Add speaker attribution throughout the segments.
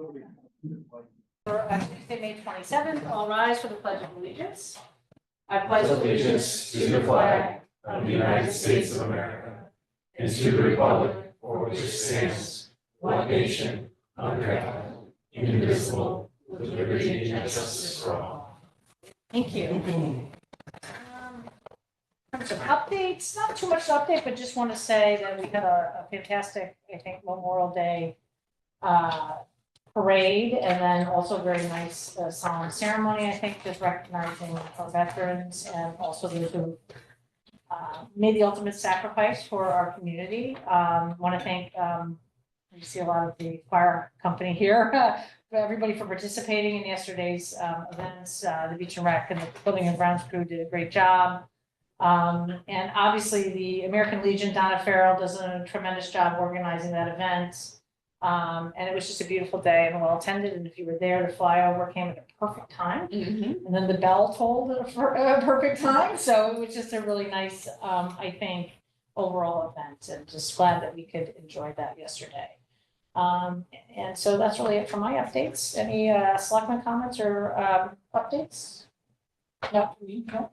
Speaker 1: For Tuesday, May 27th, all rise for the Pledge of Allegiance. I pledge
Speaker 2: allegiance to the flag of the United States of America and to the republic for which it stands, one nation, under God, indivisible, with liberty and justice for all.
Speaker 1: Thank you. Some updates, not too much to update, but just want to say that we had a fantastic, I think, Memorial Day parade, and then also a very nice solemn ceremony, I think, just recognizing our veterans and also those who made the ultimate sacrifice for our community. Want to thank, you see a lot of the fire company here, for everybody for participating in yesterday's events. The Beach and Rec and the Building and Grounds crew did a great job. And obviously the American Legion, Donna Farrell, does a tremendous job organizing that event. And it was just a beautiful day and well attended. And if you were there, the flyover came at the perfect time. And then the bell tolled at a perfect time. So it was just a really nice, I think, overall event, and just glad that we could enjoy that yesterday. And so that's really it for my updates. Any selectmen comments or updates? No, no,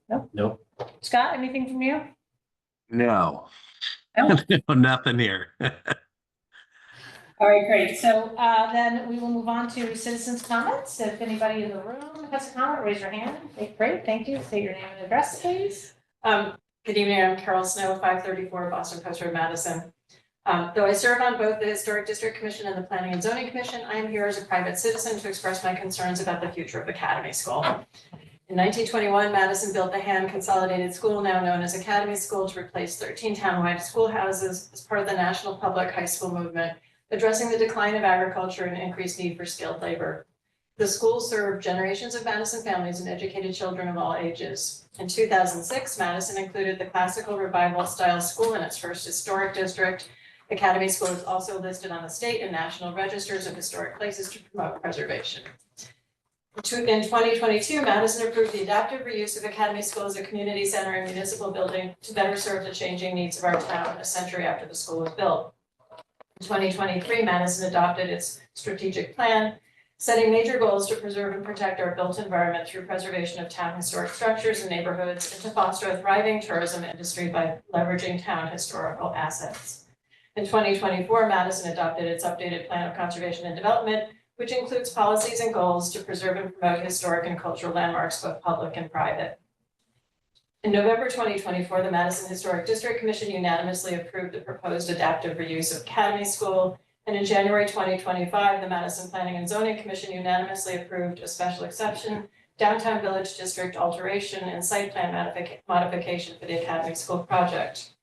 Speaker 1: no.
Speaker 3: Nope.
Speaker 1: Scott, anything from you?
Speaker 3: No.
Speaker 1: No?
Speaker 3: No, nothing here.
Speaker 1: All right, great. So then we will move on to citizens' comments. If anybody in the room has a comment, raise your hand. Okay, great, thank you. Say your name and address, please.
Speaker 4: Good evening, I'm Carol Snow, 534 Boston Post Road, Madison. Though I serve on both the Historic District Commission and the Planning and Zoning Commission, I am here as a private citizen to express my concerns about the future of Academy School. In 1921, Madison built the hand consolidated school, now known as Academy School, to replace 13 townwide schoolhouses as part of the national public high school movement, addressing the decline of agriculture and increased need for skilled labor. The school served generations of Madison families and educated children of all ages. In 2006, Madison included the classical revival style school in its first historic district. Academy School is also listed on the state and national registers of historic places to promote preservation. In 2022, Madison approved the adaptive reuse of Academy School as a community center and municipal building to better serve the changing needs of our town a century after the school was built. In 2023, Madison adopted its strategic plan, setting major goals to preserve and protect our built environment through preservation of town historic structures and neighborhoods, and to foster a thriving tourism industry by leveraging town historical assets. In 2024, Madison adopted its updated plan of conservation and development, which includes policies and goals to preserve and promote historic and cultural landmarks, both public and private. In November 2024, the Madison Historic District Commission unanimously approved the proposed adaptive reuse of Academy School. And in January 2025, the Madison Planning and Zoning Commission unanimously approved a special exception, downtown village district alteration, and site plan modification for the Academy School project.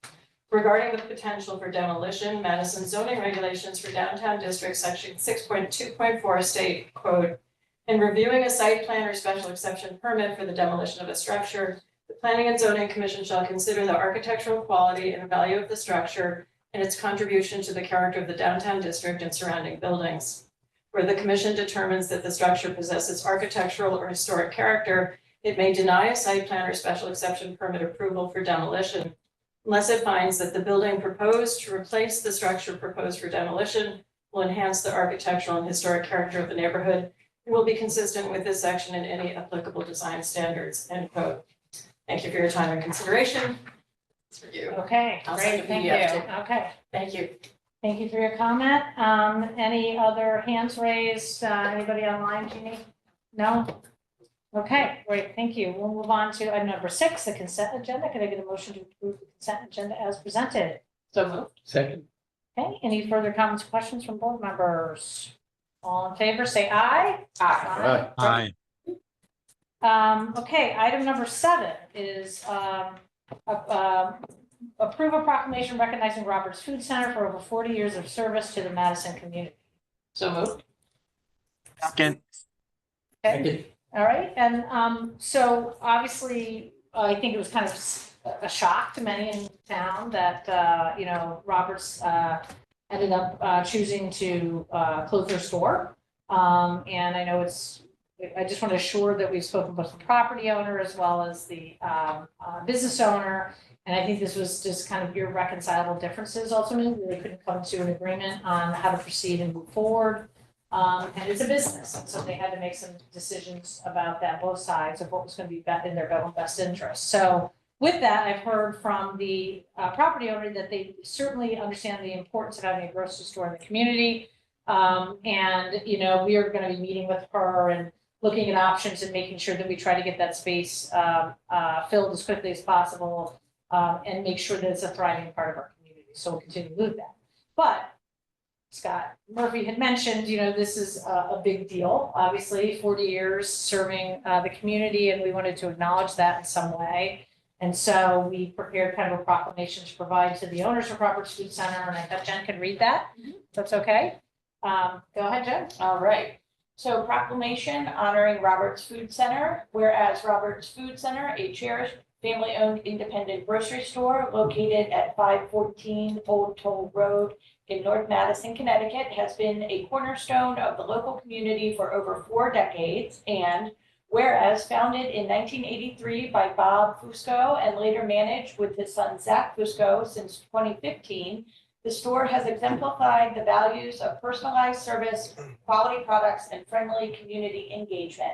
Speaker 4: Regarding the potential for demolition, Madison zoning regulations for downtown district section 6.2.4 state, quote, in reviewing a site plan or special exception permit for the demolition of a structure, the Planning and Zoning Commission shall consider the architectural quality and value of the structure and its contribution to the character of the downtown district and surrounding buildings. Where the commission determines that the structure possesses architectural or historic character, it may deny a site plan or special exception permit approval for demolition, unless it finds that the building proposed to replace the structure proposed for demolition will enhance the architectural and historic character of the neighborhood and will be consistent with this section and any applicable design standards, end quote. Thank you for your time and consideration. It's for you.
Speaker 1: Okay,
Speaker 4: I'll
Speaker 1: great,
Speaker 4: send a
Speaker 1: thank
Speaker 4: PDF
Speaker 1: you.
Speaker 4: too.
Speaker 1: Okay,
Speaker 4: Thank you.
Speaker 1: thank you for your comment. Any other hands raised? Anybody online, Jeannie? No? Okay, great, thank you. We'll move on to item number 6, the consent agenda. Can I get a motion to approve the consent agenda as presented?
Speaker 4: So moved.
Speaker 3: Second.
Speaker 1: Okay, any further comments, questions from board members? All in favor, say aye.
Speaker 3: Aye.
Speaker 1: Okay, item number 7 is approve a proclamation recognizing Roberts Food Center for over 40 years of service to the Madison community.
Speaker 4: So moved.
Speaker 3: Second.
Speaker 1: Okay, all right, and so obviously, I think it was kind of a shock to many in town that you know, Roberts ended up choosing to close their store. And I know I just want to assure that we've spoken with the property owner as well as the business owner. And I think this was just kind of irreconcilable differences ultimately. They couldn't come to an agreement on how to proceed and move forward. And it's a business, and so they had to make some decisions about that, both sides of what was going to be in their best interest. So with that, I've heard from the property owner that they certainly understand the importance of having a grocery store in the community. And, you know, we are going to be meeting with her and looking at options and making sure that we try to get that space filled as quickly as possible and make sure that it's a thriving part of our community. So we'll continue to do that. But Scott Murphy had mentioned, you know, this is a big deal, obviously, 40 years serving the community, and we wanted to acknowledge that in some way. And so we prepared kind of a proclamation to provide to the owners of Roberts Food Center, and I thought Jen could read that. That's okay. Go ahead, Jen.
Speaker 5: All right. So proclamation honoring Roberts Food Center, whereas Roberts Food Center, a cherished family-owned independent grocery store located at 514 Old Toll Road in North Madison, Connecticut, has been a cornerstone of the local community for over 4 decades. And whereas founded in 1983 by Bob Fusco and later managed with his son Zach Fusco since 2015, the store has exemplified the values of personalized service, quality products, and friendly community engagement.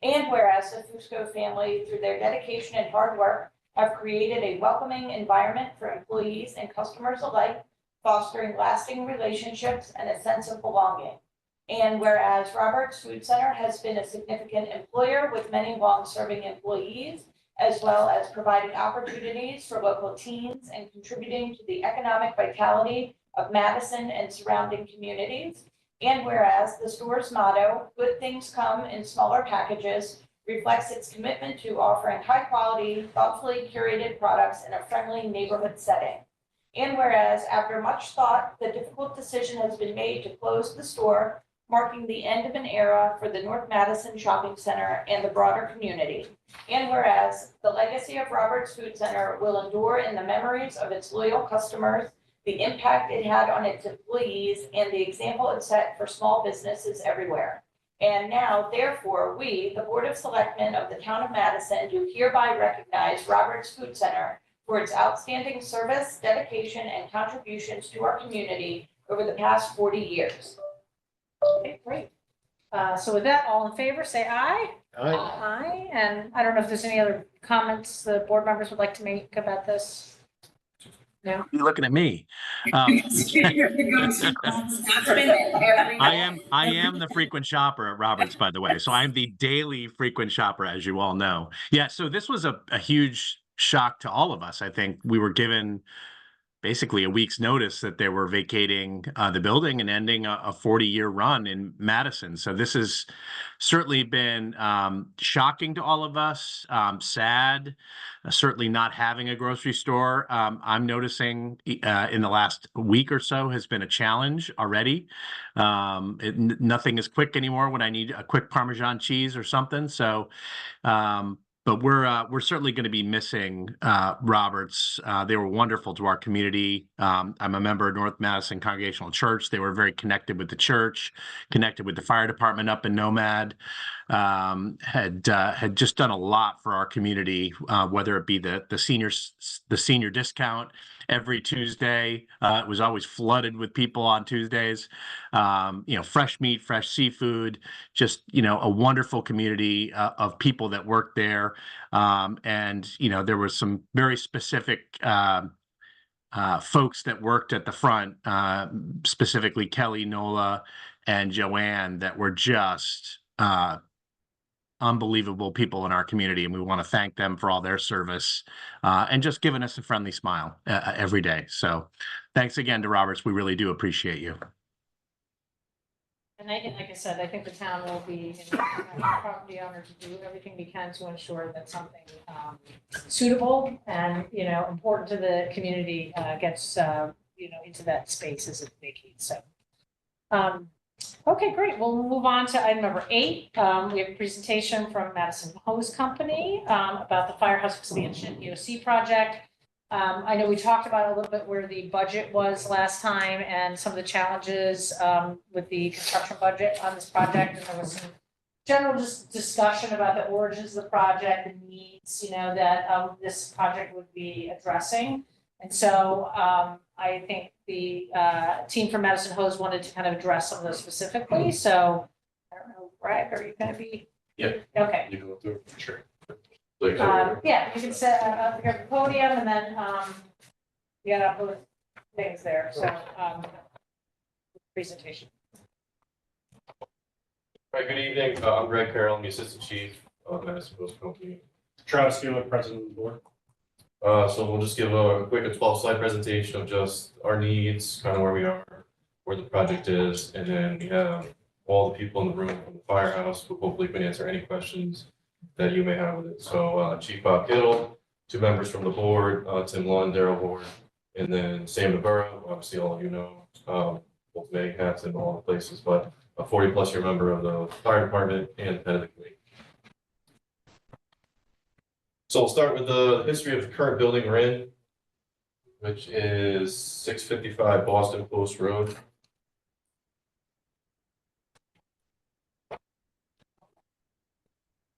Speaker 5: And whereas the Fusco family, through their dedication and hard work, have created a welcoming environment for employees and customers alike, fostering lasting relationships and a sense of belonging. And whereas Roberts Food Center has been a significant employer with many long-serving employees, as well as providing opportunities for local teens and contributing to the economic vitality of Madison and surrounding communities. And whereas the store's motto, "Good things come in smaller packages," reflects its commitment to offering high-quality, thoughtfully curated products in a friendly neighborhood setting. And whereas after much thought, the difficult decision has been made to close the store, marking the end of an era for the North Madison Shopping Center and the broader community. And whereas the legacy of Roberts Food Center will endure in the memories of its loyal customers, the impact it had on its employees, and the example it set for small businesses everywhere. And now, therefore, we, the Board of Selectmen of the Town of Madison, do hereby recognize Roberts Food Center for its outstanding service, dedication, and contributions to our community over the past 40 years.
Speaker 1: Okay, great. So with that, all in favor, say aye.
Speaker 2: Aye.
Speaker 1: Aye. And I don't know if there's any other comments the board members would like to make about this. No?
Speaker 3: You looking at me? I am the frequent shopper at Roberts, by the way. So I'm the daily frequent shopper, as you all know. Yeah, so this was a huge shock to all of us. I think we were given basically a week's notice that they were vacating the building and ending a 40-year run in Madison. So this has certainly been shocking to all of us, sad, certainly not having a grocery store. I'm noticing in the last week or so has been a challenge already. Nothing is quick anymore when I need a quick Parmesan cheese or something. So but we're certainly going to be missing Roberts. They were wonderful to our community. I'm a member of North Madison Congregational Church. They were very connected with the church, connected with the fire department up in Nomad. Had just done a lot for our community, whether it be the senior discount every Tuesday. It was always flooded with people on Tuesdays. Fresh meat, fresh seafood, just, a wonderful community of people that worked there. And there was some very specific folks that worked at the front, specifically Kelly, Nola, and Joanne, that were just unbelievable people in our community, and we want to thank them for all their service and just giving us a friendly smile every day. So thanks again to Roberts. We really do appreciate you.
Speaker 1: And like I said, I think the town will be, property owner to do everything we can to ensure that something suitable and, important to the community gets, into that space as it vacates. So, okay, great. We'll move on to item number 8. We have a presentation from Madison Hose Company about the firehouse expansion EOC project. I know we talked about a little bit where the budget was last time and some of the challenges with the construction budget on this project. And there was some general discussion about the origins of the project and needs, that this project would be addressing. And so I think the team from Madison Hose wanted to kind of address some of those specifically. So I don't know, Brad, are you going to be?
Speaker 2: Yep.
Speaker 1: Okay.
Speaker 2: You can go through, sure.
Speaker 1: Yeah, you can set up here at the podium and then you got to put things there. So presentation.
Speaker 6: Hi, good evening. I'm Greg Carroll. I'm the Assistant Chief of Madison Hose Company.
Speaker 2: Travis Mueller, President of the Board.
Speaker 6: So we'll just give a quick 12-slide presentation of just our needs, kind of where we are, where the project is, and then we have all the people in the room from the firehouse who hopefully can answer any questions that you may have with it. So Chief Bob Kittle, 2 members from the board, Tim Lund, Daryl Ward, and then Sam DeBurrow, obviously all of you know, both many hats in all the places, but a 40+ year member of the fire department and head of the committee. So we'll start with the history of the current building we're in, which is 655 Boston Post Road.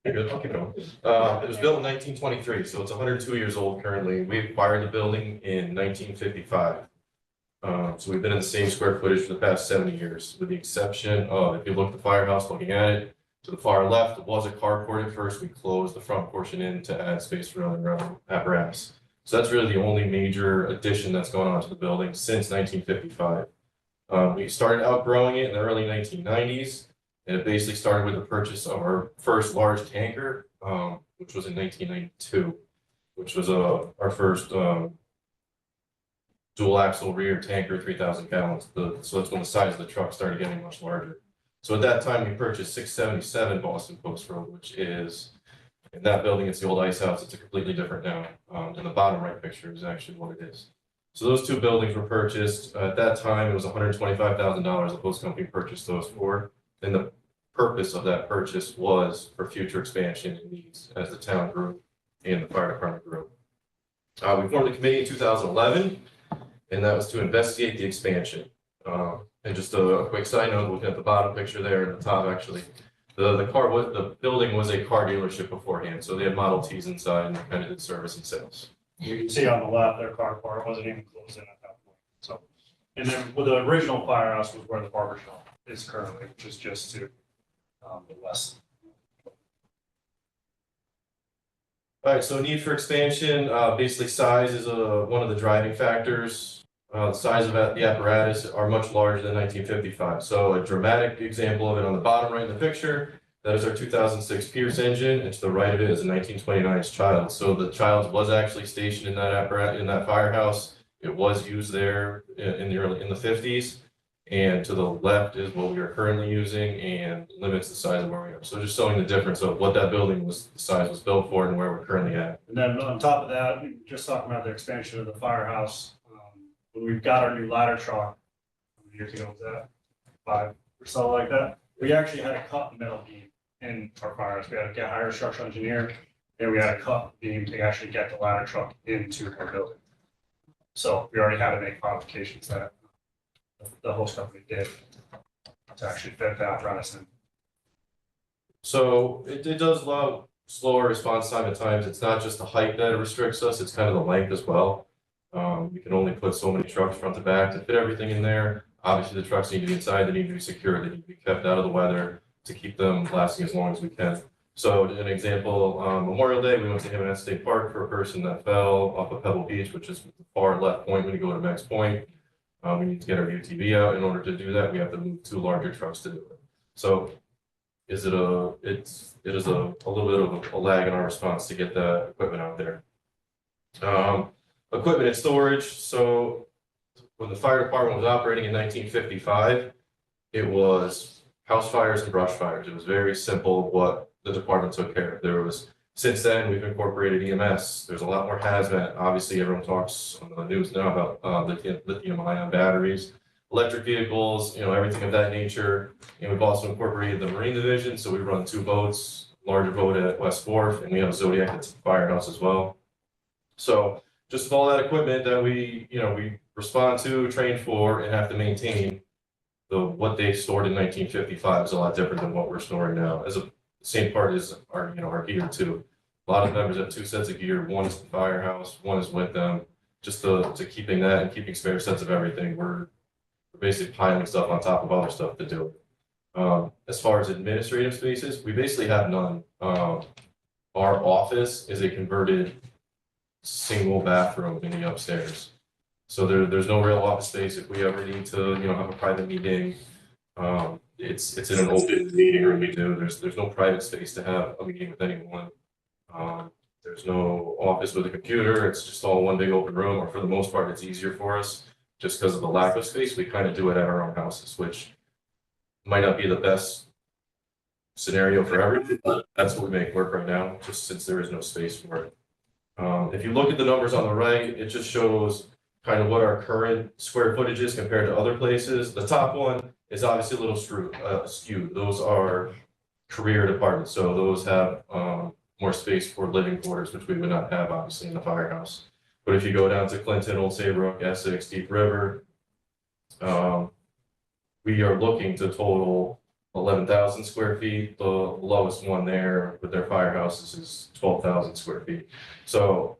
Speaker 6: You're good, okay, no. It was built in 1923, so it's 102 years old currently. We acquired the building in 1955. So we've been in the same square footage for the past 70 years, with the exception of, if you look at the firehouse, looking at it, to the far left, it was a carport at first. We closed the front portion in to add space for other apparatus. So that's really the only major addition that's gone on to the building since 1955. We started outgrowing it in the early 1990s, and it basically started with the purchase of our first large tanker, which was in 1992, which was our first dual axle rear tanker, 3,000 gallons. So that's when the size of the truck started getting much larger. So at that time, we purchased 677 Boston Post Road, which is, in that building, it's the old ice house. It's a completely different now. And the bottom right picture is actually what it is. So those 2 buildings were purchased. At that time, it was $125,000 the post company purchased those for. And the purpose of that purchase was for future expansion and needs as the town grew and the fire department grew. We formed a committee in 2011, and that was to investigate the expansion. And just a quick side note, looking at the bottom picture there and the top, actually, the building was a car dealership beforehand, so they had Model Ts inside and kind of did service and sales.
Speaker 2: You can see on the left, their carport wasn't even closed in at that point. So, and then with the original firehouse was where the barber shop is currently, which is just to the west.
Speaker 6: All right, so need for expansion, basically size is one of the driving factors. The size of the apparatus are much larger than 1955. So a dramatic example of it on the bottom right in the picture, that is our 2006 Pierce engine, and to the right of it is a 1929 Childs. So the Childs was actually stationed in that apparatus, in that firehouse. It was used there in the 50s. And to the left is what we are currently using and limits the size of where we are. So just showing the difference of what that building was, the size was built for and where we're currently at.
Speaker 2: And then on top of that, just talking about the expansion of the firehouse, when we've got our new ladder truck, how many years ago was that? 5 or so like that. We actually had to cut the metal beam in our firehouse. We had to hire a structural engineer, and we had to cut the beam to actually get the ladder truck into our building. So we already had to make modifications that the host company did to actually fit that apparatus in.
Speaker 6: So it does allow slower response time at times. It's not just the height that restricts us, it's kind of the length as well. We can only put so many trucks front to back to fit everything in there. Obviously, the trucks need to be inside, they need to be secure, they need to be kept out of the weather to keep them lasting as long as we can. So an example, Memorial Day, we went to Hammonette State Park for a person that fell off of Pebble Beach, which is the far left point when you go to Max Point. We need to get our UTV out. In order to do that, we have to move 2 larger trucks to do it. So it is a little bit of a lag in our response to get the equipment out there. Equipment and storage. So when the fire department was operating in 1955, it was house fires and brush fires. It was very simple what the department took care of. Since then, we've incorporated EMS. There's a lot more hazmat. Obviously, everyone talks on the news now about lithium-ion batteries, electric vehicles, everything of that nature. And we've also incorporated the Marine Division. So we run 2 boats, larger boat at West Wharf, and we have a Zodiac at the firehouse as well. So just with all that equipment that we respond to, train for, and have to maintain, what they stored in 1955 is a lot different than what we're storing now. Same part is our gear too. A lot of members have 2 sets of gear. One is the firehouse, one is with them. just to keeping that and keeping spare sets of everything, we're basically piling stuff on top of other stuff to do. As far as administrative spaces, we basically have none. Our office is a converted single bathroom in the upstairs. So there's no real office space if we ever need to, have a private meeting. It's in an open meeting room we do. There's no private space to have a meeting with anyone. There's no office with a computer. It's just all one big open room, or for the most part, it's easier for us just because of the lack of space. We kind of do it at our own houses, which might not be the best scenario for everything, but that's what we make work right now, just since there is no space for it. If you look at the numbers on the right, it just shows kind of what our current square footage is compared to other places. The top one is obviously a little skewed. Those are career departments, so those have more space for living quarters, which we would not have obviously in the firehouse. But if you go down to Clinton, Old Saybrook, Essex, Deep River, we are looking to total 11,000 square feet. The lowest one there with their firehouses is 12,000 square feet. So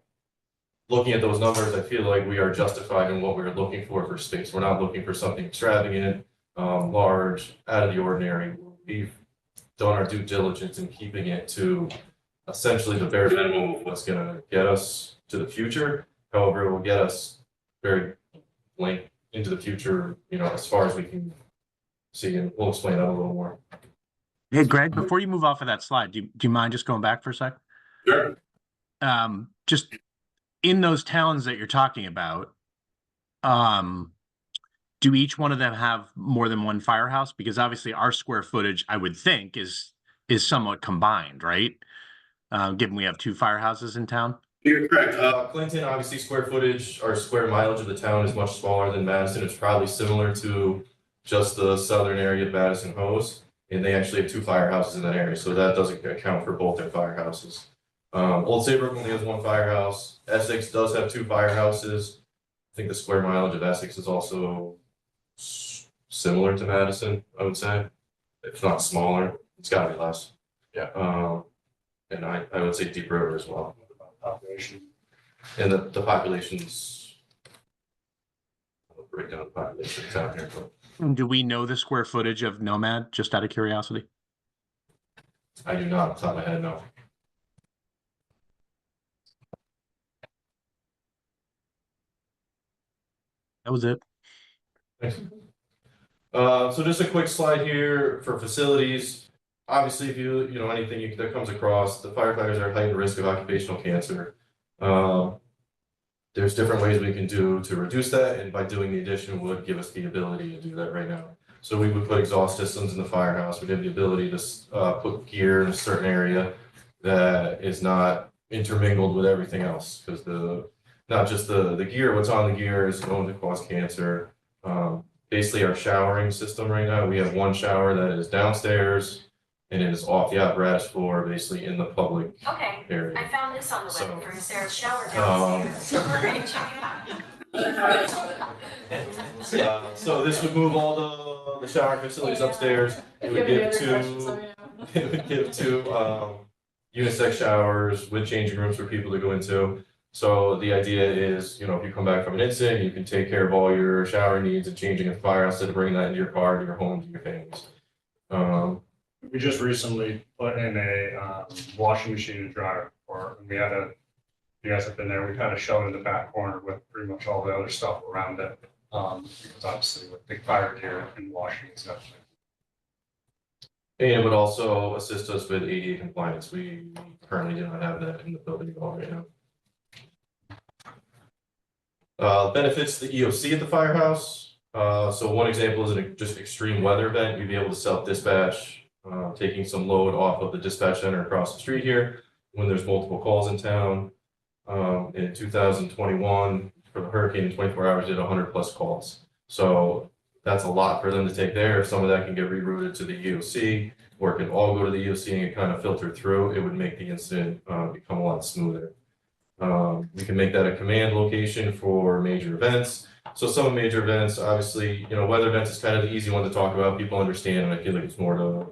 Speaker 6: looking at those numbers, I feel like we are justified in what we're looking for space. We're not looking for something extravagant, large, out of the ordinary. We've done our due diligence in keeping it to essentially the bare minimum of what's going to get us to the future. However, it will get us very late into the future, as far as we can see, and we'll explain that a little more.
Speaker 3: Hey, Greg, before you move off of that slide, do you mind just going back for a sec?
Speaker 6: Sure.
Speaker 3: Just in those towns that you're talking about, do each one of them have more than one firehouse? Because obviously our square footage, I would think, is somewhat combined, right? Given we have two firehouses in town.
Speaker 6: You're correct. Clinton, obviously, square footage or square mileage of the town is much smaller than Madison. It's probably similar to just the southern area of Madison Hose, and they actually have two firehouses in that area, so that doesn't account for both their firehouses. Old Saybrook only has one firehouse. Essex does have two firehouses. I think the square mileage of Essex is also similar to Madison, I would say, if not smaller. It's got to be less. Yeah. And I would say Deep River as well. Population. And the population's break down the population down here.
Speaker 3: And do we know the square footage of Nomad, just out of curiosity?
Speaker 6: I do not, off the top of my head, no.
Speaker 3: That was it.
Speaker 6: Thanks. So just a quick slide here for facilities. Obviously, if anything that comes across, the firefighters are at heightened risk of occupational cancer. There's different ways we can do to reduce that, and by doing the addition would give us the ability to do that right now. So we would put exhaust systems in the firehouse. We'd have the ability to put gear in a certain area that is not intermingled with everything else, because not just the gear, what's on the gear is known to cause cancer. Basically, our showering system right now, we have one shower that is downstairs and it is off the apparatus floor, basically in the public area.
Speaker 7: I found this on the web from Sarah's shower downstairs.
Speaker 6: So this would move all the shower facilities upstairs. It would give two unisex showers with changing rooms for people to go into. So the idea is, if you come back from an incident, you can take care of all your shower needs and changing at the firehouse instead of bringing that into your car, to your home, to your families.
Speaker 2: We just recently put in a washing machine and dryer, you guys have been there, we've had a shelf in the back corner with pretty much all the other stuff around it. Because obviously with big fire gear and washing and stuff.
Speaker 6: And it would also assist us with ADA compliance. We currently do not have that in the building at all right now. Benefits the EOC at the firehouse. So one example is just extreme weather event. You'd be able to self-dispatch, taking some load off of the dispatch center across the street here when there's multiple calls in town. In 2021, for the hurricane in 24 hours, did 100+ calls. So that's a lot for them to take there. If some of that can get rerouted to the EOC, or it can all go to the EOC and get kind of filtered through, it would make the incident become a lot smoother. We can make that a command location for major events. So some major events, obviously, weather events is kind of the easy one to talk about. People understand, and I feel like it's more to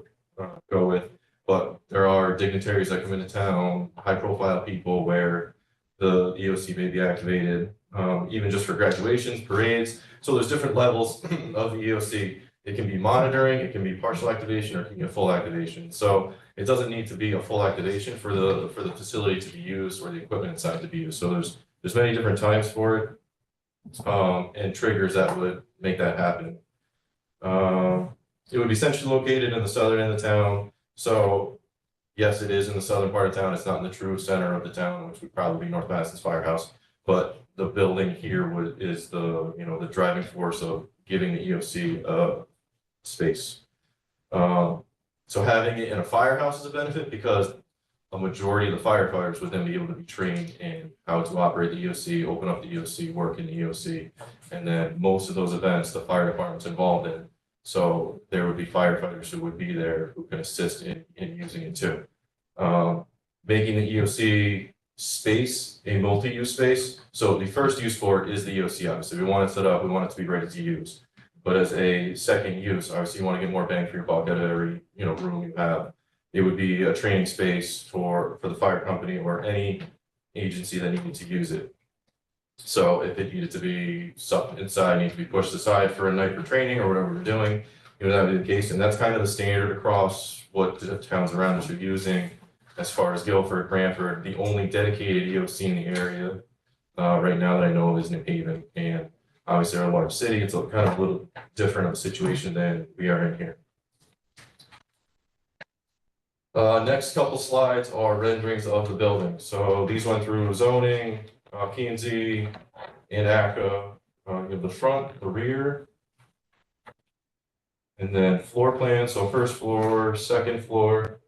Speaker 6: go with. But there are dignitaries that come into town, high-profile people where the EOC may be activated. even just for graduations, parades. So there's different levels of the EOC. It can be monitoring, it can be partial activation, or it can be a full activation. So it doesn't need to be a full activation for the facility to be used or the equipment inside to be used. So there's many different times for it, and triggers that would make that happen. It would be centrally located in the southern end of the town. So yes, it is in the southern part of town. It's not in the true center of the town, which would probably be North Madison's firehouse. But the building here is the, you know, the driving force of giving the EOC space. So having it in a firehouse is a benefit because a majority of the firefighters would then be able to be trained in how to operate the EOC, open up the EOC, work in the EOC. And then most of those events, the fire department's involved in. So there would be firefighters who would be there who can assist in using it too. Making the EOC space a multi-use space. So the first use for it is the EOC, obviously. We want it set up, we want it to be ready to use. But as a second use, obviously you want to get more bang for your buck out of every, you know, room you have. It would be a training space for the fire company or any agency that needed to use it. So if it needed to be something inside, needed to be pushed aside for a night for training or whatever we're doing, you know, that would be the case. And that's kind of the standard across what the towns around us are using. As far as Guilford, Branford, the only dedicated EOC in the area right now that I know of is New Haven. And obviously, they're a large city. It's a kind of a little different of a situation than we are in here. Next couple slides are renderings of the building. So these went through zoning, P&Z, and ACA. You have the front, the rear, and then floor plan. So first floor, second floor.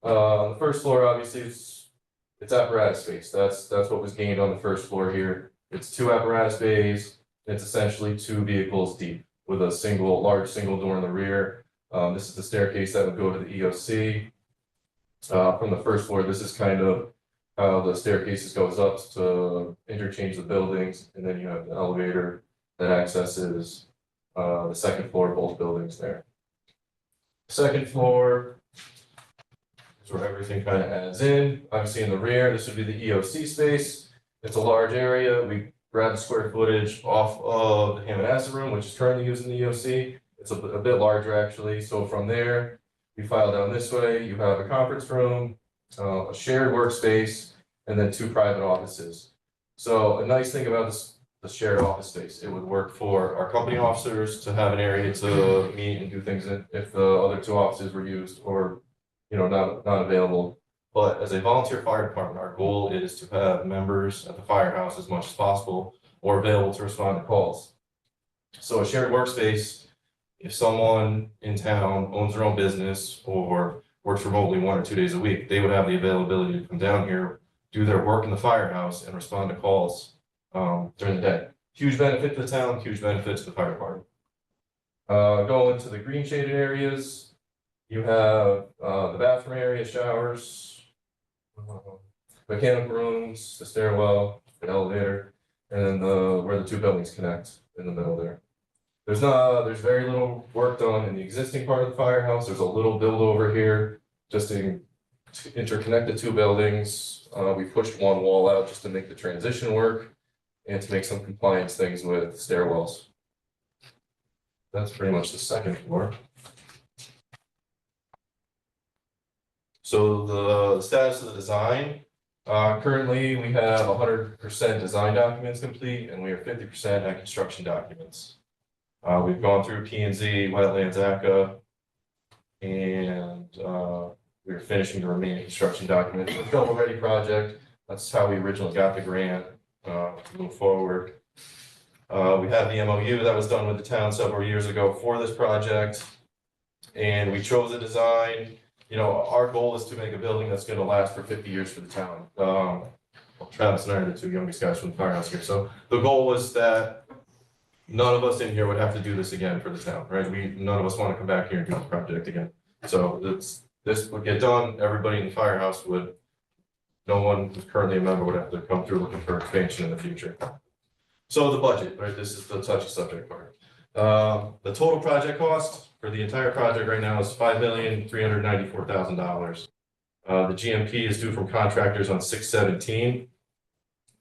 Speaker 6: The first floor, obviously, it's apparatus space. That's what was gained on the first floor here. It's 2 apparatus bays. It's essentially 2 vehicles deep with a large single door in the rear. This is the staircase that would go to the EOC. From the first floor, this is kind of how the staircases goes up to interchange the buildings, and then you have the elevator that accesses the second floor of both buildings there. Second floor is where everything kind of adds in. Obviously in the rear, this would be the EOC space. It's a large area. We grab the square footage off of the Madison room, which is currently using the EOC. It's a bit larger actually. So from there, you file down this way, you have a conference room, a shared workspace, and then 2 private offices. So a nice thing about the shared office space, it would work for our company officers to have an area to meet and do things if the other 2 offices were used or, you know, not available. But as a volunteer fire department, our goal is to have members at the firehouse as much as possible or available to respond to calls. So a shared workspace, if someone in town owns their own business or works remotely 1 or 2 days a week, they would have the availability to come down here, do their work in the firehouse, and respond to calls during the day. Huge benefit to the town, huge benefit to the fire department. Going to the green shaded areas, you have the bathroom area, showers, mechanical rooms, the stairwell, the elevator, and then where the 2 buildings connect in the middle there. There's very little work done in the existing part of the firehouse. There's a little build over here just to interconnect the 2 buildings. We pushed 1 wall out just to make the transition work and to make some compliance things with stairwells. That's pretty much the second floor. So the status of the design, currently we have 100% design documents complete and we are 50% at construction documents. We've gone through P&Z, Wetlands, ACA, and we're finishing the remaining construction documents. The shovel-ready project, that's how we originally got the grant to move forward. We have the MOU that was done with the town several years ago for this project, and we chose a design. You know, our goal is to make a building that's going to last for 50 years for the town. Travis and I are the 2 youngest guys from the firehouse here. So the goal was that none of us in here would have to do this again for the town, right? None of us want to come back here and do this project again. So this would get done. Everybody in the firehouse no one who's currently a member would have to come through looking for expansion in the future. So the budget, right? This is the touchy subject part. The total project cost for the entire project right now is $5,394,000. The GMP is due from contractors on 6/17.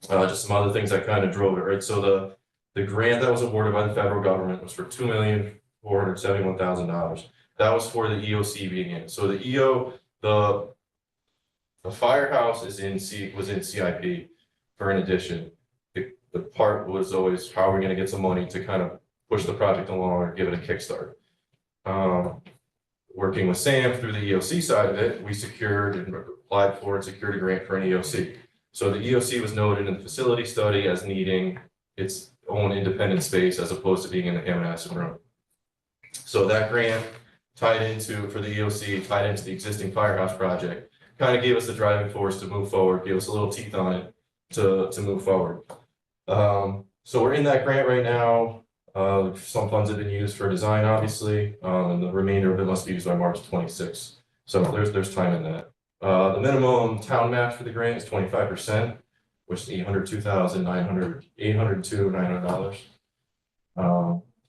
Speaker 6: Just some other things that kind of drove it, right? So the grant that was awarded by the federal government was for $2,471,000. That was for the EOC being in. So the the firehouse was in CIP for an addition. The part was always how are we going to get some money to kind of push the project along or give it a kickstart. Working with Sam through the EOC side of it, we secured and applied for and secured a grant for an EOC. So the EOC was noted in the facility study as needing its own independent space as opposed to being in the Hammonasset room. So that grant tied into, for the EOC, tied into the existing firehouse project, kind of gave us the driving force to move forward, gave us a little teeth on it to move forward. So we're in that grant right now. Some funds have been used for design, obviously, and the remainder of it must be used by March 26th. So there's time in that. The minimum town match for the grant is 25%, which is $802,900.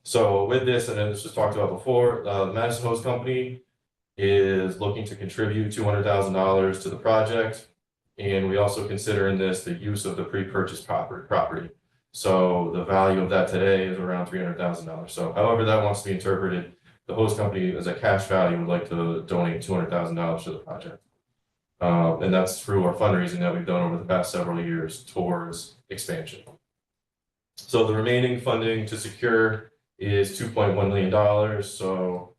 Speaker 6: So with this, and then this was talked about before, the Madison Hose Company is looking to contribute $200,000 to the project. And we also consider in this the use of the pre-purchase property. So the value of that today is around $300,000. So however that wants to be interpreted, the hose company as a cash value would like to donate $200,000 to the project. And that's through our fundraising that we've done over the past several years towards expansion. So the remaining funding to secure is $2.1 million. So,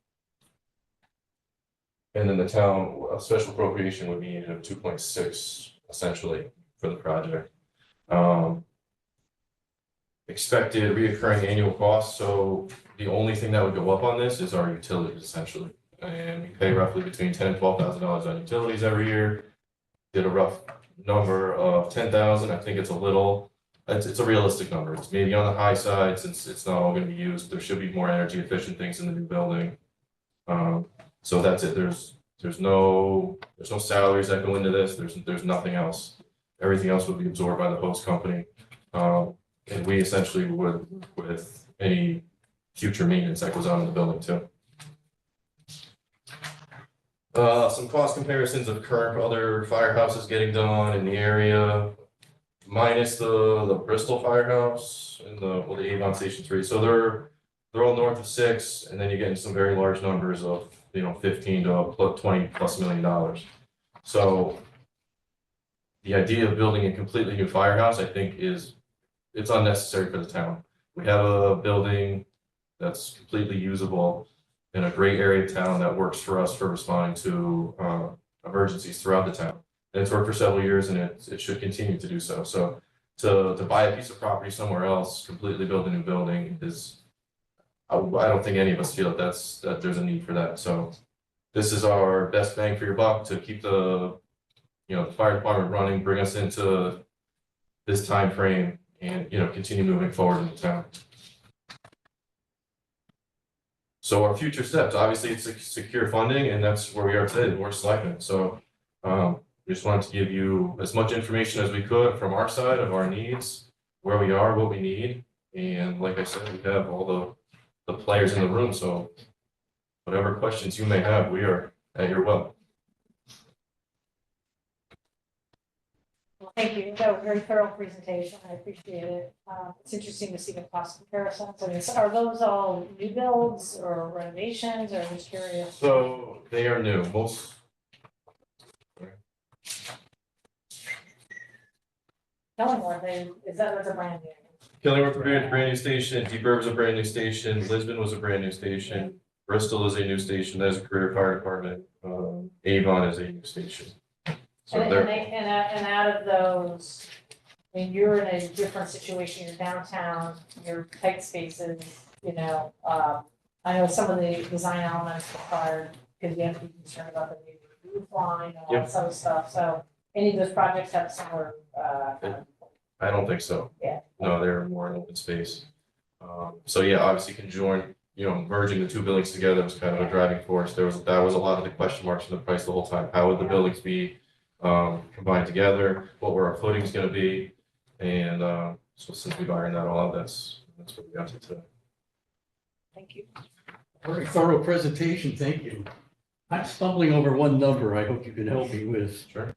Speaker 6: and then the town, a special appropriation would be needed of 2.6 essentially for the project. Expected reoccurring annual costs. So the only thing that would go up on this is our utilities essentially. And we pay roughly between $10,000 and $12,000 on utilities every year. Did a rough number of 10,000. I think it's a realistic number. It's maybe on the high side since it's not all going to be used. There should be more energy efficient things in the new building. So that's it. There's no salaries that go into this. There's nothing else. Everything else would be absorbed by the host company. And we essentially would with any future maintenance that goes on in the building too. Some cost comparisons of current other firehouses getting done in the area, minus the Bristol firehouse and the Avon Station 3. So they're all north of 6, and then you're getting some very large numbers of 15 to $20+ million. So the idea of building a completely new firehouse, I think, it's unnecessary for the town. We have a building that's completely usable in a great area of town that works for us for responding to emergencies throughout the town. And it's worked for several years, and it should continue to do so. So to buy a piece of property somewhere else, completely build a new building is, I don't think any of us feel that there's a need for that. So this is our best bang for your buck to keep the the fire department running, bring us into this time frame, and continue moving forward in the town. So our future steps, obviously, it's secure funding, and that's where we are today, the Board of Selectmen. So we just wanted to give you as much information as we could from our side of our needs, where we are, what we need, and like I said, we have all the players in the room. So whatever questions you may have, we are at your will.
Speaker 1: Well, thank you. That was a very thorough presentation. I appreciate it. It's interesting to see the cost comparisons. I mean, so are those all new builds or renovations, or I'm just curious?
Speaker 6: So they are new. Most.
Speaker 1: Killingworth, that's a brand new.
Speaker 6: Killingworth was a brand new station. Deep River was a brand new station. Lisbon was a brand new station. Bristol is a new station. There's a career fire department. Avon is a new station. So
Speaker 1: and out of those, I mean, you're in a different situation. You're downtown, you're tight spaces, I know some of the design elements required, because you have to be concerned about the new roof line and all that sort of stuff. So any of those projects have similar,
Speaker 6: I don't think so.
Speaker 1: Yeah.
Speaker 6: No, they're more in open space. So yeah, obviously merging the two buildings together was kind of a driving force. That was a lot of the question marks in the price the whole time. How would the buildings be combined together? What were our footings going to be? And so since we've ironed that all out, that's what we got to today.
Speaker 1: Thank you.
Speaker 2: Very thorough presentation, thank you. I'm stumbling over one number I hope you can help me with.
Speaker 6: Sure.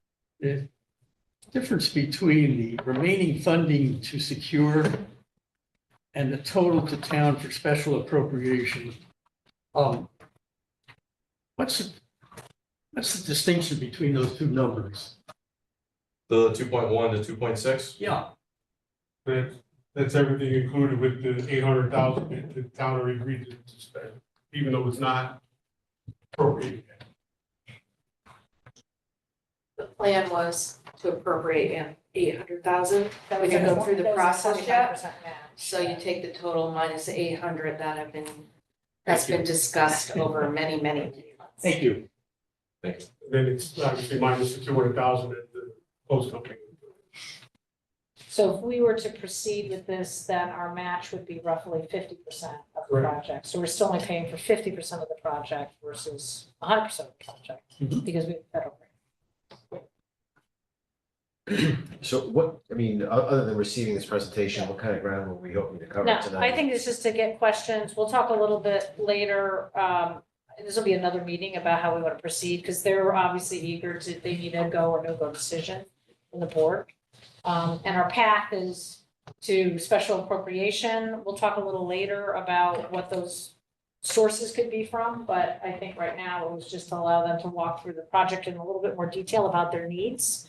Speaker 8: difference between the remaining funding to secure and the total to town for special appropriation. What's the distinction between those two numbers?
Speaker 6: The 2.1 to 2.6?
Speaker 8: Yeah.
Speaker 2: That's everything included with the 800,000 that the town already agreed to spend, even though it's not appropriated.
Speaker 9: The plan was to appropriate in 800,000, that we
Speaker 1: That
Speaker 9: can
Speaker 1: was
Speaker 9: go through the
Speaker 1: a
Speaker 9: process yet.
Speaker 1: 25% match.
Speaker 9: So you take the total minus the 800 that's been discussed over many months.
Speaker 8: Thank you.
Speaker 2: And then it's obviously minus the 200,000 at the post company.
Speaker 1: So if we were to proceed with this, then our match would be roughly 50% of the
Speaker 2: Correct.
Speaker 1: project. So we're still only paying for 50% of the project versus 100% of the project
Speaker 8: Mhm.
Speaker 1: because we have federal grant.
Speaker 10: So what, I mean, other than receiving this presentation, what kind of ground were we hoping to cover
Speaker 1: No,
Speaker 10: tonight?
Speaker 1: I think it's just to get questions. We'll talk a little bit later. This will be another meeting about how we want to proceed because they're obviously eager to, they need a go or no go decision from the board. And our path is to special appropriation. We'll talk a little later about what those sources could be from, but I think right now it was just to allow them to walk through the project in a little bit more detail about their needs.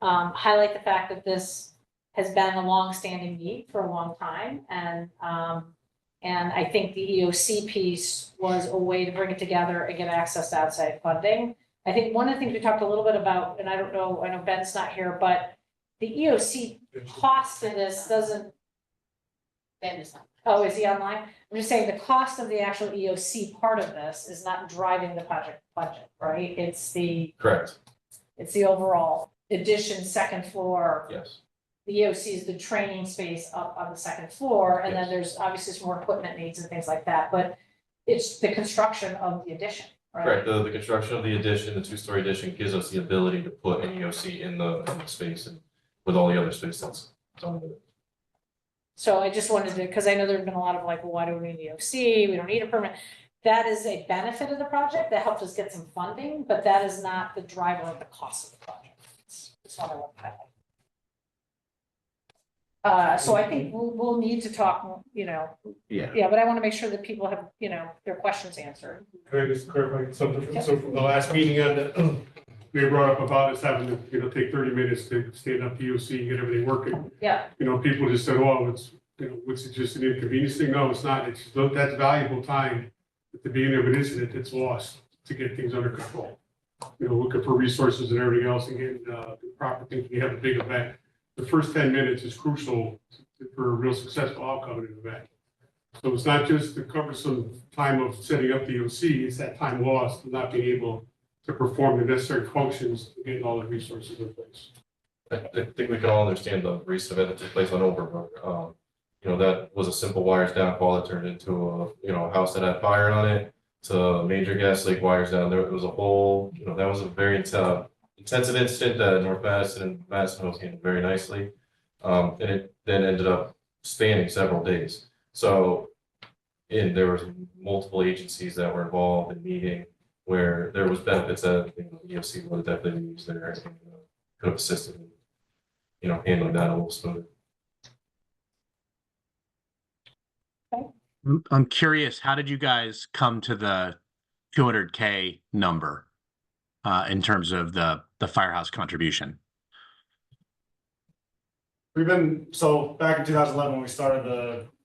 Speaker 1: Highlight the fact that this has been a long-standing need for a long time, and I think the EOC piece was a way to bring it together and get access to outside funding. I think one of the things we talked a little bit about, and I don't know, I know Ben's not here, but the EOC cost of this doesn't. Ben is not. Oh, is he online? I'm just saying the cost of the actual EOC part of this is not driving the project budget, right? It's the
Speaker 6: Correct,
Speaker 1: overall addition, second floor.
Speaker 6: yes.
Speaker 1: The EOC is the training space up on the second floor, and then
Speaker 6: Yes.
Speaker 1: there's obviously some more equipment needs and things like that, but it's the construction of the addition, right?
Speaker 6: Correct, the construction of the addition, the two-story addition gives us the ability to put an EOC in the space and with all the other space that's on it.
Speaker 1: So I just wanted to, because I know there've been a lot of like, well, why do we need EOC? We don't need a permit. That is a benefit of the project that helped us get some funding, but that is not the driver of the cost of the project. That's what I want to highlight. So I think we'll need to talk,
Speaker 10: Yeah.
Speaker 1: yeah, but I want to make sure that people have, their questions answered.
Speaker 2: Can I just clarify something? So from the last meeting on we brought up about us having to, take 30 minutes to stand up POC and get everything working.
Speaker 1: Yeah.
Speaker 2: People just said, oh, it's, what's it, just an inconvenience thing? No, it's not. It's, that's valuable time at the beginning of an incident that's lost to get things under control. Looking for resources and everything else and getting the proper things. We have a big event. The first 10 minutes is crucial for a real successful outcome in an event. So it's not just the cumbersome time of setting up the OC, it's that time lost and not being able to perform the necessary functions and getting all the resources in place.
Speaker 6: I think we can all understand the recent event that took place on Overbrook. That was a simple wires downfall that turned into a house that had fire on it, to major gas leak wires down there. It was a whole, that was a very intensive incident that North Madison and Madison was handled very nicely. And it then ended up spanning several days. So, there was multiple agencies that were involved in meeting where there was benefits that the EOC would have definitely used there and could have assisted in, handling that a little smoother.
Speaker 3: I'm curious, how did you guys come to the 200K number in terms of the firehouse contribution?
Speaker 11: So back in 2011, when we started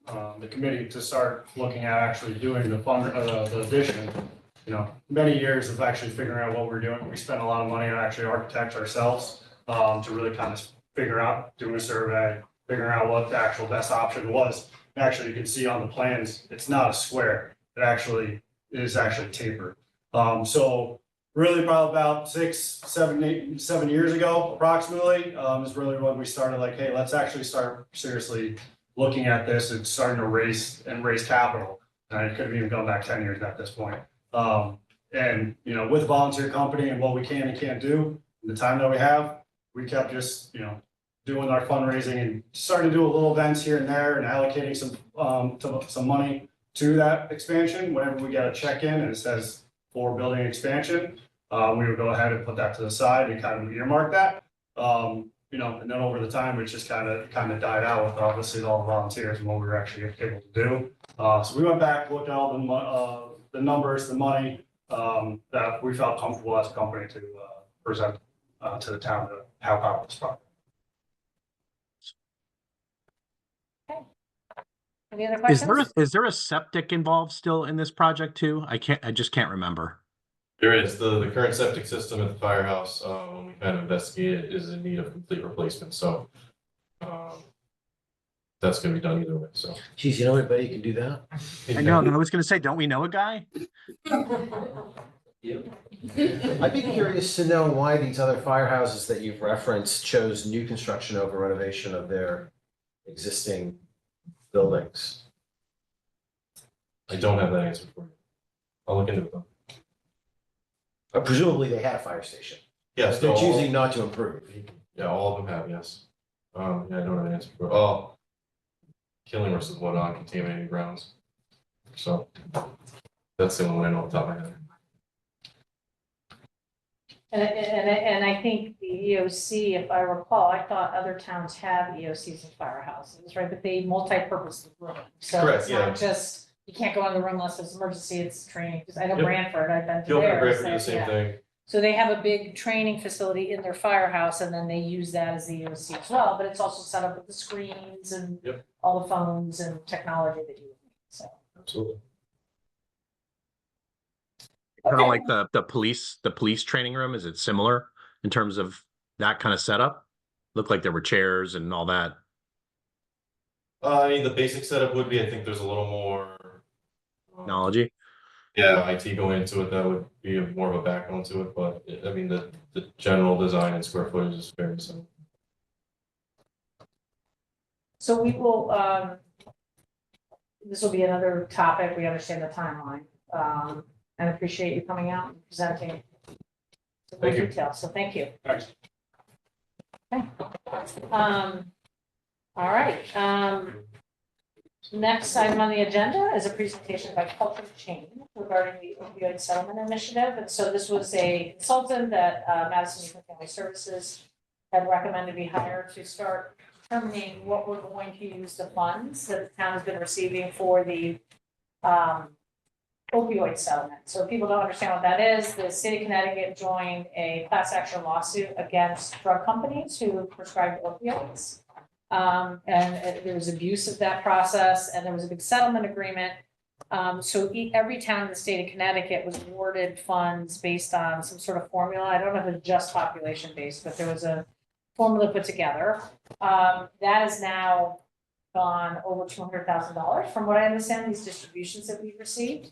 Speaker 11: the committee to start looking at actually doing the addition, many years of actually figuring out what we're doing. We spent a lot of money on actually architects ourselves to really kind of figure out, doing a survey, figuring out what the actual best option was. Actually, you can see on the plans, it's not a square. It is actually tapered. So really probably about 7 years ago, approximately, is really when we started like, hey, let's actually start seriously looking at this and starting to raise capital. And it could have even gone back 10 years at this point. And, with a volunteer company and what we can and can't do, the time that we have, we kept just, doing our fundraising and starting to do a little events here and there and allocating some money to that expansion. Whenever we get a check in and it says for building expansion, we would go ahead and put that to the side and kind of earmark that. and then over the time, it just kind of died out with obviously all the volunteers and what we were actually able to do. So we went back, looked at all the numbers, the money, that we felt comfortable as a company to present to the town to help out with this project.
Speaker 1: Any other questions?
Speaker 3: Is there a septic involved still in this project too? I just can't remember.
Speaker 6: There is, the current septic system at the firehouse, when we kind of investigated, is in need of complete replacement, so. That's gonna be done either way, so.
Speaker 10: Geez, you know anybody who can do that?
Speaker 3: I know, I was gonna say, don't we know a guy?
Speaker 10: I'd be curious to know why these other firehouses that you've referenced chose new construction over renovation of their existing buildings.
Speaker 6: I don't have that answer for you. I'll look into it though.
Speaker 10: Presumably they had a fire station.
Speaker 6: Yes,
Speaker 10: They're choosing not to improve.
Speaker 6: Yeah, all of them have, yes. Yeah, I don't have an answer for it. Oh. Killingworth is one on contaminated grounds. So that's the only one I know off the top of my head.
Speaker 1: And I think the EOC, if I recall, I thought other towns have EOCs and firehouses, right? But they multi-purpose the room. So
Speaker 6: Correct,
Speaker 1: it's
Speaker 6: yeah.
Speaker 1: not just, you can't go in the room unless it's emergency, it's training. Because I know
Speaker 6: Yep.
Speaker 1: Branford, I've been to
Speaker 6: Gilbert and
Speaker 1: theirs.
Speaker 6: Bradford do the same
Speaker 1: yeah.
Speaker 6: thing.
Speaker 1: So they have a big training facility in their firehouse and then they use that as the EOC as well. But it's also set up with the screens and
Speaker 6: Yep.
Speaker 1: all the phones and technology that you would need, so.
Speaker 6: Absolutely.
Speaker 3: Kind of like the police training room. Is it similar in terms of that kind of setup? Looked like there were chairs and all that.
Speaker 6: I mean, the basic setup would be, I think there's a little more.
Speaker 3: Technology.
Speaker 6: Yeah, IT going into it, that would be more of a backbone to it, but I mean, the general design and square footage is very similar.
Speaker 1: So we will, this will be another topic, we understand the timeline, and appreciate you coming out and presenting some more
Speaker 6: Thank you.
Speaker 1: details, so thank you.
Speaker 11: Thanks.
Speaker 1: Okay. All right, next item on the agenda is a presentation by Culture Change regarding the opioid settlement initiative, and so this was a consultant that Madison Youth and Family Services had recommended be hired to start determining what we're going to use the funds that the town has been receiving for the opioid settlement. So if people don't understand what that is, the state of Connecticut joined a class action lawsuit against drug companies who prescribed opioids. And there was abuse of that process and there was a big settlement agreement. So every town in the state of Connecticut was awarded funds based on some sort of formula. I don't know if it's just population based, but there was a formula put together. That is now gone over $200,000 from what I understand, these distributions that we've received.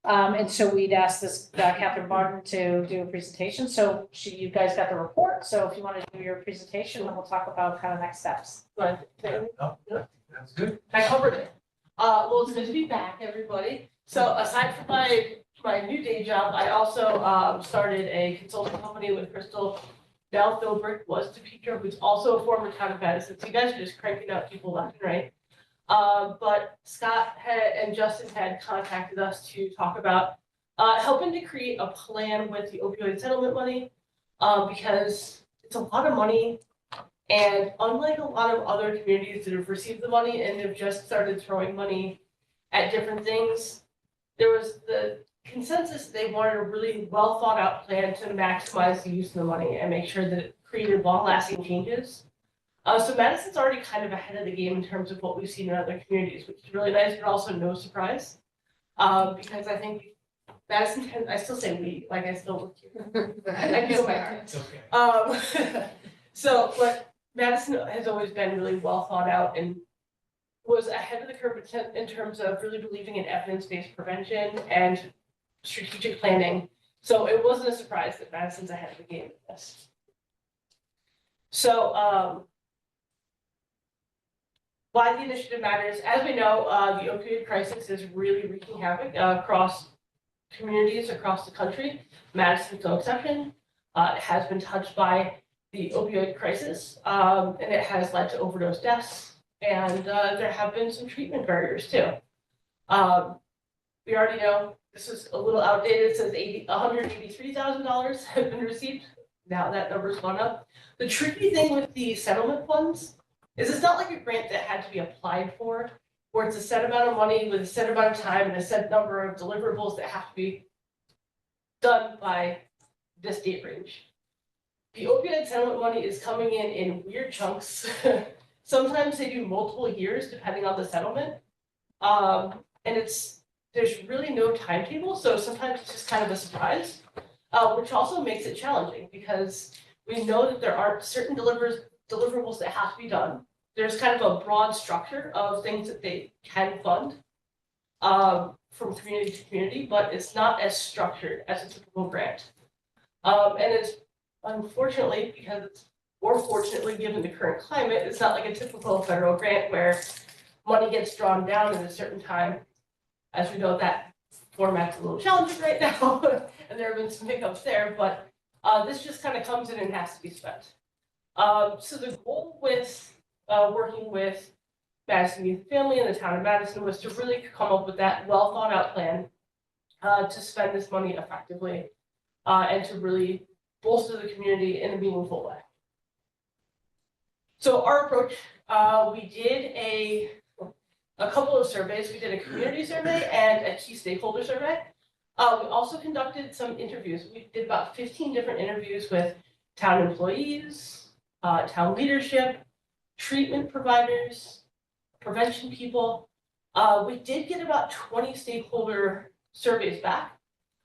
Speaker 1: And so we'd asked this Catherine Barton to do a presentation. So you guys got the report. So if you want to do your presentation, then we'll talk about kind of next steps.
Speaker 2: That's good. I covered it. Well, it's good to be back, everybody. So aside from my new day job, I also started a consulting company with Crystal. Val Philbrick was the speaker, who's also a former town of Madison. So you guys are just cranking out people left and right. But Scott and Justin had contacted us to talk about helping to create a plan with the opioid settlement money, because it's a lot of money. And unlike a lot of other communities that have received the money and have just started throwing money at different things, there was the consensus they wanted a really well thought out plan to maximize the use of the money and make sure that it created long lasting changes. So Madison's already kind of ahead of the game in terms of what we've seen in other communities, which is really nice, but also no surprise. Because I think Madison, I still say we, like I still work here. I feel my heart.
Speaker 11: It's okay.
Speaker 2: But Madison has always been really well thought out and was ahead of the curve in terms of really believing in evidence-based prevention and strategic planning. So it wasn't a surprise that Madison's ahead of the game with this. So why the initiative matters, as we know, the opioid crisis is really wreaking havoc across communities across the country. Madison's no exception. It has been touched by the opioid crisis, and it has led to overdose deaths, and there have been some treatment barriers too. We already know this is a little outdated. It says $183,000 have been received
Speaker 12: now that number's gone up. The tricky thing with the settlement funds is it's not like a grant that had to be applied for, where it's a set amount of money with a set amount of time and a set number of deliverables that have to be done by this date range. The opioid settlement money is coming in weird chunks. Sometimes they do multiple years depending on the settlement. And there's really no timetable, so sometimes it's just kind of a surprise, which also makes it challenging because we know that there are certain deliverables that have to be done. There's kind of a broad structure of things that they can fund from community to community, but it's not as structured as a typical grant. And it's unfortunately, or fortunately, given the current climate, it's not like a typical federal grant where money gets drawn down in a certain time. As we know, that format's a little challenging right now, and there have been some hiccups there, but this just kind of comes in and has to be spent. So the goal with working with Madison Youth Family and the town of Madison was to really come up with that well thought out plan to spend this money effectively and to really bolster the community in a meaningful way. So our approach, we did a couple of surveys. We did a community survey and a key stakeholder survey. We also conducted some interviews. We did about 15 different interviews with town employees, town leadership, treatment providers, prevention people. We did get about 20 stakeholder surveys back.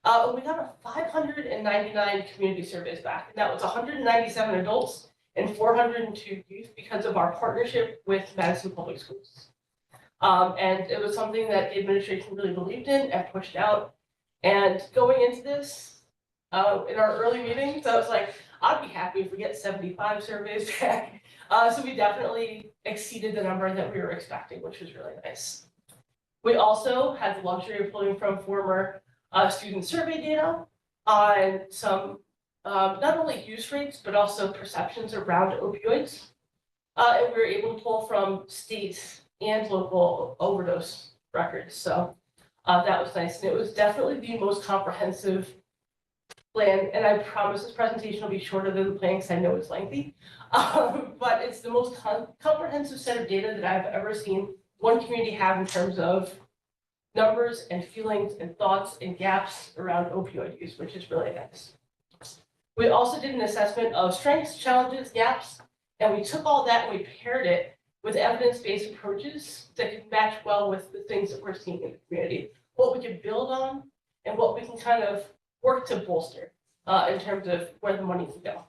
Speaker 12: And we got 599 community surveys back. And that was 197 adults and 402 youth because of our partnership with Madison Public Schools. And it was something that the administration really believed in and pushed out. And going into this, in our early meetings, I was like, I'd be happy if we get 75 surveys back. So we definitely exceeded the number that we were expecting, which was really nice. We also had the luxury of pulling from former student survey data on some not only use rates, but also perceptions around opioids. And we were able to pull from state and local overdose records. So that was nice. And it was definitely the most comprehensive plan. And I promise this presentation will be shorter than the plan because I know it's lengthy. But it's the most comprehensive set of data that I've ever seen one community have in terms of numbers and feelings and thoughts and gaps around opioid use, which is really nice. We also did an assessment of strengths, challenges, gaps, and we took all that and we paired it with evidence-based approaches that could match well with the things that we're seeing in the community, what we can build on and what we can kind of work to bolster in terms of where the money can go.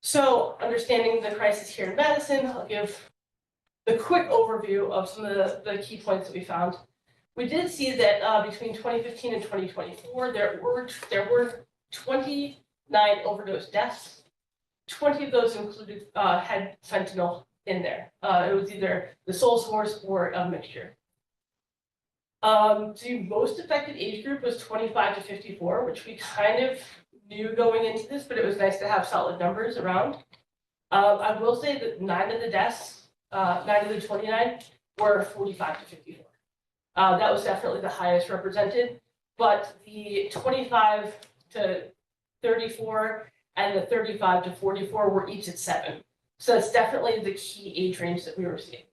Speaker 12: So understanding the crisis here in Madison, I'll give the quick overview of some of the key points that we found. We did see that between 2015 and 2024, there were 29 overdose deaths. 20 of those included had fentanyl in there. It was either the sole source or a mixture. The most affected age group was 25 to 54, which we kind of knew going into this, but it was nice to have solid numbers around. I will say that 9 of the deaths, 9 of the 29 were 45 to 54. That was definitely the highest represented, but the 25 to 34 and the 35 to 44 were each at 7. So that's definitely the key age range that we were seeing.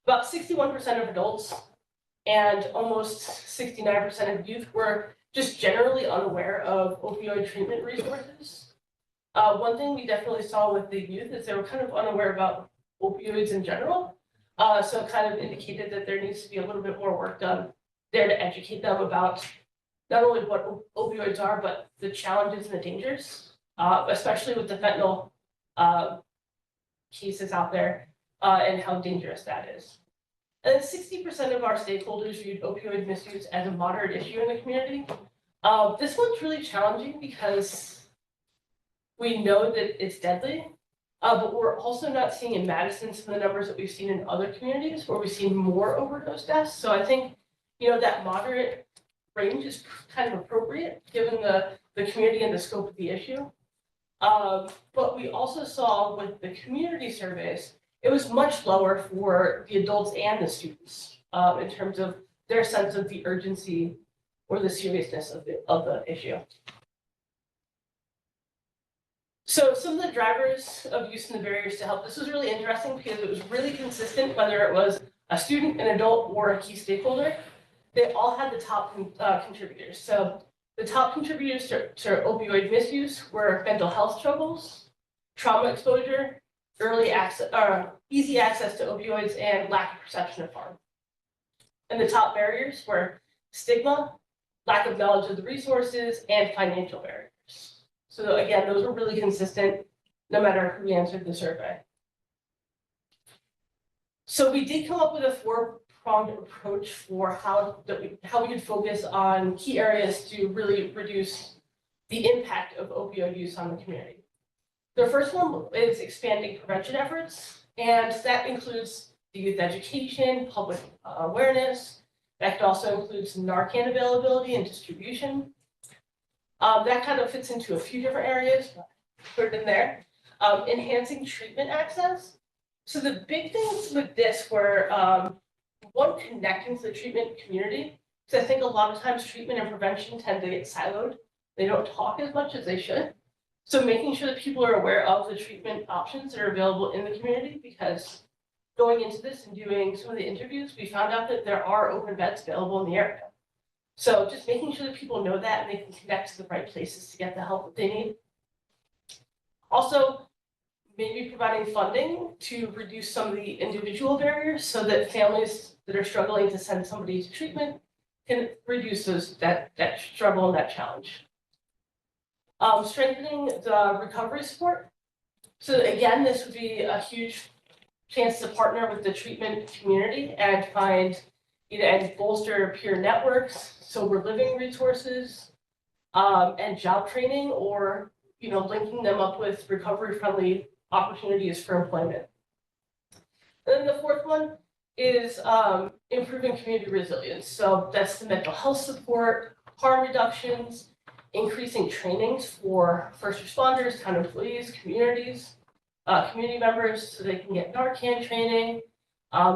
Speaker 12: About 61% of adults and almost 69% of youth were just generally unaware of opioid treatment resources. One thing we definitely saw with the youth is they were kind of unaware about opioids in general. So it kind of indicated that there needs to be a little bit more work done there to educate them about not only what opioids are, but the challenges and the dangers, especially with the fentanyl cases out there and how dangerous that is. And then 60% of our stakeholders viewed opioid misuse as a moderate issue in the community. This one's really challenging because we know that it's deadly, but we're also not seeing in Madison some of the numbers that we've seen in other communities where we've seen more overdose deaths. So I think, that moderate range is kind of appropriate given the community and the scope of the issue. But we also saw with the community surveys, it was much lower for the adults and the students in terms of their sense of the urgency or the seriousness of the issue. So some of the drivers of use and the barriers to help, this was really interesting because it was really consistent, whether it was a student, an adult, or a key stakeholder. They all had the top contributors. So the top contributors to opioid misuse were mental health struggles, trauma exposure, easy access to opioids, and lack of perception of harm. And the top barriers were stigma, lack of knowledge of the resources, and financial barriers. So again, those were really consistent no matter who answered the survey. So we did come up with a four-pronged approach for how we could focus on key areas to really reduce the impact of opioid use on the community. The first one is expanding prevention efforts, and that includes the youth education, public awareness. That could also include some Narcan availability and distribution. That kind of fits into a few different areas, but put it in there. Enhancing treatment access. So the big things with this were, one, connecting to the treatment community. So I think a lot of times treatment and prevention tend to get siloed. They don't talk as much as they should. So making sure that people are aware of the treatment options that are available in the community, because going into this and doing some of the interviews, we found out that there are open beds available in the area. So just making sure that people know that and they can connect to the right places to get the help that they need. Also, maybe providing funding to reduce some of the individual barriers so that families that are struggling to send somebody to treatment can reduce that struggle and that challenge. Strengthening the recovery support. So again, this would be a huge chance to partner with the treatment community and find and bolster peer networks, sober living resources, and job training, or linking them up with recovery-friendly opportunities for employment. And then the fourth one is improving community resilience. So that's the mental health support, harm reductions, increasing trainings for first responders, town employees, communities, community members, so they can get Narcan training.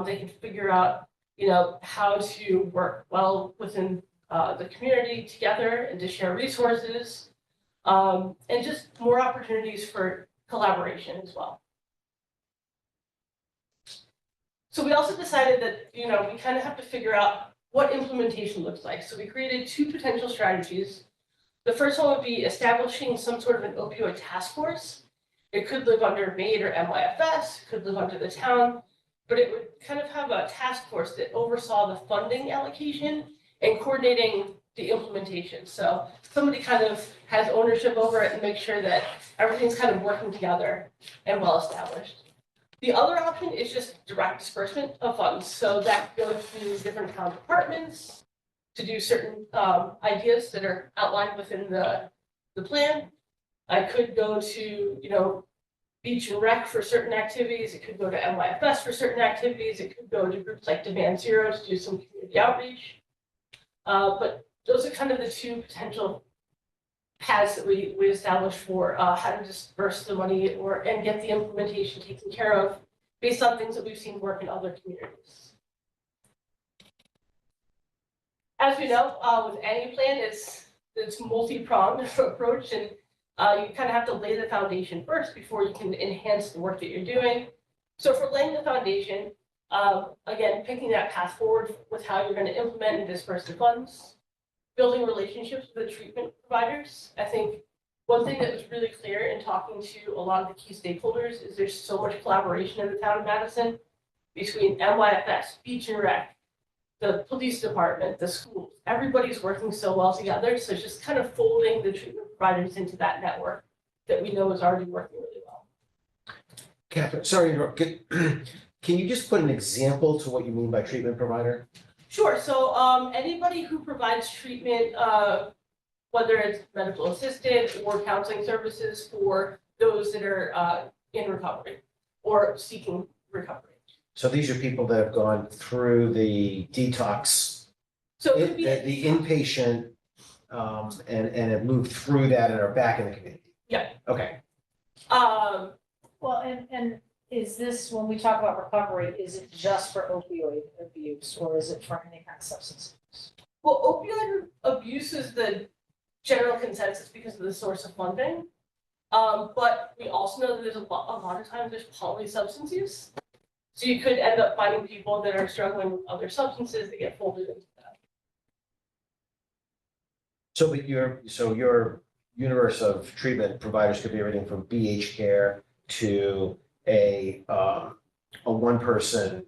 Speaker 12: They can figure out, how to work well within the community together and to share resources, and just more opportunities for collaboration as well. So we also decided that, we kind of have to figure out what implementation looks like. So we created two potential strategies. The first one would be establishing some sort of an opioid task force. It could live under MAID or MYFS, could live under the town, but it would kind of have a task force that oversaw the funding allocation and coordinating the implementation. So somebody kind of has ownership over it and makes sure that everything's kind of working together and well established. The other option is just direct disbursement of funds. So that goes to different town departments to do certain ideas that are outlined within the plan. I could go to, Beach and Rec for certain activities. It could go to MYFS for certain activities. It could go to groups like Demand Zero to do some community outreach. But those are kind of the two potential paths that we established for how to disperse the money and get the implementation taken care of based on things that we've seen work in other communities. As we know, with any plan, it's multi-pronged approach, and you kind of have to lay the foundation first before you can enhance the work that you're doing. So for laying the foundation, again, picking that path forward with how you're going to implement and disperse the funds, building relationships with the treatment providers. I think one thing that was really clear in talking to a lot of the key stakeholders is there's so much collaboration in the town of Madison between MYFS, Beach and Rec, the police department, the schools. Everybody's working so well together. So it's just kind of folding the treatment providers into that network that we know is already working really well.
Speaker 10: Catherine, sorry to interrupt. Can you just put an example to what you mean by treatment provider?
Speaker 12: Sure. So anybody who provides treatment, whether it's medical assisted or counseling services for those that are in recovery or seeking recovery.
Speaker 10: So these are people that have gone through the detox,
Speaker 12: So it could be
Speaker 10: the inpatient, and have moved through that and are back in the community.
Speaker 12: Yeah.
Speaker 10: Okay.
Speaker 1: Well, and is this, when we talk about recovery, is it just for opioid abuse or is it for any kind of substance abuse?
Speaker 12: Well, opioid abuse is the general consensus because of the source of funding. But we also know that there's a lot of times there's poly substance use. So you could end up finding people that are struggling with other substances that get folded into that.
Speaker 10: So, but your universe of treatment providers could be everything from BH care to a one-person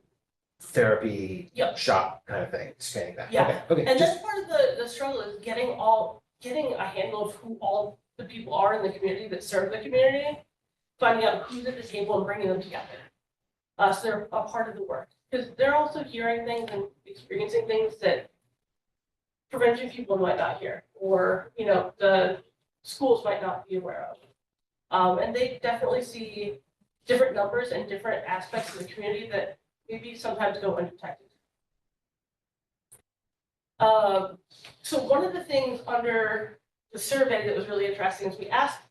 Speaker 10: therapy
Speaker 12: Yep.
Speaker 10: shop kind of thing, scanning that.
Speaker 12: Yeah.
Speaker 10: Okay,
Speaker 12: And
Speaker 10: just,
Speaker 12: that's part of the struggle is getting a handle of who all the people are in the community that serve the community, finding out who's at the table and bringing them together. So they're a part of the work, because they're also hearing things and experiencing things that prevention people might not hear, or, you know, the schools might not be aware of. And they definitely see different numbers and different aspects of the community that maybe sometimes go undetected. So one of the things under the survey that was really interesting is we asked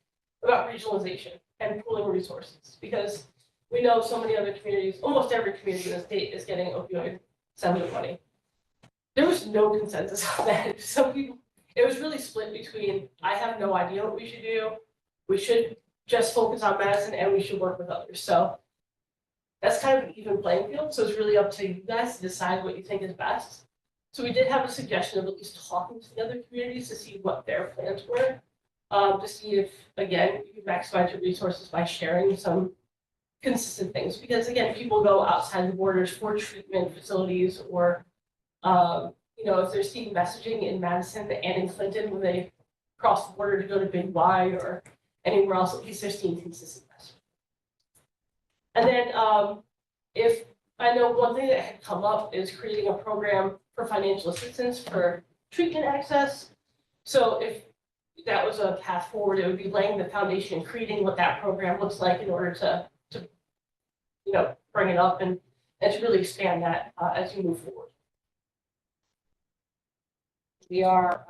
Speaker 12: about regionalization and pooling resources, because we know so many other communities, almost every community in the state is getting opioid settlement money. There was no consensus on that. Some people, it was really split between, I have no idea what we should do. We should just focus on Madison and we should work with others. So that's kind of an even playing field. So it's really up to you guys to decide what you think is best. So we did have a suggestion of at least talking to the other communities to see what their plans were. To see if, again, you can maximize your resources by sharing some consistent things, because again, people go outside the borders for treatment facilities, or you know, if they're seeing messaging in Madison and in Clinton when they cross the border to go to Big Y or anywhere else, at least they're seeing consistent messaging. And then if I know one thing that had come up is creating a program for financial assistance for treatment access. So if that was a path forward, it would be laying the foundation, creating what that program looks like in order to you know, bring it up and to really expand that as you move forward.
Speaker 1: We are,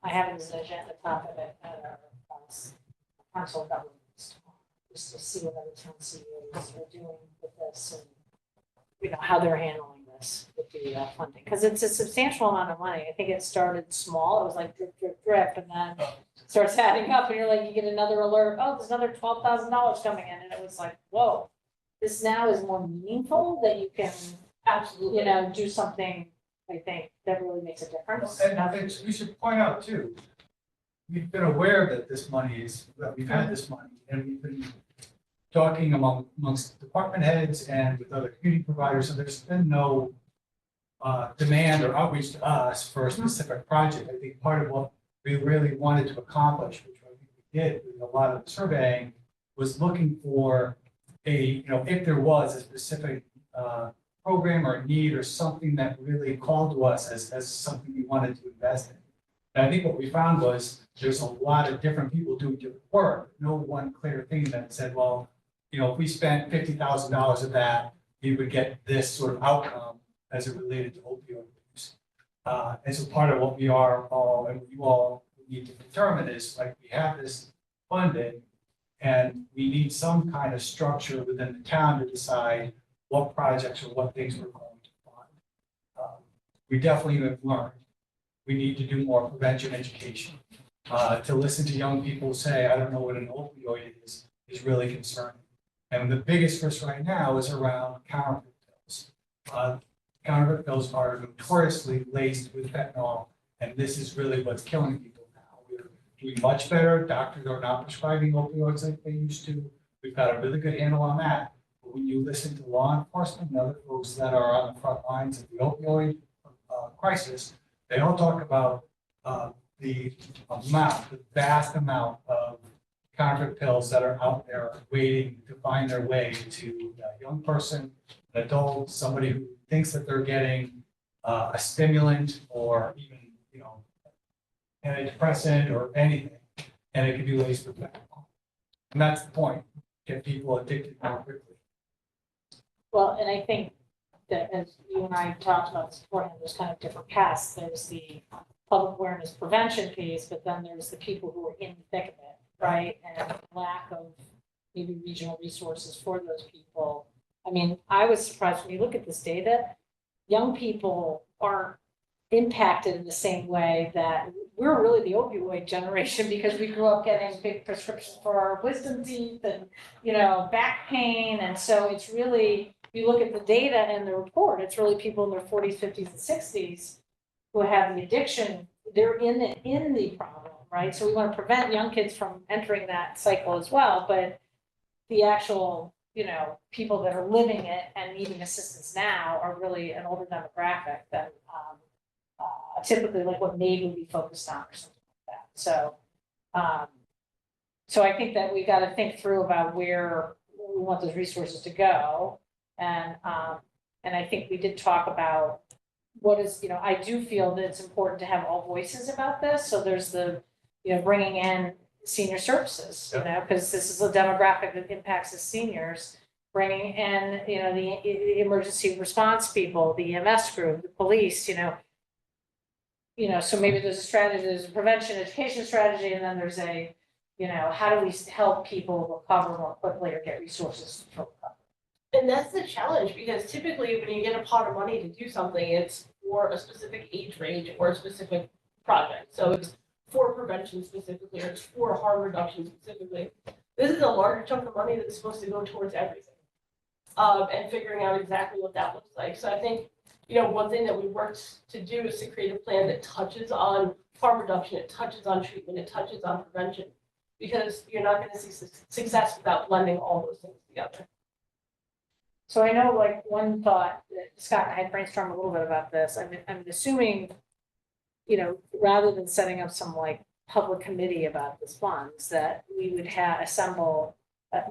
Speaker 1: I have an agenda at the top of it at our council of governments, just to see what other town CEOs are doing with this and, you know, how they're handling this with the funding. Because it's a substantial amount of money. I think it started small. It was like drip, drip, drip, and then starts adding up, and you're like, you get another alert, oh, there's another $12,000 coming in, and it was like, whoa. This now is more meaningful, that you can,
Speaker 12: Absolutely.
Speaker 1: you know, do something, I think, that really makes a difference.
Speaker 13: And I think we should point out too, we've been aware that this money is, that we've had this money, and we've been talking amongst department heads and with other community providers, and there's been no demand or outreach to us for a specific project. I think part of what we really wanted to accomplish, which I think we did with a lot of the surveying, was looking for you know, if there was a specific program or need or something that really called to us as something we wanted to invest in. And I think what we found was there's a lot of different people doing different work. No one clear thing that said, well, you know, if we spent $50,000 of that, we would get this sort of outcome as it related to opioid use. And so part of what we are all, and you all need to determine is, like, we have this funding, and we need some kind of structure within the town to decide what projects or what things we're going to fund. We definitely have learned we need to do more prevention education. To listen to young people say, I don't know what an opioid is really concerning. And the biggest risk right now is around counterfeit pills. Counterfeit pills are notoriously laced with fentanyl, and this is really what's killing people now. We're doing much better. Doctors are not prescribing opioids like they used to. We've got a really good handle on that. But when you listen to law enforcement and other folks that are on the front lines of the opioid crisis, they all talk about the vast amount of counterfeit pills that are out there waiting to find their way to a young person, an adult, somebody who thinks that they're getting a stimulant or even, you know, antidepressant or anything, and it can be laced with fentanyl. And that's the point, get people addicted more quickly.
Speaker 1: Well, and I think that as you and I talked about this beforehand, there's kind of different paths. There's the public awareness prevention piece, but then there's the people who are in the thick of it, right? And lack of maybe regional resources for those people. I mean, I was surprised when you look at this data, young people aren't impacted in the same way that we're really the opioid generation because we grew up getting big prescriptions for our wisdom teeth and, back pain. And so it's really, you look at the data and the report, it's really people in their 40s, 50s, and 60s who have the addiction, they're in the problem, right? So we want to prevent young kids from entering that cycle as well, but the actual, people that are living it and needing assistance now are really an older demographic than typically like what MAID would be focused on or something like that. So I think that we got to think through about where we want those resources to go. And I think we did talk about what is, I do feel that it's important to have all voices about this. So there's the, bringing in senior services, because this is a demographic that impacts the seniors, bringing in, the emergency response people, the EMS group, the police, so maybe there's a strategy, there's a prevention education strategy, and then there's a, how do we help people recover more quickly or get resources for recovery?
Speaker 12: And that's the challenge, because typically when you get a pot of money to do something, it's for a specific age range or a specific project. So it's for prevention specifically, or it's for harm reduction specifically. This is a larger chunk of money that's supposed to go towards everything. And figuring out exactly what that looks like. So I think, one thing that we worked to do is to create a plan that touches on harm reduction, it touches on treatment, it touches on prevention, because you're not going to see success without blending all those things together.
Speaker 1: So I know, like, one thought that Scott and I had brainstormed a little bit about this. I'm assuming, rather than setting up some like public committee about this funds, that we would assemble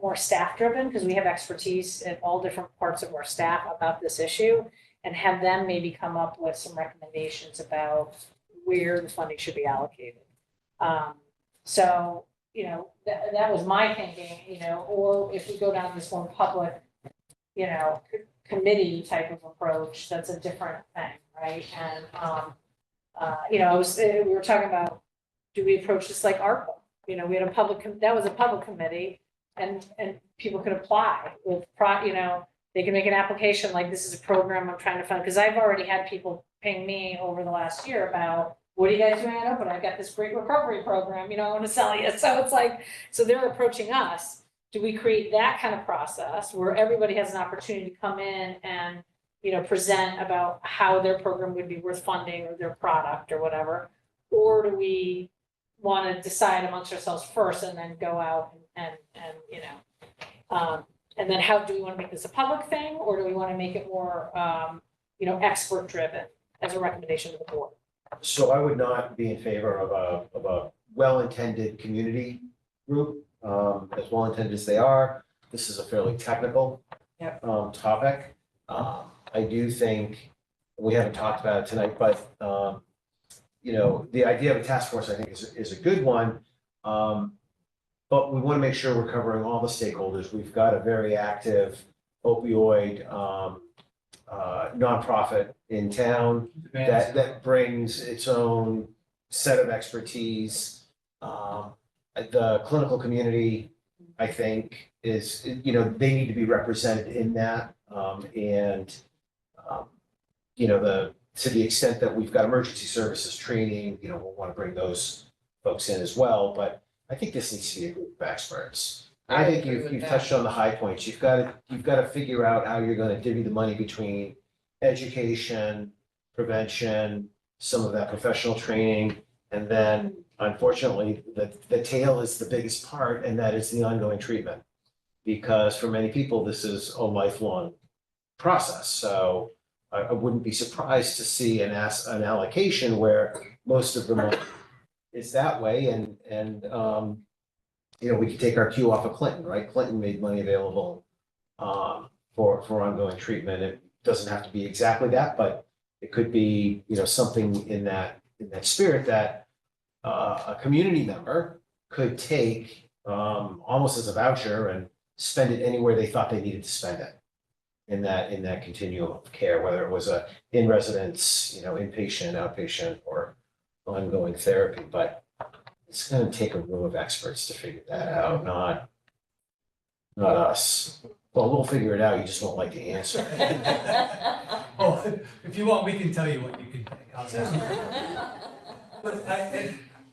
Speaker 1: more staff driven, because we have expertise in all different parts of our staff about this issue, and have them maybe come up with some recommendations about where the funding should be allocated. So, that was my thinking, or if we go down this one public, committee type of approach, that's a different thing, right? And, we were talking about, do we approach this like ARPA? We had that was a public committee, and people could apply with, they can make an application like, this is a program I'm trying to fund, because I've already had people ping me over the last year about, what are you guys doing at Open? I've got this great recovery program, I want to sell you. So it's like, so they're approaching us. Do we create that kind of process where everybody has an opportunity to come in and, present about how their program would be worth funding, or their product or whatever? Or do we want to decide amongst ourselves first and then go out and and then how do we want to make this a public thing, or do we want to make it more, expert driven as a recommendation to the board?
Speaker 10: So I would not be in favor of a well-intended community group, as well-intended as they are. This is a fairly technical topic. I do think, we haven't talked about it tonight, but the idea of a task force, I think, is a good one. But we want to make sure we're covering all the stakeholders. We've got a very active opioid nonprofit in town that brings its own set of expertise. The clinical community, I think, is, they need to be represented in that. To the extent that we've got emergency services training, we'll want to bring those folks in as well. But I think this needs to be a group of experts. I think you've touched on the high points. You've got to figure out how you're going to divvy the money between education, prevention, some of that professional training, and then unfortunately, the tail is the biggest part, and that is the ongoing treatment. Because for many people, this is a lifelong process. So I wouldn't be surprised to see an allocation where most of the money is that way. And we could take our cue off of Clinton, right? Clinton made money available for ongoing treatment. It doesn't have to be exactly that, but it could be, something in that spirit that a community member could take almost as a voucher and spend it anywhere they thought they needed to spend it in that continuum of care, whether it was a in residence, inpatient, outpatient, or ongoing therapy. But it's going to take a room of experts to figure that out, not us. Well, we'll figure it out. You just won't like the answer.
Speaker 13: Well, if you want, we can tell you what you can think. How's that? But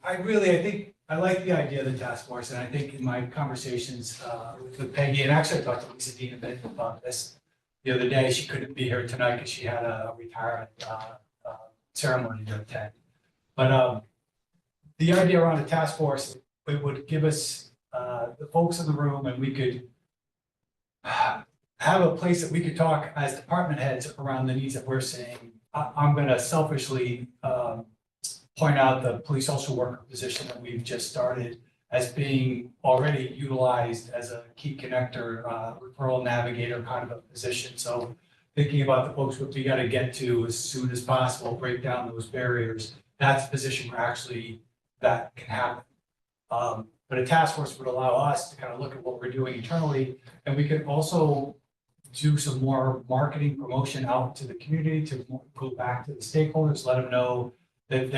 Speaker 13: I really, I think, I like the idea of the task force, and I think in my conversations with Peggy, and actually I talked to Lisa Dean a bit about this the other day. She couldn't be here tonight because she had a retirement ceremony to attend. But the idea around a task force, it would give us the folks in the room, and we could have a place that we could talk as department heads around the needs that we're seeing. I'm gonna selfishly point out the police social worker position that we've just started as being already utilized as a key connector, referral navigator kind of a position. So thinking about the folks what we gotta get to as soon as possible, break down those barriers, that's a position where actually that can happen. But a task force would allow us to kind of look at what we're doing internally, and we could also do some more marketing promotion out to the community, to go back to the stakeholders, let them know that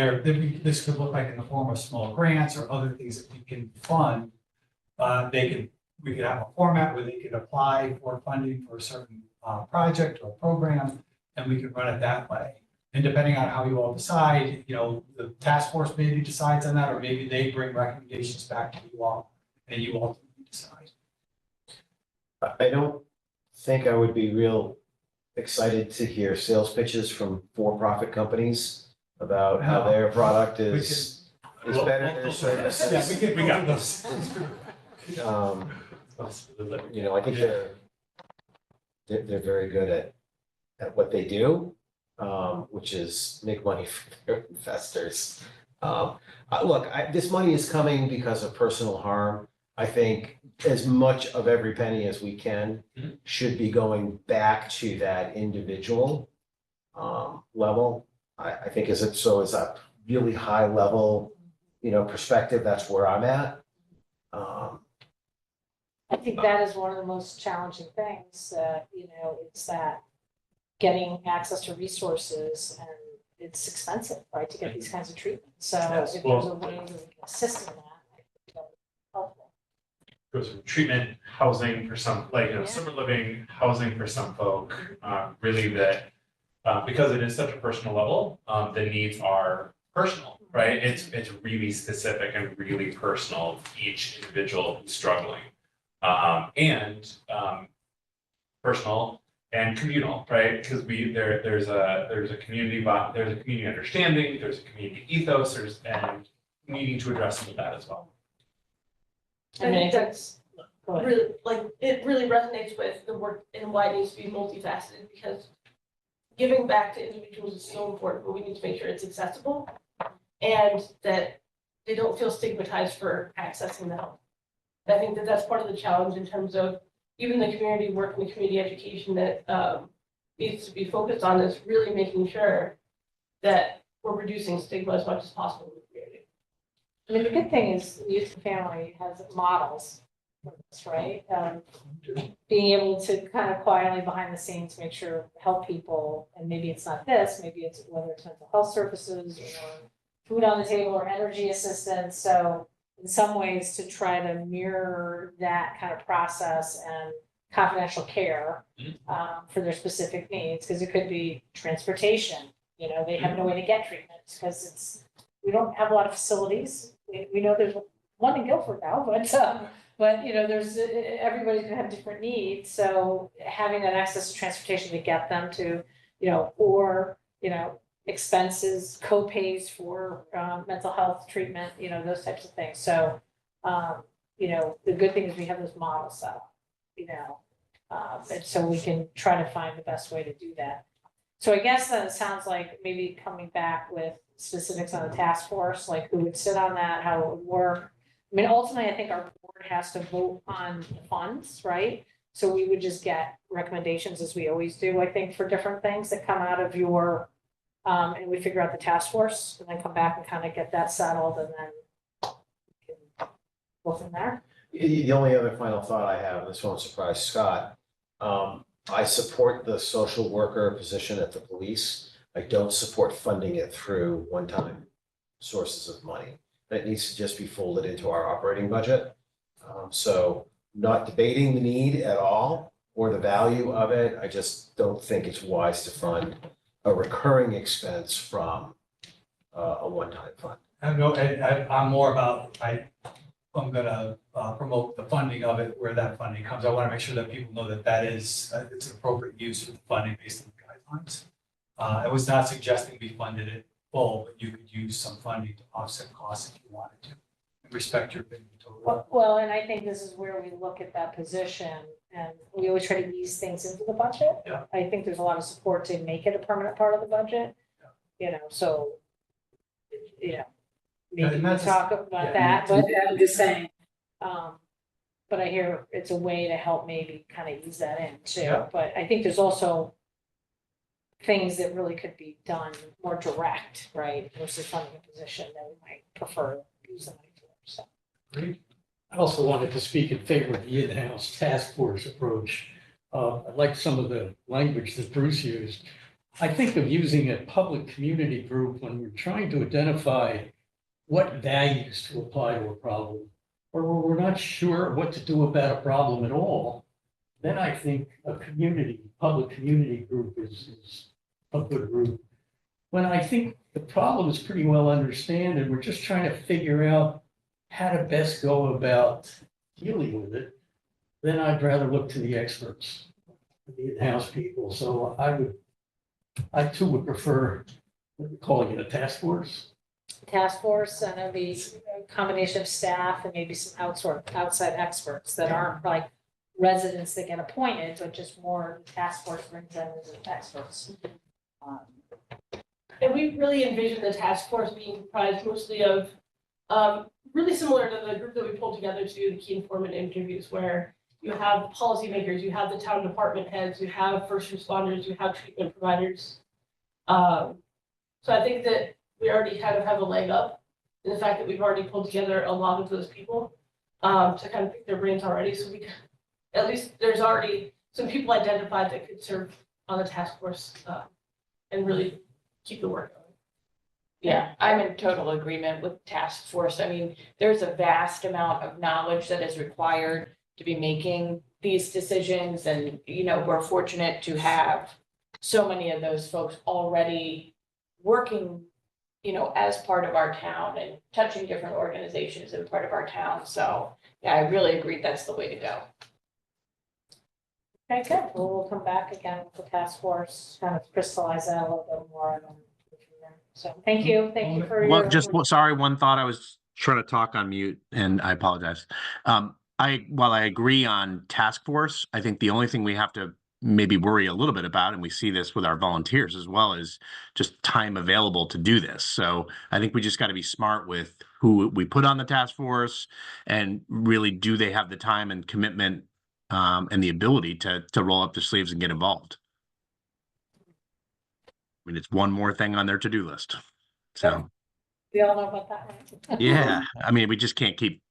Speaker 13: this could look like in the form of small grants or other things that we can fund. We could have a format where they could apply for funding for a certain project or program, and we could run it that way. And depending on how you all decide, the task force maybe decides on that, or maybe they bring recommendations back to you all, and you ultimately decide.
Speaker 10: I don't think I would be real excited to hear sales pitches from for-profit companies about how their product is better than their services.
Speaker 13: Yeah, we got those.
Speaker 10: I think they're very good at what they do, which is make money for their investors. Look, this money is coming because of personal harm. I think as much of every penny as we can should be going back to that individual level. I think is a really high level, perspective. That's where I'm at.
Speaker 1: I think that is one of the most challenging things, it's that getting access to resources, and it's expensive, right, to get these kinds of treatments. So
Speaker 2: Yes,
Speaker 1: if there's a way that we can assist in that, I think that would be helpful.
Speaker 2: Goes from treatment, housing for some,
Speaker 1: Yeah.
Speaker 2: summer living, housing for some folk, really that, because it is such a personal level, the needs are personal, right? It's really specific and really personal to each individual who's struggling. And personal and communal, right? Because there's a community understanding, there's a community ethos, and needing to address some of that as well.
Speaker 12: I think that's
Speaker 1: Go ahead.
Speaker 12: really, it really resonates with the work and why it needs to be multifaceted, because giving back to individuals is so important, but we need to make sure it's accessible and that they don't feel stigmatized for accessing the help. I think that that's part of the challenge in terms of even the community work and the community education that needs to be focused on, is really making sure that we're reducing stigma as much as possible in the community.
Speaker 1: I mean, the good thing is Youth and Family has models for this, right? Being able to kind of quietly behind the scenes make sure help people, and maybe it's not this, maybe it's whether it's mental health services or food on the table or energy assistance. So in some ways to try to mirror that kind of process and confidential care for their specific needs, because it could be transportation. They have no way to get treatment because we don't have a lot of facilities. We know there's one in Guilford now, but there's everybody's gonna have different needs. So having that access to transportation to get them to, or expenses, co-pays for mental health treatment, those types of things. So, the good thing is we have those models set up, and so we can try to find the best way to do that. So I guess that it sounds like maybe coming back with specifics on the task force, like who would sit on that, how it would work. I mean, ultimately, I think our board has to vote on the funds, right? So we would just get recommendations, as we always do, I think, for different things that come out of your and we figure out the task force, and then come back and kind of get that settled, and then we can go from there.
Speaker 10: The only other final thought I have, and this won't surprise Scott, I support the social worker position at the police. I don't support funding it through one-time sources of money. That needs to just be folded into our operating budget. So not debating the need at all or the value of it. I just don't think it's wise to fund a recurring expense from a one-time fund.
Speaker 13: I know, I'm more about, I'm gonna promote the funding of it, where that funding comes. I want to make sure that people know that that is, it's an appropriate use for the funding based on the guidelines. I was not suggesting we funded it full, but you could use some funding to offset costs if you wanted to. And respect your opinion totally.
Speaker 1: Well, and I think this is where we look at that position, and we always try to ease things into the budget.
Speaker 13: Yeah.
Speaker 1: I think there's a lot of support to make it a permanent part of the budget, you know, so, you know, maybe
Speaker 13: And
Speaker 1: we
Speaker 13: that's-
Speaker 1: talk about that, but I'm just saying. But I hear it's a way to help maybe kind of ease that in too,
Speaker 13: Yeah.
Speaker 1: but I think there's also things that really could be done more direct, right, versus funding a position that we might prefer to use the money for, so.
Speaker 8: Great. I also wanted to speak in favor of the in-house task force approach. I like some of the language that Bruce used. I think of using a public community group when we're trying to identify what values to apply to a problem, or when we're not sure what to do about a problem at all. Then I think a public community group is a good group. When I think the problem is pretty well understood and we're just trying to figure out how to best go about dealing with it, then I'd rather look to the experts, the in-house people. So I too would prefer calling it a task force.
Speaker 1: Task force and it'll be a combination of staff and maybe some outside experts that aren't like residents that get appointed, but just more task force brings in as experts.
Speaker 12: And we really envision the task force being comprised mostly of, really similar to the group that we pulled together to do the key informant interviews, where you have policymakers, you have the town department heads, you have first responders, you have treatment providers. So I think that we already kind of have a leg up in the fact that we've already pulled together a lot of those people to kind of pick their brains already. So we, at least there's already some people identified that could serve on the task force and really keep the work going.
Speaker 5: Yeah, I'm in total agreement with task force. I mean, there's a vast amount of knowledge that is required to be making these decisions. And, you know, we're fortunate to have so many of those folks already working, you know, as part of our town and touching different organizations as part of our town. So, yeah, I really agree that's the way to go.
Speaker 1: Okay, good. Well, we'll come back again with the task force, kind of crystallize that a little bit more. And then go from there. So thank you for your.
Speaker 3: Well, sorry, one thought. I was trying to talk on mute and I apologize. While I agree on task force, I think the only thing we have to maybe worry a little bit about, and we see this with our volunteers as well, is just time available to do this. So I think we just got to be smart with who we put on the task force and really do they have the time and commitment and the ability to roll up their sleeves and get involved. I mean, it's one more thing on their to-do list. So
Speaker 1: We all know about that, right?
Speaker 3: yeah, I mean, we just can't keep,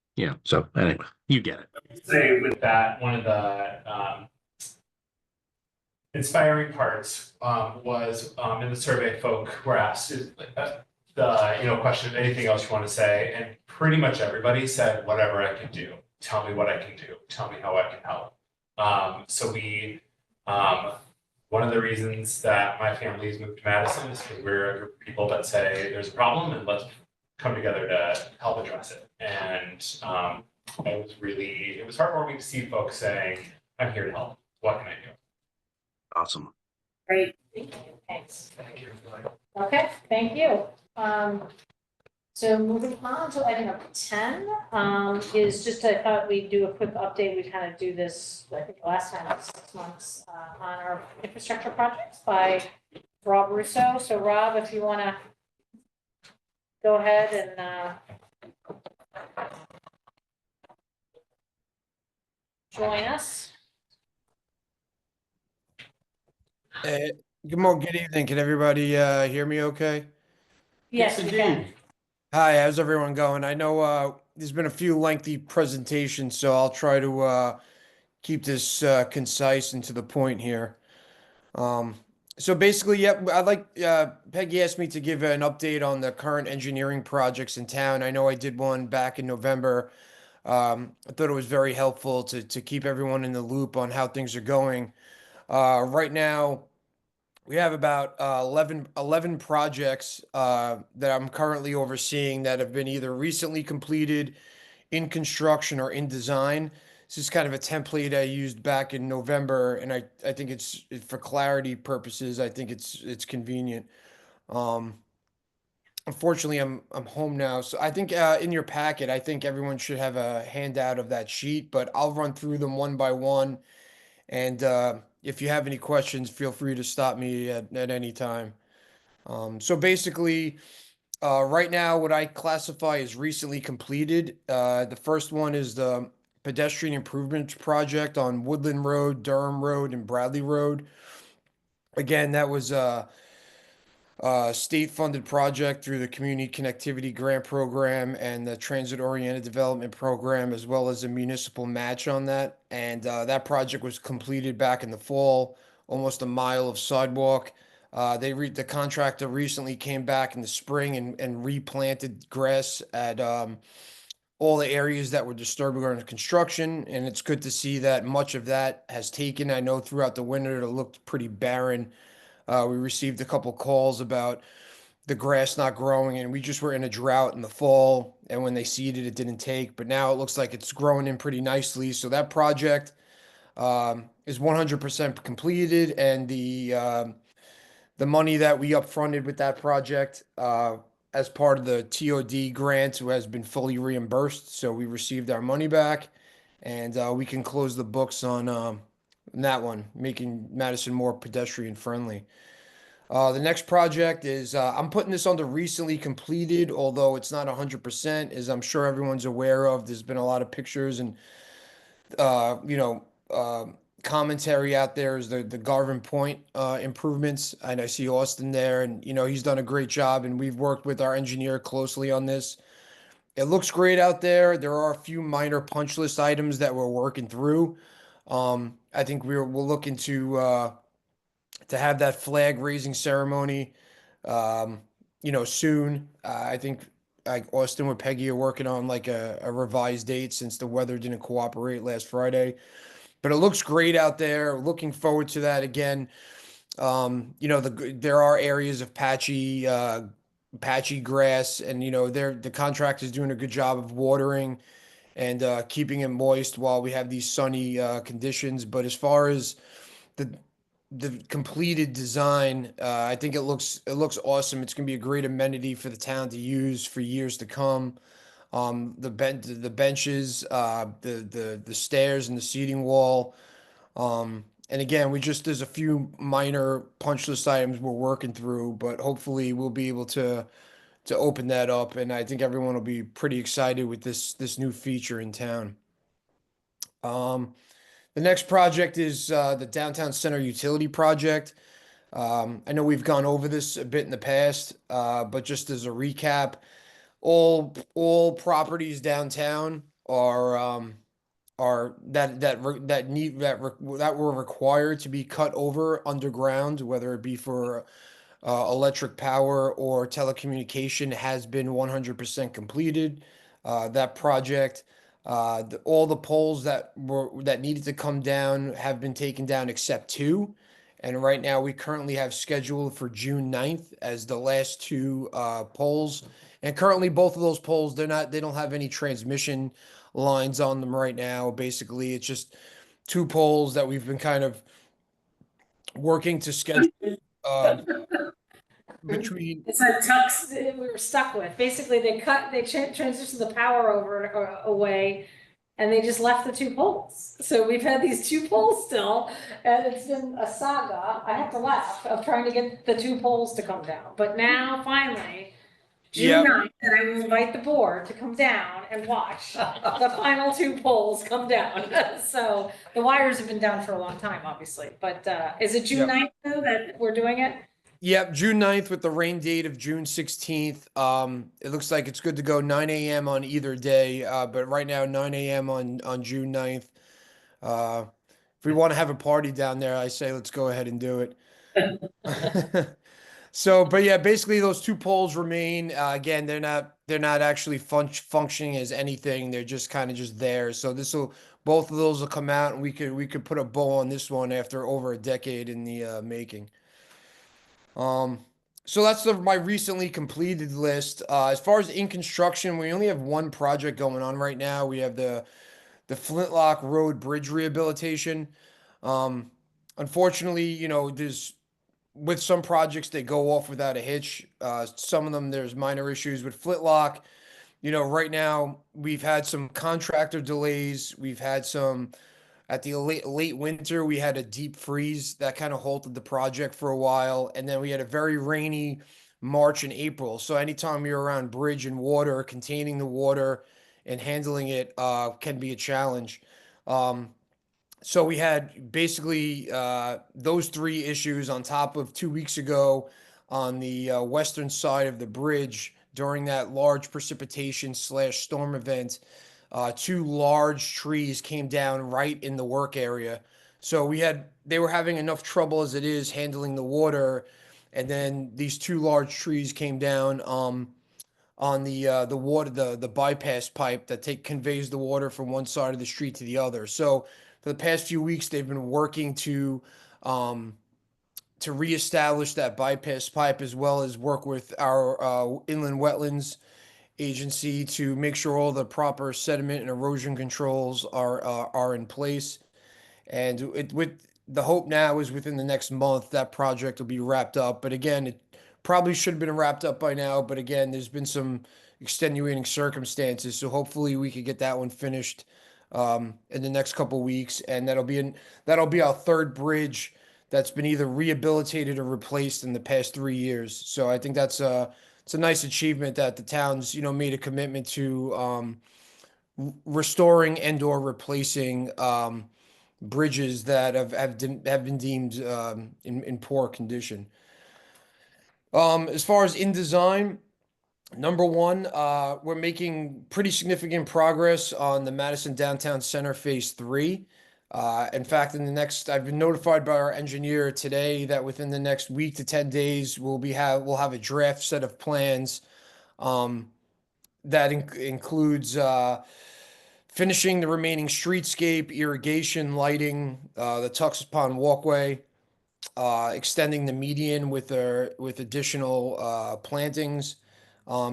Speaker 3: so anyway, you get it.
Speaker 2: Say with that, one of the inspiring parts was in the survey, folk were asked the question, anything else you want to say, and pretty much everybody said whatever I can do. Tell me what I can do. Tell me how I can help. So we one of the reasons that my family's moved to Madison is because we're a group of people that say there's a problem and let's come together to help address it. And it was heartwarming to see folks saying, I'm here to help. What can I do?
Speaker 3: Awesome.
Speaker 1: Great. Thank you. Thanks.
Speaker 2: Thank you.
Speaker 1: Okay, thank you. So moving on to item number 10 is just, I thought we'd do a quick update. We kind of do this, I think last time, it was 6 months on our infrastructure projects by Rob Russo. So Rob, if you want to go ahead and join us.
Speaker 14: Good morning, good evening. Can everybody hear me okay?
Speaker 1: Yes, we can.
Speaker 14: Hi, how's everyone going? I know there's been a few lengthy presentations, so I'll try to keep this concise and to the point here. So basically, yeah, I'd like Peggy asked me to give an update on the current engineering projects in town. I know I did one back in November. I thought it was very helpful to keep everyone in the loop on how things are going. Right now, we have about 11 projects that I'm currently overseeing that have been either recently completed, in construction, or in design. This is kind of a template I used back in November, and I think for clarity purposes, I think it's convenient. Um, Unfortunately, I'm home now, so I think in your packet, I think everyone should have a handout of that sheet, but I'll run through them one by one. And if you have any questions, feel free to stop me at any time. So basically, right now, what I classify as recently completed, the first one is the pedestrian improvement project on Woodland Road, Durham Road, and Bradley Road. Again, that was state-funded project through the Community Connectivity Grant Program and the Transit-Oriented Development Program, as well as a municipal match on that. And that project was completed back in the fall, almost a mile of sidewalk. The contractor recently came back in the spring and replanted grass at all the areas that were disturbed during construction, and it's good to see that much of that has taken. I know throughout the winter it looked pretty barren. We received a couple calls about the grass not growing, and we just were in a drought in the fall, and when they seeded, it didn't take. But now it looks like it's growing in pretty nicely. So that project is 100% completed, and the money that we upfronted with that project as part of the TOD grant has been fully reimbursed. So we received our money back, and we can close the books on that one, making Madison more pedestrian friendly. The next project is I'm putting this under recently completed, although it's not 100%, as I'm sure everyone's aware of. There's been a lot of pictures and uh, you know uh, commentary out there. Is the Garvin Point improvements, and I see Austin there, and he's done a great job, and we've worked with our engineer closely on this. It looks great out there. There are a few minor punch list items that we're working through. I think we'll look into to have that flag raising ceremony, um, soon. I think like Austin with Peggy are working on like a revised date since the weather didn't cooperate last Friday. But it looks great out there. Looking forward to that again. There are areas of patchy grass, and the contract is doing a good job of watering and keeping it moist while we have these sunny conditions. But as far as the the completed design, I think it looks awesome. It's gonna be a great amenity for the town to use for years to come. The benches, the stairs and the seating wall. And again, there's a few minor punch list items we're working through, but hopefully we'll be able to open that up, and I think everyone will be pretty excited with this new feature in town. Um, the next project is the Downtown Center Utility Project. I know we've gone over this a bit in the past, but just as a recap, all properties downtown are that were required to be cut over underground, whether it be for electric power or telecommunication, has been 100% completed. That project, all the poles that needed to come down have been taken down except two. And right now we currently have scheduled for June 9th as the last two poles. And currently both of those poles, they don't have any transmission lines on them right now. Basically, it's just two poles that we've been kind of working to schedule between.
Speaker 1: It's a tux we were stuck with. Basically, they transitioned the power over away, and they just left the two poles. So we've had these two poles still, and it's been a saga. I have to laugh of trying to get the two poles to come down. But now, finally, June 9th, and I will invite the board to come down and watch the final two poles come down. So the wires have been down for a long time, obviously. But is it June 9th though that we're doing it?
Speaker 14: Yep, June 9th with the rain date of June 16th. It looks like it's good to go 9 a.m. on either day, but right now 9 a.m. on June 9th. If we want to have a party down there, I say let's go ahead and do it. So, but yeah, basically those two poles remain. Again, they're not actually functioning as anything. They're just kind of just there. So both of those will come out, and we could put a bow on this one after over a decade in the making. So that's my recently completed list. As far as in construction, we only have one project going on right now. We have the Flintlock Road Bridge rehabilitation. Um, Unfortunately, there's with some projects they go off without a hitch. Some of them there's minor issues with Flintlock. Right now we've had some contractor delays. We've had some at the late winter. We had a deep freeze that kind of halted the project for a while, and then we had a very rainy March and April. So anytime you're around bridge and water, containing the water and handling it can be a challenge. Um, so we had basically those three issues on top of 2 weeks ago on the western side of the bridge during that large precipitation slash storm event. Two large trees came down right in the work area. So they were having enough trouble as it is handling the water. And then these two large trees came down on the water, the bypass pipe that conveys the water from one side of the street to the other. So for the past few weeks, they've been working um, to reestablish that bypass pipe as well as work with our inland wetlands agency to make sure all the proper sediment and erosion controls are in place. And with the hope now is within the next month that project will be wrapped up. But again, it probably should have been wrapped up by now. But again, there's been some extenuating circumstances, so hopefully we could get that one finished in the next couple weeks, and that'll be our third bridge that's been either rehabilitated or replaced in the past 3 years. So I think it's a nice achievement that the town's made a commitment to restoring and or replacing bridges that have been deemed in poor condition. As far as in design, number one, we're making pretty significant progress on the Madison Downtown Center Phase 3. In fact, I've been notified by our engineer today that within the next week to 10 days, we'll have a draft set of plans that includes finishing the remaining streetscape, irrigation, lighting, the Tucks Pond walkway, extending the median with additional plantings.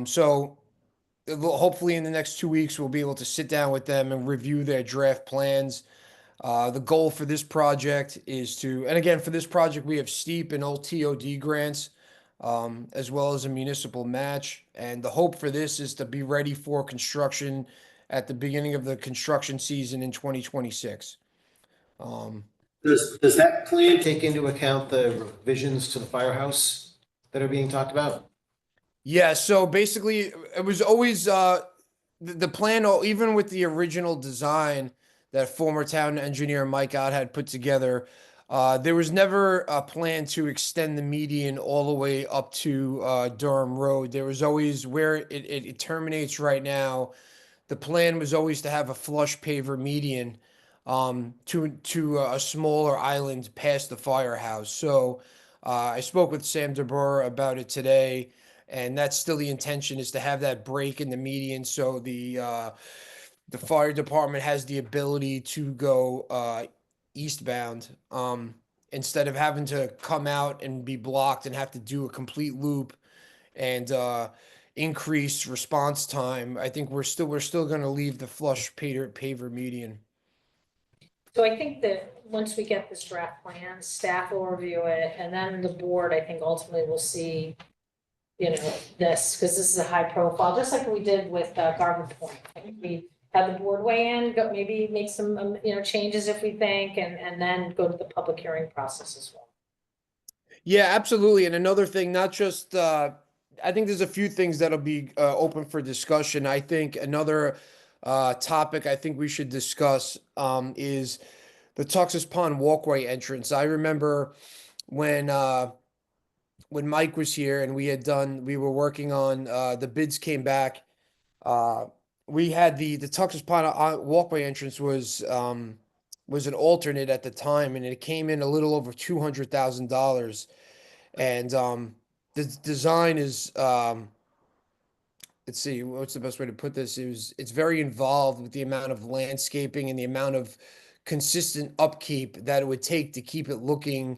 Speaker 14: So hopefully in the next 2 weeks, we'll be able to sit down with them and review their draft plans. The goal for this project and again, for this project, we have steep and LTOD grants, as well as a municipal match. And the hope for this is to be ready for construction at the beginning of the construction season in 2026.
Speaker 10: Does that plan take into account the revisions to the firehouse that are being talked about?
Speaker 14: Yeah, so basically, it was always the plan, even with the original design that former town engineer Mike Ott had put together. There was never a plan to extend the median all the way up to Durham Road. There was always where it terminates right now. The plan was always to have a flush paver median to a smaller island past the firehouse. So I spoke with Sam DeBoer about it today, and that's still the intention, is to have that break in the median so the fire department has the ability to go eastbound instead of having to come out and be blocked and have to do a complete loop and increase response time. I think we're still going to leave the flush paver median.
Speaker 1: So I think that once we get this draft plan, staff will review it, and then the board, I think ultimately will see, this, because this is a high profile, just like we did with Garden Point. I think we had the board weigh in, maybe make some, changes if we think, and then go to the public hearing process as well.
Speaker 14: Yeah, absolutely. And another thing, not just, I think there's a few things that'll be open for discussion. I think another topic I think we should discuss is the Tuxas Pond walkway entrance. I remember when Mike was here and we were working on the bids came back. We had the Tuxas Pond walkway entrance was an alternate at the time, and it came in a little over $200,000. And the design is let's see, what's the best way to put this? It's very involved with the amount of landscaping and the amount of consistent upkeep that it would take to keep it looking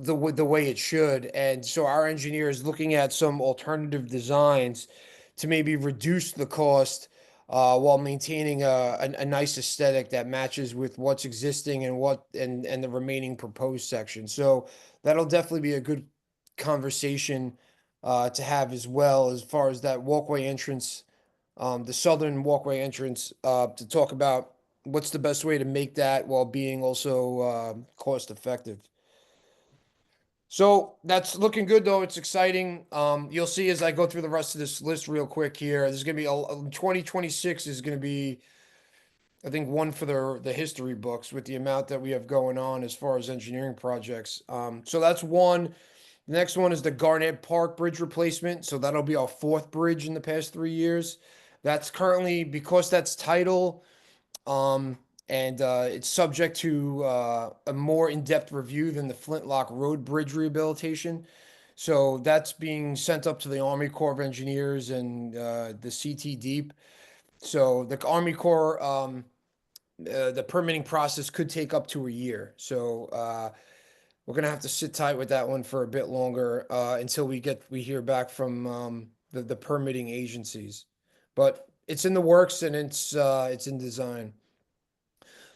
Speaker 14: the way it should. And so our engineer is looking at some alternative designs to maybe reduce the cost while maintaining a nice aesthetic that matches with what's existing and and the remaining proposed section. So that'll definitely be a good conversation to have as well, as far as that walkway entrance, the southern walkway entrance, to talk about what's the best way to make that while being also cost effective. So that's looking good, though. It's exciting. You'll see as I go through the rest of this list real quick here. There's gonna be 2026 is gonna be, I think, one for the history books with the amount that we have going on as far as engineering projects. So that's one. The next one is the Garnett Park Bridge replacement. So that'll be our fourth bridge in the past 3 years. That's currently, because that's title, and it's subject to a more in-depth review than the Flintlock Road Bridge rehabilitation. So that's being sent up to the Army Corps of Engineers and the CT Deep. So the Army Corps, the permitting process could take up to a year. So we're gonna have to sit tight with that one for a bit longer until we hear back from the permitting agencies. But it's in the works and it's in design.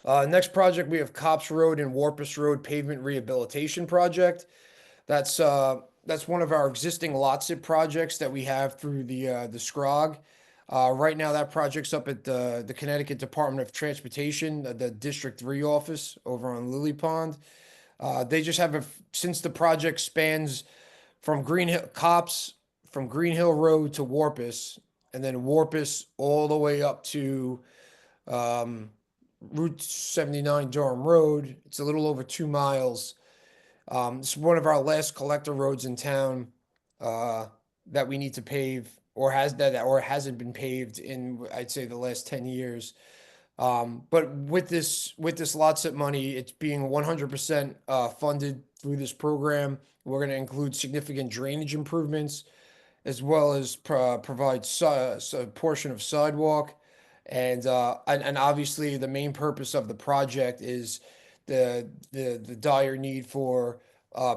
Speaker 14: Next project, we have Cops Road and Warpus Road pavement rehabilitation project. That's one of our existing lot zip projects that we have through the SCROG. Right now, that project's up at the Connecticut Department of Transportation, the District 3 office over on Lily Pond. They just have since the project spans from from Green Hill Road to Warpus, and then Warpus all the way up to Route 79 Durham Road. It's a little over 2 miles. It's one of our last collector roads in town that we need to pave, or hasn't been paved in, I'd say, the last 10 years. But with this lot zip money, it's being 100% funded through this program. We're going to include significant drainage improvements, as well as provide a portion of sidewalk. And obviously the main purpose of the project is the dire need for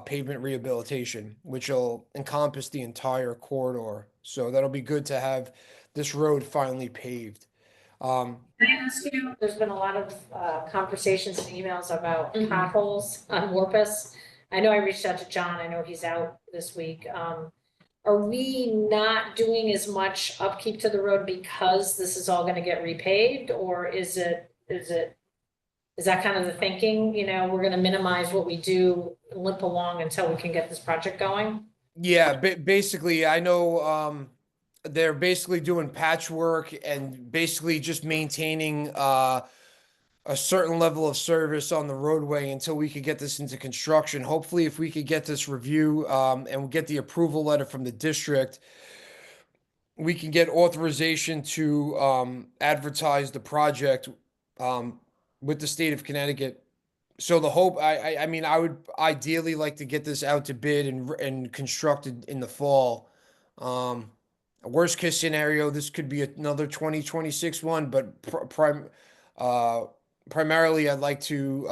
Speaker 14: pavement rehabilitation, which will encompass the entire corridor. So that'll be good to have this road finally paved.
Speaker 1: Can I ask you, there's been a lot of conversations and emails about potholes on Warpus. I know I reached out to John, I know he's out this week. Are we not doing as much upkeep to the road because this is all gonna get repaved, or is that kind of the thinking, we're gonna minimize what we do, limp along until we can get this project going?
Speaker 14: Yeah, basically, I know they're basically doing patchwork and basically just maintaining a certain level of service on the roadway until we could get this into construction. Hopefully, if we could get this review and get the approval letter from the district, we can get authorization to advertise the project with the state of Connecticut. So the hope, I mean, I would ideally like to get this out to bid and constructed in the fall. Worst case scenario, this could be another 2026 one, but primarily I'd like to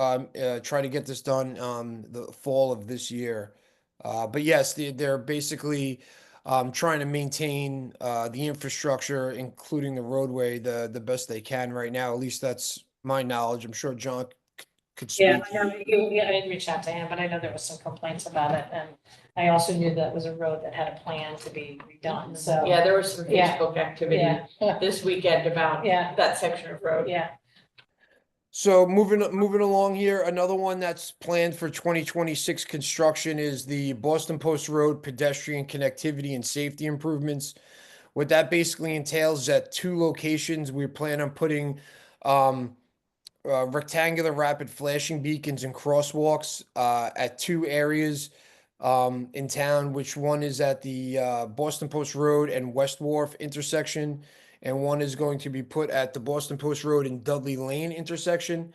Speaker 14: try to get this done the fall of this year. But yes, they're basically trying to maintain the infrastructure, including the roadway, the best they can right now. At least that's my knowledge. I'm sure John could speak.
Speaker 1: Yeah, I know, I didn't reach out to him, but I know there was some complaints about it, and I also knew that was a road that had a plan to be redone, so.
Speaker 12: Yeah, there was some
Speaker 1: Yeah.
Speaker 12: Facebook activity
Speaker 1: Yeah,
Speaker 12: this weekend about
Speaker 1: yeah,
Speaker 12: that section of road.
Speaker 1: yeah.
Speaker 14: So moving along here, another one that's planned for 2026 construction is the Boston Post Road pedestrian connectivity and safety improvements. What that basically entails is at 2 locations, we plan on putting rectangular rapid flashing beacons and crosswalks at 2 areas in town, which one is at the Boston Post Road and West Wharf intersection, and one is going to be put at the Boston Post Road and Dudley Lane intersection.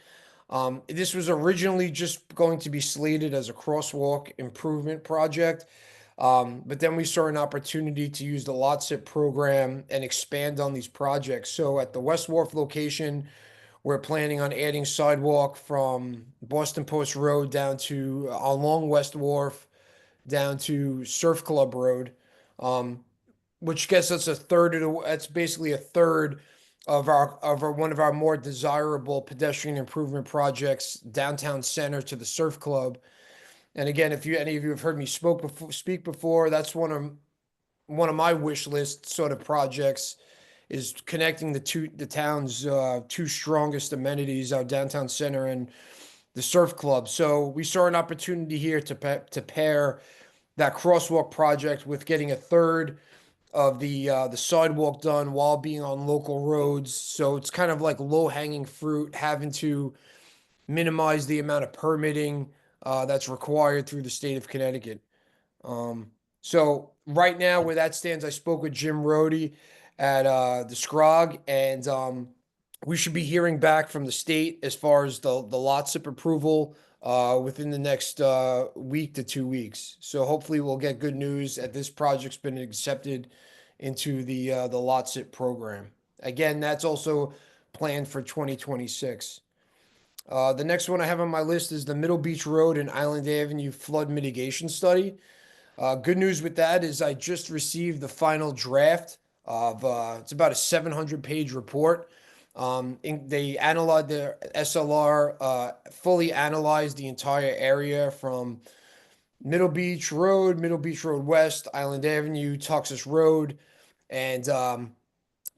Speaker 14: This was originally just going to be slated as a crosswalk improvement project, but then we saw an opportunity to use the lot zip program and expand on these projects. So at the West Wharf location, We're planning on adding sidewalk from Boston Post Road down to along West Wharf down to Surf Club Road, which gets us a third of that's basically a third of our one of our more desirable pedestrian improvement projects downtown center to the Surf Club. And again, if any of you have heard me speak before, that's one of my wish list sort of projects is connecting the town's two strongest amenities, our downtown center and the surf club. So we saw an opportunity here to pair that crosswalk project with getting a third of the sidewalk done while being on local roads. So it's kind of like low hanging fruit, having to minimize the amount of permitting that's required through the state of Connecticut. So right now, where that stands, I spoke with Jim Rhodey at the Scrog, and we should be hearing back from the state as far as the lot zip approval within the next week to 2 weeks. So hopefully we'll get good news that this project's been accepted into the lot zip program. Again, that's also planned for 2026. The next one I have on my list is the Middle Beach Road and Island Avenue flood mitigation study. Good news with that is I just received the final draft of it's about a 700-page report. They analyzed their SLR, fully analyzed the entire area from Middle Beach Road West, Island Avenue, Texas Road, and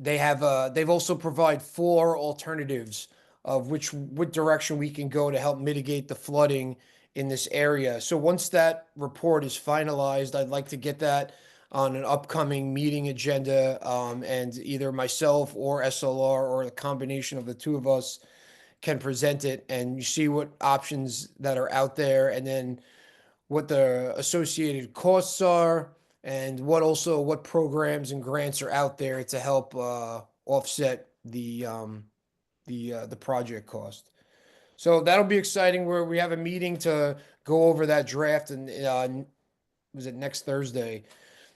Speaker 14: they've also provided 4 alternatives of what direction we can go to help mitigate the flooding in this area. So once that report is finalized, I'd like to get that on an upcoming meeting agenda, and either myself or SLR or a combination of the two of us can present it, and you see what options that are out there, and then what the associated costs are, and what programs and grants are out there to help offset the project cost. So that'll be exciting, where we have a meeting to go over that draft, and was it next Thursday?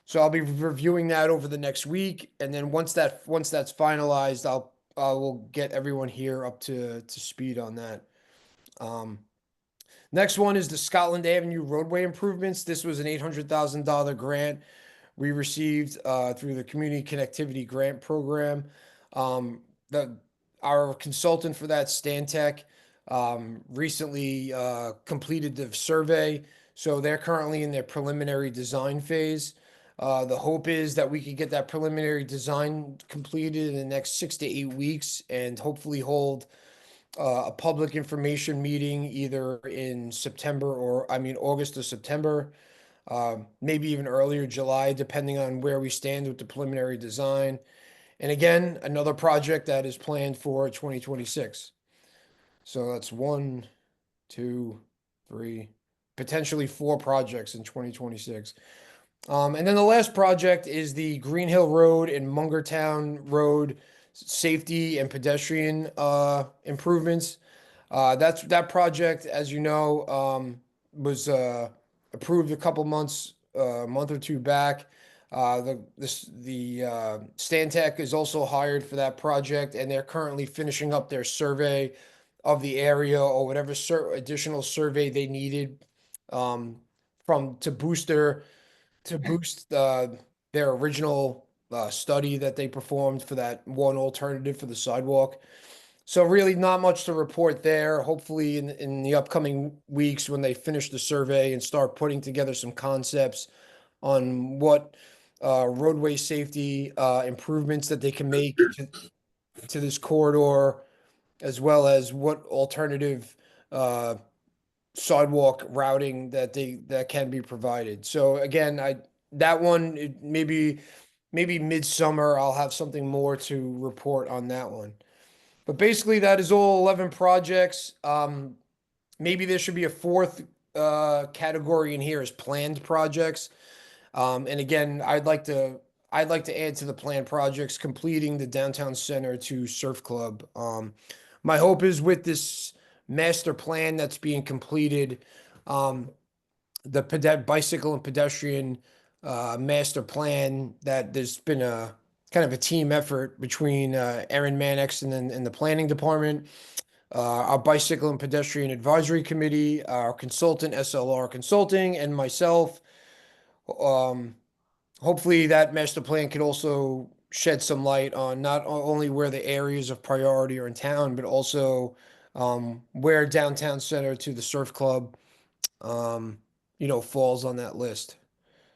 Speaker 14: So I'll be reviewing that over the next week, and then once that's finalized, I will get everyone here up to speed on that. Next one is the Scotland Avenue roadway improvements. This was an $800,000 grant we received through the Community Connectivity Grant Program. Our consultant for that, Stantec, recently completed the survey, so they're currently in their preliminary design phase. The hope is that we could get that preliminary design completed in the next 6 to 8 weeks, and hopefully hold a public information meeting either in August or September, maybe even earlier July, depending on where we stand with the preliminary design. And again, another project that is planned for 2026. So that's 1, 2, 3, potentially 4 projects in 2026. And then the last project is the Green Hill Road and Mungertown Road safety and pedestrian improvements. That project, as you know, was approved a month or 2 back. The Stantec is also hired for that project, and they're currently finishing up their survey of the area, or whatever additional survey they needed to boost their original study that they performed for that one alternative for the sidewalk. So really not much to report there. Hopefully in the upcoming weeks, when they finish the survey and start putting together some concepts on what roadway safety improvements that they can make to this corridor, as well as what alternative sidewalk routing that can be provided. So again, maybe midsummer I'll have something more to report on that one. But basically that is all 11 projects. Maybe there should be a 4th category in here as planned projects. And again, I'd like to add to the planned projects completing the downtown center to Surf Club. My hope is with this master plan that's being completed, the bicycle and pedestrian master plan, that there's been a kind of a team effort between Erin Mannix and the planning department, our bicycle and pedestrian advisory committee, our consultant SLR Consulting, and myself. Hopefully that master plan could also shed some light on not only where the areas of priority are in town, but also where downtown center to the surf club, falls on that list.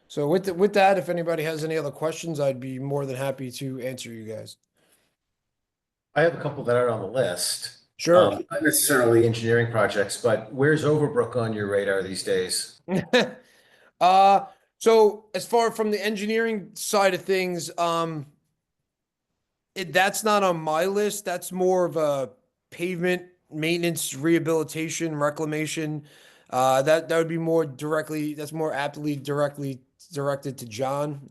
Speaker 14: So with that, if anybody has any other questions, I'd be more than happy to answer you guys.
Speaker 10: I have a couple that are on the list.
Speaker 14: Sure.
Speaker 10: Not necessarily engineering projects, but where's Overbrook on your radar these days?
Speaker 14: So as far from the engineering side of things, that's not on my list. That's more of a pavement maintenance, rehabilitation, reclamation. That would be more directly. That's more aptly directly directed to John,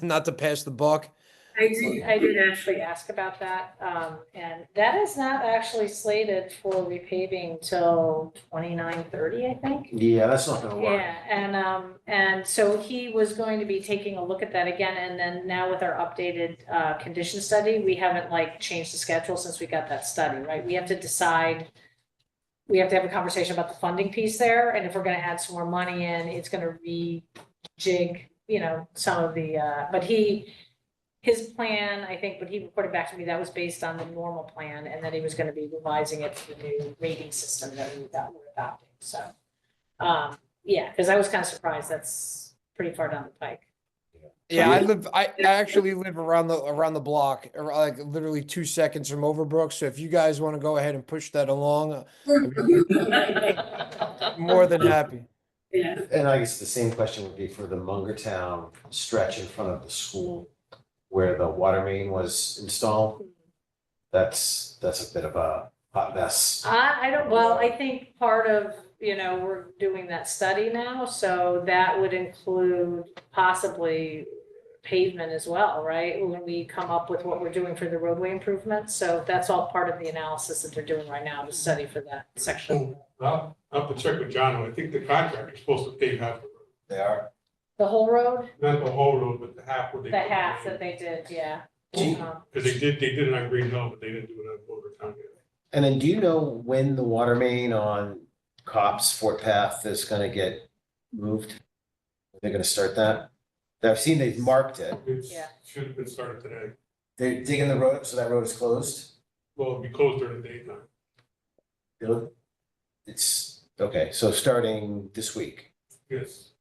Speaker 14: not to pass the buck.
Speaker 1: I did actually ask about that, and that is not actually slated for repaving till 29-30, I think.
Speaker 10: Yeah, that's not gonna work.
Speaker 1: Yeah, and so he was going to be taking a look at that again, and then now with our updated condition study, we haven't like changed the schedule since we got that study, right? We have to decide, we have to have a conversation about the funding piece there, and if we're gonna add some more money in, it's gonna rejig, some of the, but his plan, I think, when he reported back to me, that was based on the normal plan, and then he was gonna be revising it to the new rating system that we're adopting, so. Yeah, because I was kind of surprised, that's pretty far down the pike.
Speaker 14: Yeah, I actually live around the block, or like literally 2 seconds from Overbrook. So if you guys want to go ahead and push that along, more than happy.
Speaker 1: Yeah.
Speaker 10: And I guess the same question would be for the Mungertown stretch in front of the school where the water main was installed. That's a bit of a hot mess.
Speaker 1: I think part of, we're doing that study now, so that would include possibly pavement as well, right? When we come up with what we're doing for the roadway improvements, so that's all part of the analysis that they're doing right now, the study for that section.
Speaker 2: Well, I'll have to check with John. I think the contractor's supposed to pave half the road.
Speaker 10: They are.
Speaker 1: The whole road?
Speaker 2: Not the whole road, but the half where they.
Speaker 1: The half that they did, yeah.
Speaker 2: Because they did it on Green Hill, but they didn't do it on Boulder Town yet.
Speaker 10: And then do you know when the water main on Cops Fort Path is gonna get moved? Are they gonna start that? I've seen they've marked it.
Speaker 1: Yeah.
Speaker 2: Should have been started today.
Speaker 10: They're digging the road, so that road is closed?
Speaker 2: Well, it'll be closed during the daytime.
Speaker 10: Really? It's, okay, so starting this week.
Speaker 2: Yes.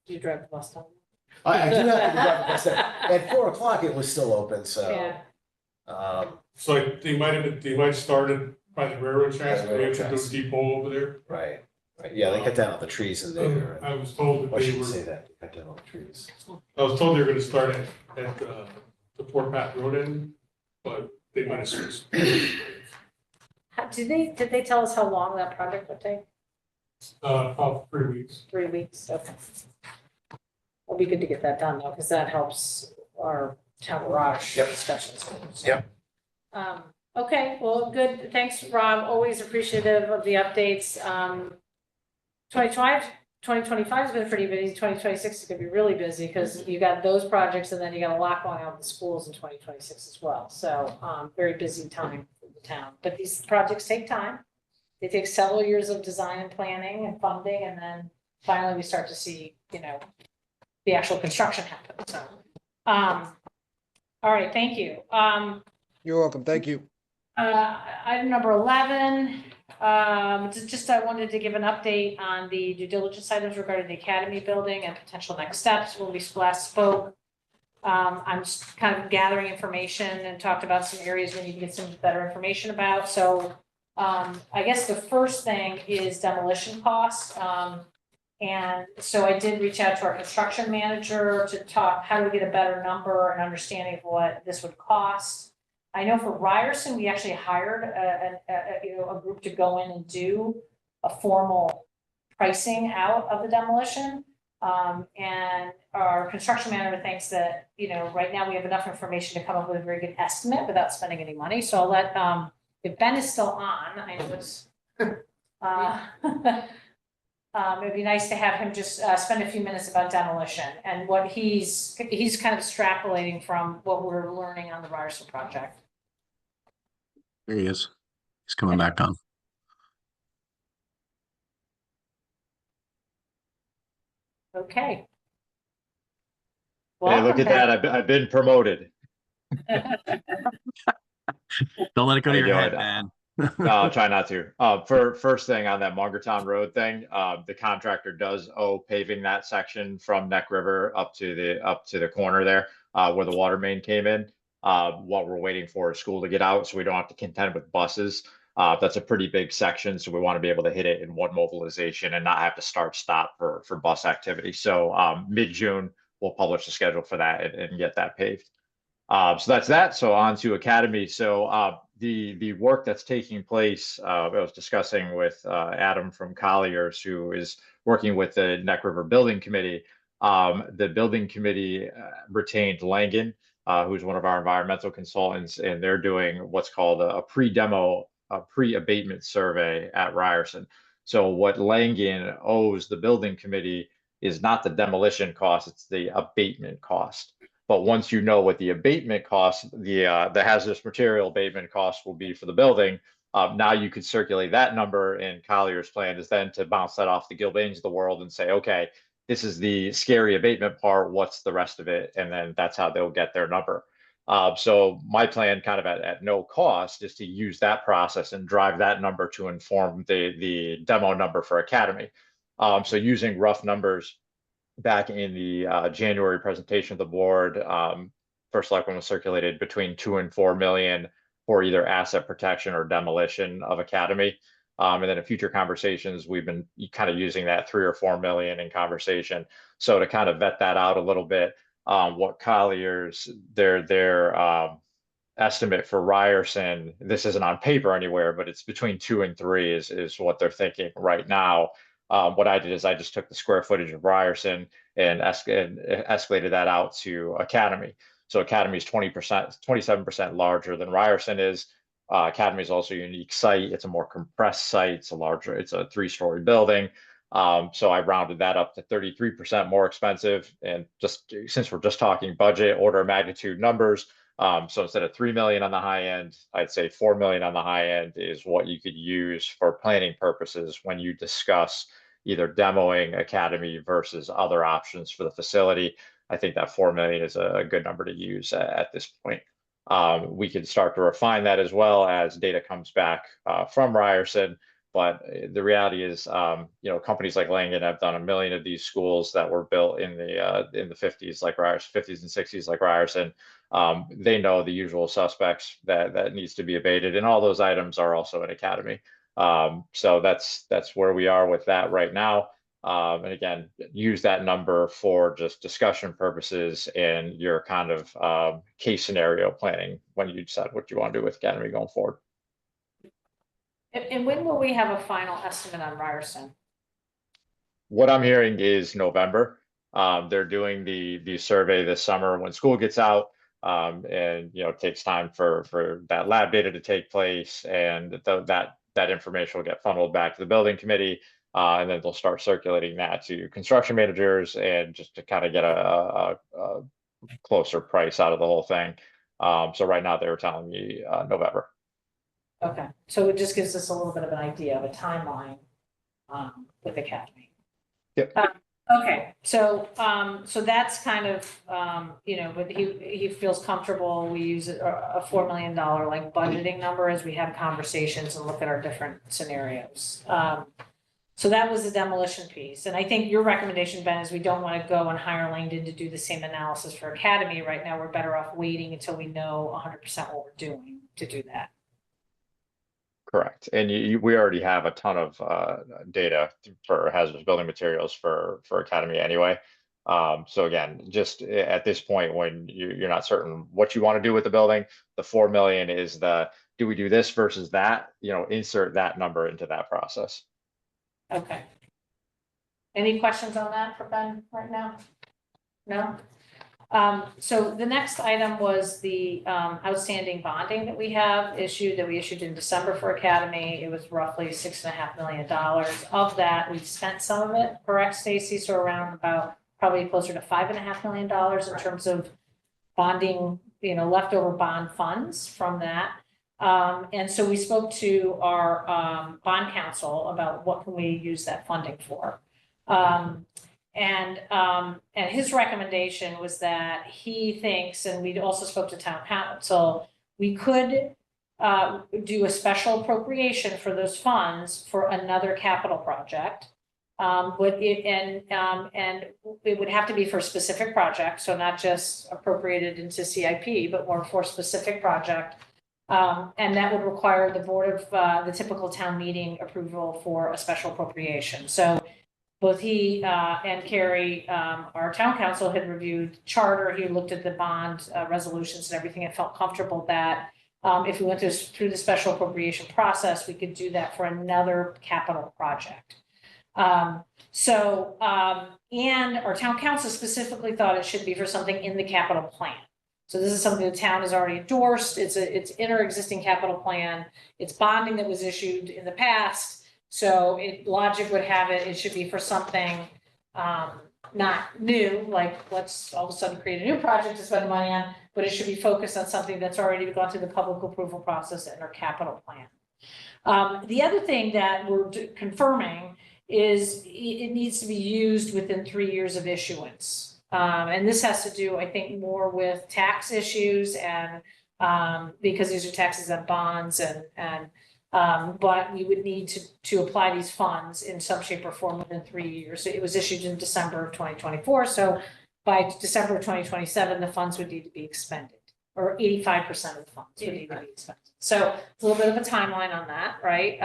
Speaker 1: Do you drive the bus down?
Speaker 10: I do have to drive the bus there. At 4 o'clock, it was still open, so.
Speaker 1: Yeah.
Speaker 2: So they might have started by the railroad tracks, they have to do a deep hole over there.
Speaker 10: Right, yeah, they cut down all the trees in there.
Speaker 2: I was told that
Speaker 10: I
Speaker 2: they
Speaker 10: shouldn't
Speaker 2: were,
Speaker 10: say that, they cut down all the trees.
Speaker 2: I was told they were gonna start at the Fort Pat Road end, but they might have switched.
Speaker 1: Did they tell us how long that project would take?
Speaker 2: About 3 weeks.
Speaker 1: 3 weeks, okay. It'll be good to get that done though, because that helps our town garage discussions.
Speaker 10: Yep.
Speaker 1: Okay, well, good. Thanks, Rob. Always appreciative of the updates. 2025 has been pretty busy. 2026 is gonna be really busy because you got those projects and then you got a lot going on with the schools in 2026 as well. So, very busy time for the town, but these projects take time. They take several years of design and planning and funding, and then finally we start to see, the actual construction happen. So, all right, thank you.
Speaker 14: You're welcome. Thank you.
Speaker 1: Item number 11, just I wanted to give an update on the due diligence items regarding the academy building and potential next steps. When we last spoke, I'm just kind of gathering information and talked about some areas we need to get some better information about. So I guess the first thing is demolition costs. And so I did reach out to our construction manager to talk, how do we get a better number and understanding of what this would cost. I know for Ryerson, we actually hired a group to go in and do a formal pricing out of the demolition. And our construction manager thinks that, right now we have enough information to come up with a very good estimate without spending any money. So I'll let, if Ben is still on, I know it's, it'd be nice to have him just spend a few minutes about demolition and what he's kind of extrapolating from what we're learning on the Ryerson project.
Speaker 3: There he is. He's coming back on.
Speaker 1: Okay.
Speaker 2: Hey,
Speaker 1: Welcome
Speaker 2: look at
Speaker 1: back.
Speaker 2: that. I've been promoted.
Speaker 3: Don't let it go to
Speaker 2: How you
Speaker 3: your head,
Speaker 2: doing?
Speaker 3: man.
Speaker 2: No, I'll try not to. For first thing on that Mungertown Road thing, the contractor does owe paving that section from Neck River up to the corner there, where the water main came in. What we're waiting for is school to get out, so we don't have to contend with buses. That's a pretty big section, so we want to be able to hit it in one mobilization and not have to stop for bus activity. So mid-June, we'll publish the schedule for that and get that paved. So that's that. So on to Academy. So the work that's taking place, I was discussing with Adam from Colliers, who is working with the Neck River Building Committee. The building committee retained Langen, who's one of our environmental consultants, and they're doing what's called a pre-abatement survey at Ryerson. So what Langen owes the building committee is not the demolition cost, it's the abatement cost. But once you know what the abatement cost, the hazardous material abatement cost will be for the building, now you could circulate that number, and Collier's plan is then to bounce that off the Gilbanes of the world and say, okay, this is the scary abatement part, what's the rest of it? And then that's how they'll get their number. So my plan kind of at no cost is to use that process and drive that number to inform the demo number for Academy. So using rough numbers, back in the January presentation of the board, first Selectmen was circulated between 2 and 4 million for either asset protection or demolition of Academy. And then in future conversations, we've been kind of using that 3 or 4 million in conversation. So to kind of vet that out a little bit, what Colliers, their estimate for Ryerson, this isn't on paper anywhere, but it's between 2 and 3 is what they're thinking right now. What I did is I just took the square footage of Ryerson and escalated that out to Academy. So Academy is 20%, 27% larger than Ryerson is. Academy is also a unique site. It's a more compressed site. It's a 3-story building. So I rounded that up to 33% more expensive. And just since we're just talking budget, order of magnitude numbers, so instead of 3 million on the high end, I'd say 4 million on the high end is what you could use for planning purposes when you discuss either demoing Academy versus other options for the facility. I think that 4 million is a good number to use at this point. We can start to refine that as well as data comes back from Ryerson. But the reality is, companies like Langen have done 1 million of these schools that were built in the 50s, like Ryerson, 50s and 60s, like Ryerson. They know the usual suspects that needs to be abated, and all those items are also in Academy. So that's where we are with that right now. And again, use that number for just discussion purposes and your kind of case scenario planning when you decide what you want to do with Academy going forward.
Speaker 1: And when will we have a final estimate on Ryerson?
Speaker 2: What I'm hearing is November. They're doing the survey this summer when school gets out. And it takes time for that lab data to take place, and that information will get funneled back to the building committee, and then they'll start circulating that to construction managers, and just to kind of get a closer price out of the whole thing. So right now they were telling me November.
Speaker 1: Okay, so it just gives us a little bit of an idea of a timeline with Academy.
Speaker 2: Yep.
Speaker 1: Okay, so that's kind of, but he feels comfortable. We use a $4 million like budgeting number as we have conversations and look at our different scenarios. So that was the demolition piece. And I think your recommendation, Ben, is we don't want to go and hire Langdon to do the same analysis for Academy. Right now, we're better off waiting until we know 100% what we're doing to do that.
Speaker 2: Correct. And we already have a ton of data for hazardous building materials for Academy anyway. So again, just at this point, when you're not certain what you want to do with the building, the 4 million is do we do this versus that? Insert that number into that process.
Speaker 1: Okay. Any questions on that for Ben right now? No? So the next item was the outstanding bonding that we have issued, that we issued in December for Academy. It was roughly $6.5 million. Of that, we've spent some of it, correct, Stacy? So around about probably closer to $5.5 million in terms of bonding, leftover bond funds from that. And so we spoke to our bond counsel about what can we use that funding for. And his recommendation was that he thinks, and we also spoke to town council, we could do a special appropriation for those funds for another capital project. But it would have to be for a specific project, so not just appropriated into CIP, but more for a specific project. And that would require the board of the typical town meeting approval for a special appropriation. So both he and Carrie, our town council, had reviewed charter. He looked at the bond resolutions and everything, and felt comfortable that if we went through the special appropriation process, we could do that for another capital project. And our town council specifically thought it should be for something in the capital plan. So this is something the town has already endorsed. It's in our existing capital plan. It's bonding that was issued in the past. So logic would have it should be for something not new, like let's all of a sudden create a new project to spend money on, but it should be focused on something that's already gone through the public approval process in our capital plan. The other thing that we're confirming is it needs to be used within 3 years of issuance. And this has to do, I think, more with tax issues and because these are taxes on bonds but we would need to apply these funds in some shape or form within 3 years. So it was issued in December of 2024. So by December of 2027, the funds would need to be expended, or 85% of the funds would need to be expended. So it's a little bit of a timeline on that, right?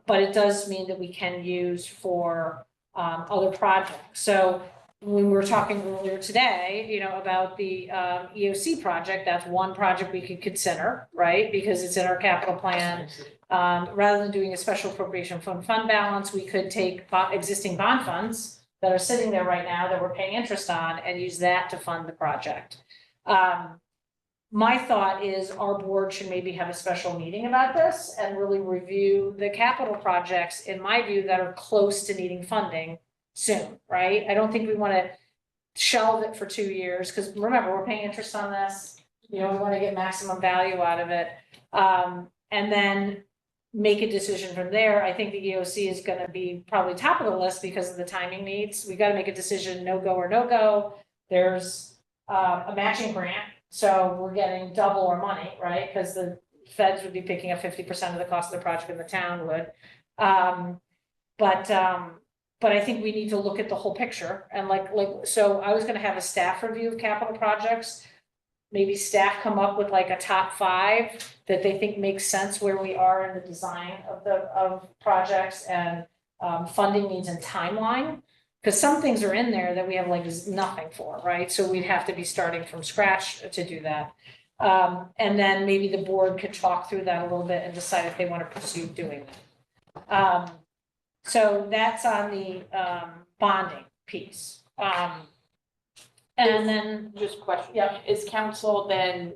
Speaker 1: But it does mean that we can use for other projects. So when we were talking earlier today, about the EOC project, that's one project we could consider, right? Because it's in our capital plan. Rather than doing a special appropriation fund balance, we could take existing bond funds that are sitting there right now that we're paying interest on and use that to fund the project. My thought is our board should maybe have a special meeting about this and really review the capital projects, in my view, that are close to needing funding soon, right? I don't think we want to shelve it for 2 years, because remember, we're paying interest on this. We want to get maximum value out of it. And then make a decision from there. I think the EOC is going to be probably top of the list because of the timing needs. We got to make a decision, no go or no go. There's a matching grant. So we're getting double our money, right? Because the feds would be picking up 50% of the cost of the project and the town would. But I think we need to look at the whole picture and so I was gonna have a staff review of capital projects. Maybe staff come up with like a top 5 that they think makes sense where we are in the design of projects and funding needs and timeline. Because some things are in there that we have like nothing for, right? So we'd have to be starting from scratch to do that. And then maybe the board could talk through that a little bit and decide if they want to pursue doing that. So that's on the bonding piece. And then
Speaker 5: Just a question.
Speaker 1: Yeah.
Speaker 5: Is council then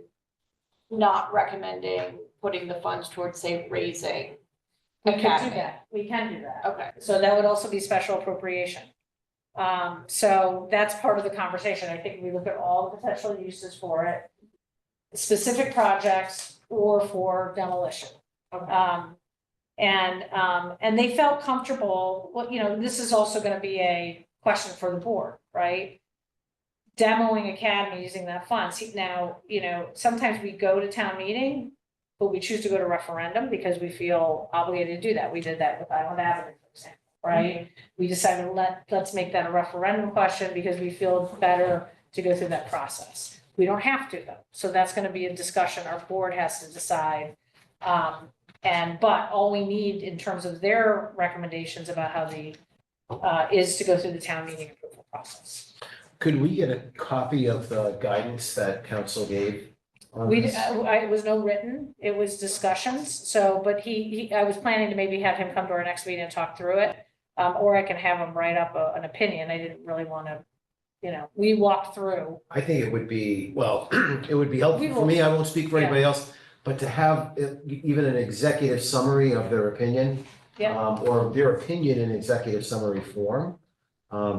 Speaker 5: not recommending putting the funds towards, say, raising
Speaker 1: we could do
Speaker 5: Academy?
Speaker 1: that. We can do that.
Speaker 5: Okay.
Speaker 1: So that would also be special appropriation. So that's part of the conversation. I think we look at all the potential uses for it, specific projects or for demolition. And they felt comfortable. Well, this is also going to be a question for the board, right? Demoing Academy using that fund. See, now, sometimes we go to town meeting, but we choose to go to referendum because we feel obligated to do that. We did that with Island Avenue, for example, right? We decided let's make that a referendum question because we feel better to go through that process. We don't have to though. So that's going to be a discussion our board has to decide. But all we need in terms of their recommendations about how is to go through the town meeting approval process.
Speaker 10: Could we get a copy of the guidance that council gave?
Speaker 1: It was no written, it was discussions. So, but I was planning to maybe have him come to our next meeting and talk through it. Or I can have him write up an opinion. I didn't really want to, we walked through.
Speaker 10: I think it would be, well, it would be helpful for me, I won't speak for anybody else, but to have even an executive summary of their opinion. Or their opinion in executive summary form,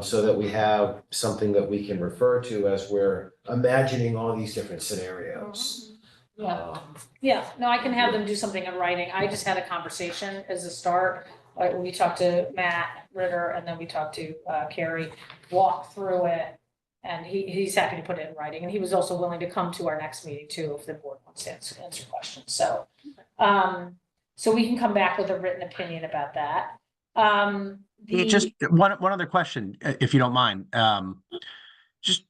Speaker 10: so that we have something that we can refer to as we're imagining all these different scenarios.
Speaker 1: No, I can have them do something in writing. I just had a conversation as a start. We talked to Matt Ritter and then we talked to Carrie, walked through it. And he's happy to put it in writing. And he was also willing to come to our next meeting too, if the board wants to answer questions. So, so we can come back with a written opinion about that.
Speaker 3: Just one other question, if you don't mind. Just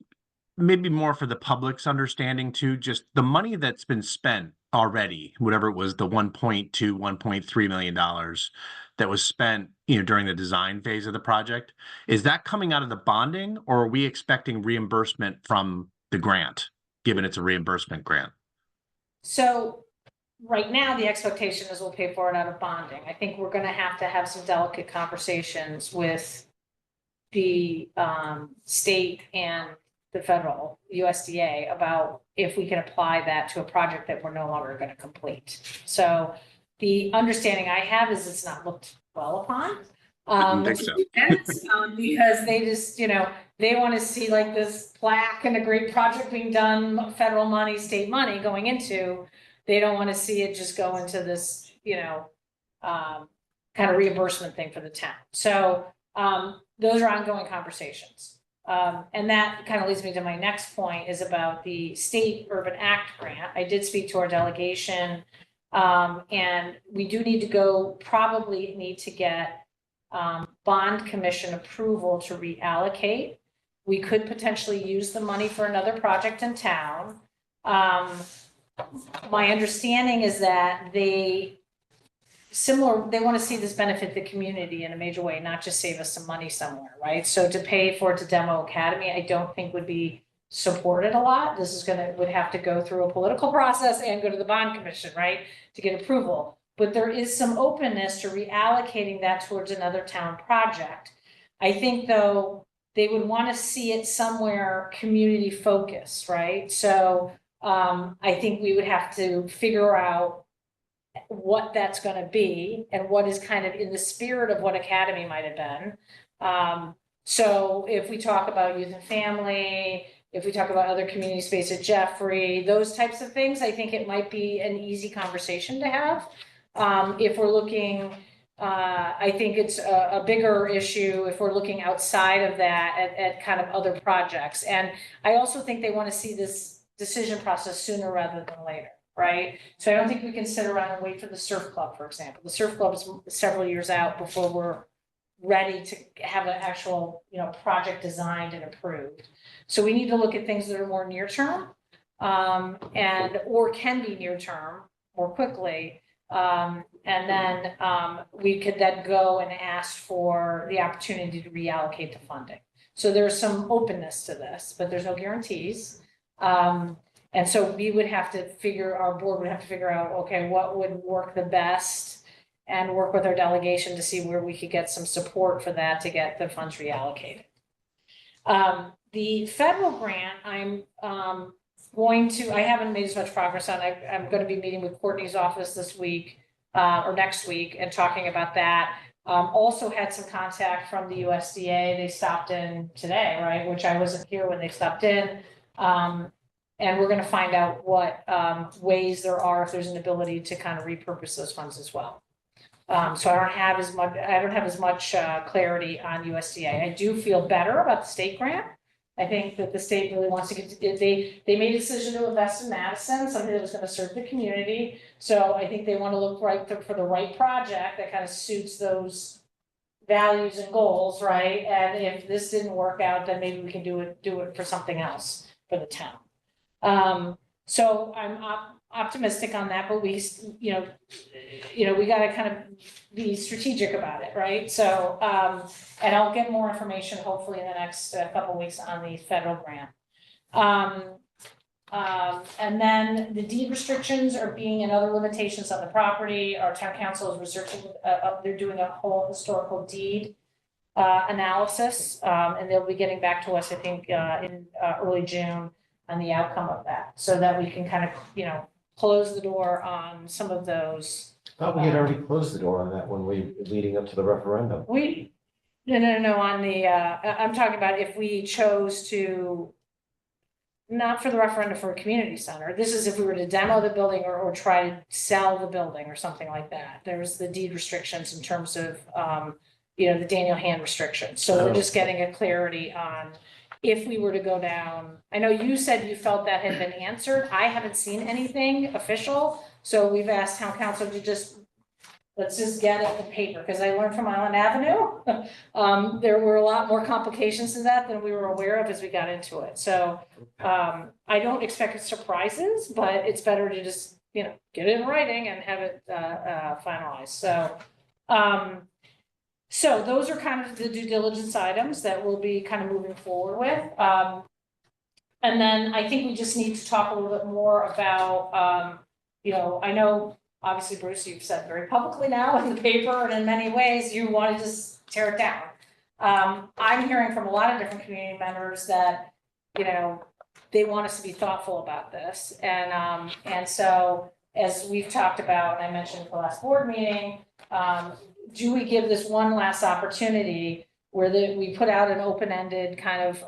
Speaker 3: maybe more for the public's understanding too, just the money that's been spent already, whatever it was, the $1.2, $1.3 million that was spent, during the design phase of the project, is that coming out of the bonding, or are we expecting reimbursement from the grant, given it's a reimbursement grant?
Speaker 1: So right now, the expectation is we'll pay for it out of bonding. I think we're gonna have to have some delicate conversations with the state and the federal USDA about if we can apply that to a project that we're no longer gonna complete. So the understanding I have is it's not looked well upon. Because they just, they wanna see like this plaque and a great project being done, federal money, state money going into. They don't want to see it just go into this, kind of reimbursement thing for the town. So those are ongoing conversations. And that kind of leads me to my next point is about the State Urban Act grant. I did speak to our delegation, and we do need to probably need to get bond commission approval to reallocate. We could potentially use the money for another project in town. My understanding is that they want to see this benefit the community in a major way, not just save us some money somewhere, right? So to pay for it to demo Academy, I don't think would be supported a lot. This is would have to go through a political process and go to the bond commission, right, to get approval. But there is some openness to reallocating that towards another town project. I think though, they would want to see it somewhere community focused, right? So I think we would have to figure out what that's going to be and what is kind of in the spirit of what Academy might have been. So if we talk about youth and family, if we talk about other community space at Jeffrey, those types of things, I think it might be an easy conversation to have. If we're looking, I think it's a bigger issue if we're looking outside of that at kind of other projects. And I also think they want to see this decision process sooner rather than later, right? So I don't think we can sit around and wait for the surf club, for example. The surf club is several years out before we're ready to have an actual, project designed and approved. So we need to look at things that are more near term, or can be near term more quickly. And then we could then go and ask for the opportunity to reallocate the funding. So there's some openness to this, but there's no guarantees. And so we would have to our board would have to figure out, okay, what would work the best and work with our delegation to see where we could get some support for that to get the funds reallocated. The federal grant, I haven't made as much progress on. I'm going to be meeting with Courtney's office this week or next week and talking about that. Also had some contact from the USDA. They stopped in today, right? Which I wasn't here when they stopped in. And we're going to find out what ways there are, if there's an ability to kind of repurpose those funds as well. So I don't have as much clarity on USDA. I do feel better about the state grant. I think that the state really wants to they made a decision to invest in Madison, something that was going to serve the community. So I think they want to look for the right project that kind of suits those values and goals, right? And if this didn't work out, then maybe we can do it for something else for the town. So I'm optimistic on that, but we got to kind of be strategic about it, right? So, and I'll get more information hopefully in the next couple of weeks on the federal grant. And then the deed restrictions are being and other limitations on the property. Our town council is researching, they're doing a whole historical deed analysis, and they'll be getting back to us, I think, in early June on the outcome of that, so that we can kind of, close the door on some of those.
Speaker 10: Thought we had already closed the door on that when leading up to the referendum.
Speaker 1: No, on the, I'm talking about if we chose to, not for the referendum for a community center. This is if we were to demo the building or try to sell the building or something like that. There's the deed restrictions in terms of, the Daniel Hand restrictions. So we're just getting a clarity on if we were to go down. I know you said you felt that had been answered. I haven't seen anything official. So we've asked town council to let's just get it in paper, because I learned from Island Avenue. There were a lot more complications to that than we were aware of as we got into it. So I don't expect surprises, but it's better to just, get it in writing and have it finalized. So those are kind of the due diligence items that we'll be kind of moving forward with. And then I think we just need to talk a little bit more about, I know, obviously, Bruce, you've said very publicly now in the paper and in many ways, you want to just tear it down. I'm hearing from a lot of different community members that, they want us to be thoughtful about this. And so, as we've talked about, and I mentioned at the last board meeting, do we give this one last opportunity where we put out an open-ended kind of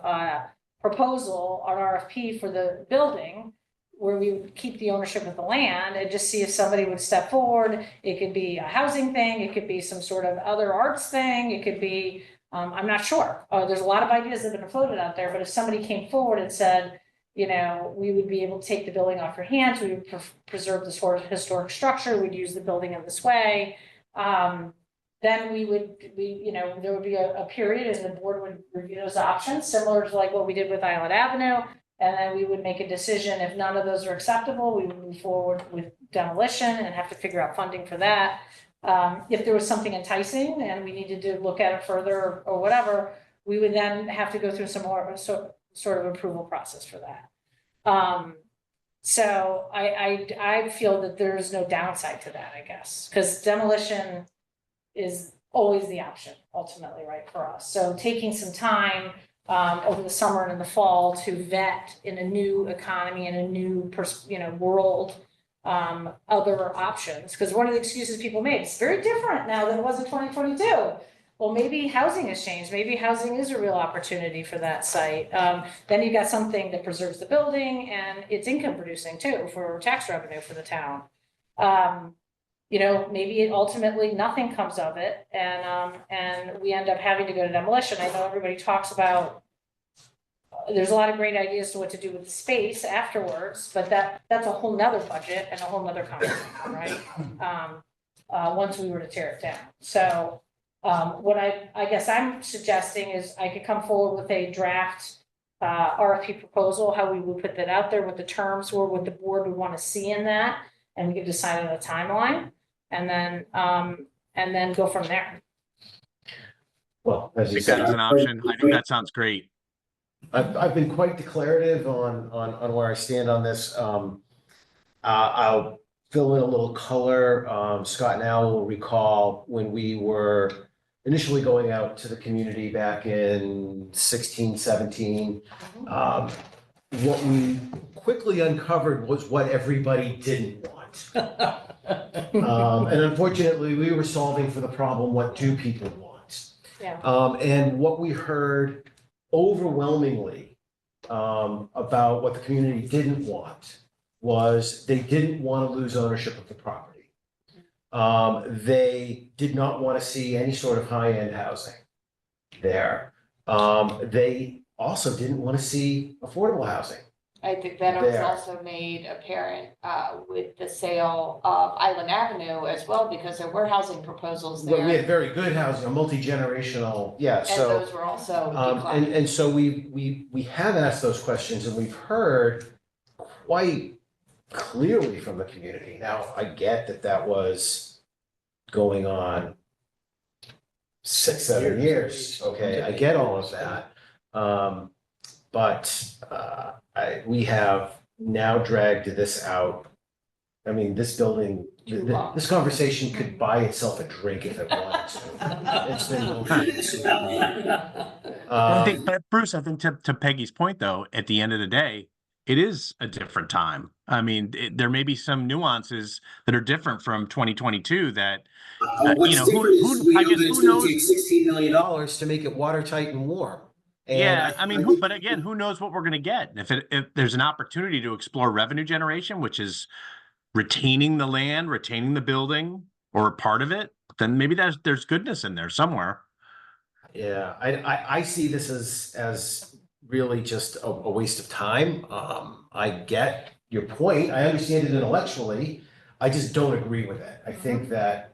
Speaker 1: proposal, an RFP for the building, where we would keep the ownership of the land and just see if somebody would step forward. It could be a housing thing, it could be some sort of other arts thing, it could be, I'm not sure. There's a lot of ideas that have been floated out there, but if somebody came forward and said, we would be able to take the building off your hands, we would preserve the sort of historic structure, we'd use the building in this way, then there would be a period and the board would review those options, similar to like what we did with Island Avenue. And then we would make a decision. If none of those are acceptable, we would move forward with demolition and have to figure out funding for that. If there was something enticing and we needed to look at it further or whatever, we would then have to go through some more sort of approval process for that. So I feel that there is no downside to that, I guess, because demolition is always the option ultimately, right, for us. So taking some time over the summer and in the fall to vet in a new economy and a new world other options, because one of the excuses people made, it's very different now than it was in 2022. Well, maybe housing has changed. Maybe housing is a real opportunity for that site. Then you got something that preserves the building and it's income producing too for tax revenue for the town. Maybe ultimately nothing comes of it and we end up having to go to demolition. I know everybody talks about, there's a lot of great ideas to what to do with the space afterwards, but that's a whole nother budget and a whole nother conversation, right? Once we were to tear it down. So what I guess I'm suggesting is I could come forward with a draft RFP proposal, how we would put that out there, what the terms were, what the board would want to see in that, and we could decide on a timeline. And then go from there.
Speaker 10: Well, as
Speaker 3: I
Speaker 10: you
Speaker 3: think
Speaker 10: said,
Speaker 3: that is an option. I think that sounds great.
Speaker 10: I've been quite declarative on where I stand on this. I'll fill in a little color. Scott and Al will recall when we were initially going out to the community back in 16, 17. What we quickly uncovered was what everybody didn't want. And unfortunately, we were solving for the problem, what do people want?
Speaker 1: Yeah.
Speaker 10: And what we heard overwhelmingly about what the community didn't want was they didn't want to lose ownership of the property. They did not want to see any sort of high-end housing there. They also didn't want to see affordable housing.
Speaker 5: I think that was
Speaker 10: There.
Speaker 5: also made apparent with the sale of Island Avenue as well, because there were housing proposals there.
Speaker 10: Well, we had very good housing, a multi-generational, yeah,
Speaker 5: And
Speaker 10: so.
Speaker 5: those were also declined.
Speaker 10: And so we have asked those questions and we've heard quite clearly from the community. Now, I get that was going on 6-7 years, okay, I get all of that. But we have now dragged this out I mean, this building, this conversation could buy itself a drink if it wanted to. It's been
Speaker 3: I think, but Bruce, I think to Peggy's point, though, at the end of the day, it is a different time. I mean, there may be some nuances that are different from 2022 that,
Speaker 10: what's
Speaker 3: you know,
Speaker 10: different is we
Speaker 3: I
Speaker 10: know
Speaker 3: guess
Speaker 10: that it's
Speaker 3: who
Speaker 10: gonna
Speaker 3: knows?
Speaker 10: take $16 million to make it watertight and warm. And
Speaker 3: Yeah, I mean, but again, who knows what we're going to get? If there's an opportunity to explore revenue generation, which is retaining the land, retaining the building, or part of it, then maybe there's goodness in there somewhere.
Speaker 10: Yeah, I see this as really just a waste of time. I get your point. I understand it intellectually. I just don't agree with it. I think that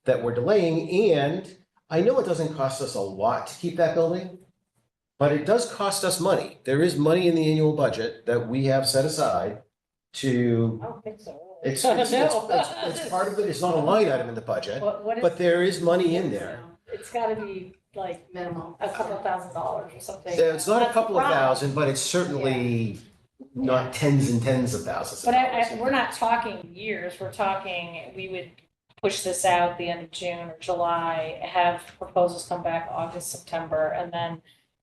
Speaker 10: that we're delaying, and I know it doesn't cost us a lot to keep that building, but it does cost us money. There is money in the annual budget that we have set aside to.
Speaker 1: I don't think so.
Speaker 10: It's part of it. It's not a line item in the budget,
Speaker 1: What is?
Speaker 10: but there is money in there.
Speaker 1: It's gotta be like
Speaker 9: Minimum.
Speaker 1: a couple $1,000s or something.
Speaker 10: Yeah, it's not a
Speaker 1: That's the
Speaker 10: couple of
Speaker 1: problem.
Speaker 10: thousand, but it's certainly not tens and tens of thousands of
Speaker 1: But
Speaker 10: dollars.
Speaker 1: we're not talking years, we're talking, we would push this out the end of June or July, have proposals come back August, September, and then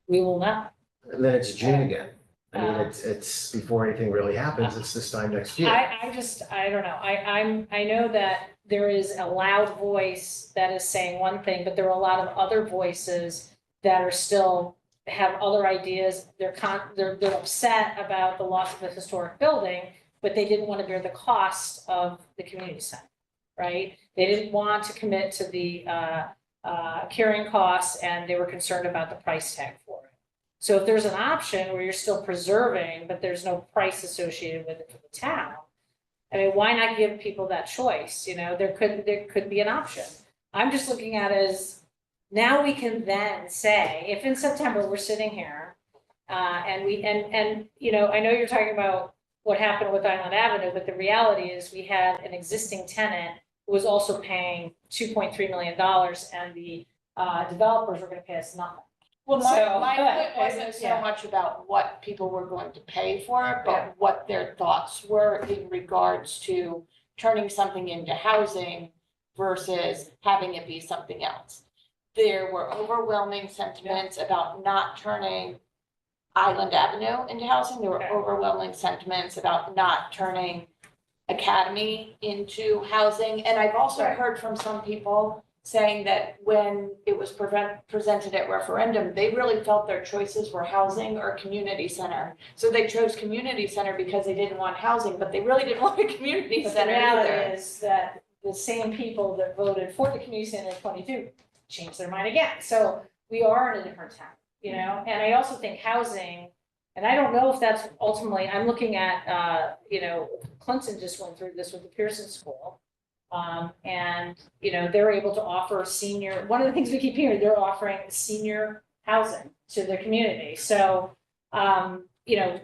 Speaker 1: we will know.
Speaker 10: And then it's June again. I mean, it's before anything really happens, it's this time next year.
Speaker 1: I don't know, I know that there is a loud voice that is saying one thing, but there are a lot of other voices that are still have other ideas. They're upset about the loss of the historic building, but they didn't want to bear the cost of the community center, right? They didn't want to commit to the carrying costs, and they were concerned about the price tag for it. So if there's an option where you're still preserving, but there's no price associated with it for the town, I mean, why not give people that choice? You know, there could be an option. I'm just looking at it as now we can then say, if in September we're sitting here, and you know, I know you're talking about what happened with Island Avenue, but the reality is we had an existing tenant who was also paying $2.3 million, and the developers were going to pay us nothing.
Speaker 5: Well,
Speaker 1: So,
Speaker 5: my point wasn't
Speaker 1: yeah.
Speaker 5: so much about what people were going to pay for it, but what their thoughts were in regards to turning something into housing versus having it be something else. There were overwhelming sentiments about not turning Island Avenue into housing. There were overwhelming sentiments about not turning Academy into housing. And I've also heard from some people saying that when it was presented at referendum, they really felt their choices were housing or community center. So they chose community center because they didn't want housing, but they really didn't want a community
Speaker 1: But
Speaker 5: center
Speaker 1: the reality
Speaker 5: either.
Speaker 1: is that the same people that voted for the community center in 22 changed their mind again. So we are in a different town, you know, and I also think housing, and I don't know if that's ultimately, I'm looking at, you know, Clinton just went through this with the Pearson School. And, you know, they're able to offer senior, one of the things we keep hearing, they're offering senior housing to the community. So, you know,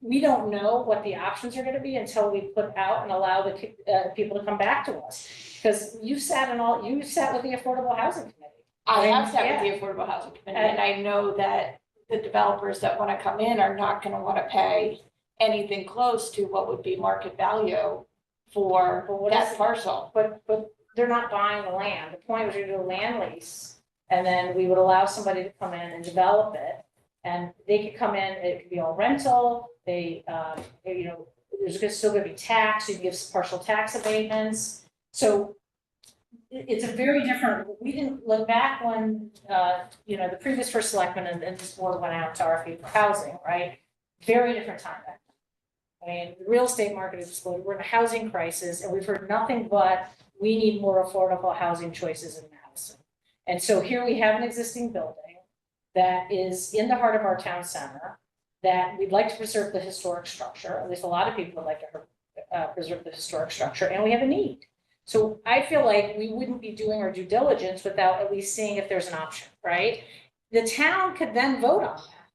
Speaker 1: we don't know what the options are going to be until we put out and allow the people to come back to us. Because you sat with the Affordable Housing Committee.
Speaker 5: I have sat
Speaker 1: Yeah.
Speaker 5: with the Affordable Housing Committee, and I know that the developers that want to come in are not going to want to pay anything close to what would be market value for that parcel.
Speaker 1: But they're not buying the land. The point was to do a land lease, and then we would allow somebody to come in and develop it. And they could come in, it could be all rental, you know, there's still gonna be tax, you can give partial tax abatements. So it's a very different, we didn't look back when, you know, the previous first selectman and this board went out to RFP for housing, right? Very different time back then. I mean, the real estate market is exploded, we're in a housing crisis, and we've heard nothing but we need more affordable housing choices in Madison. And so here we have an existing building that is in the heart of our town center, that we'd like to preserve the historic structure, at least a lot of people would like to preserve the historic structure, and we have a need. So I feel like we wouldn't be doing our due diligence without at least seeing if there's an option, right? The town could then vote on that,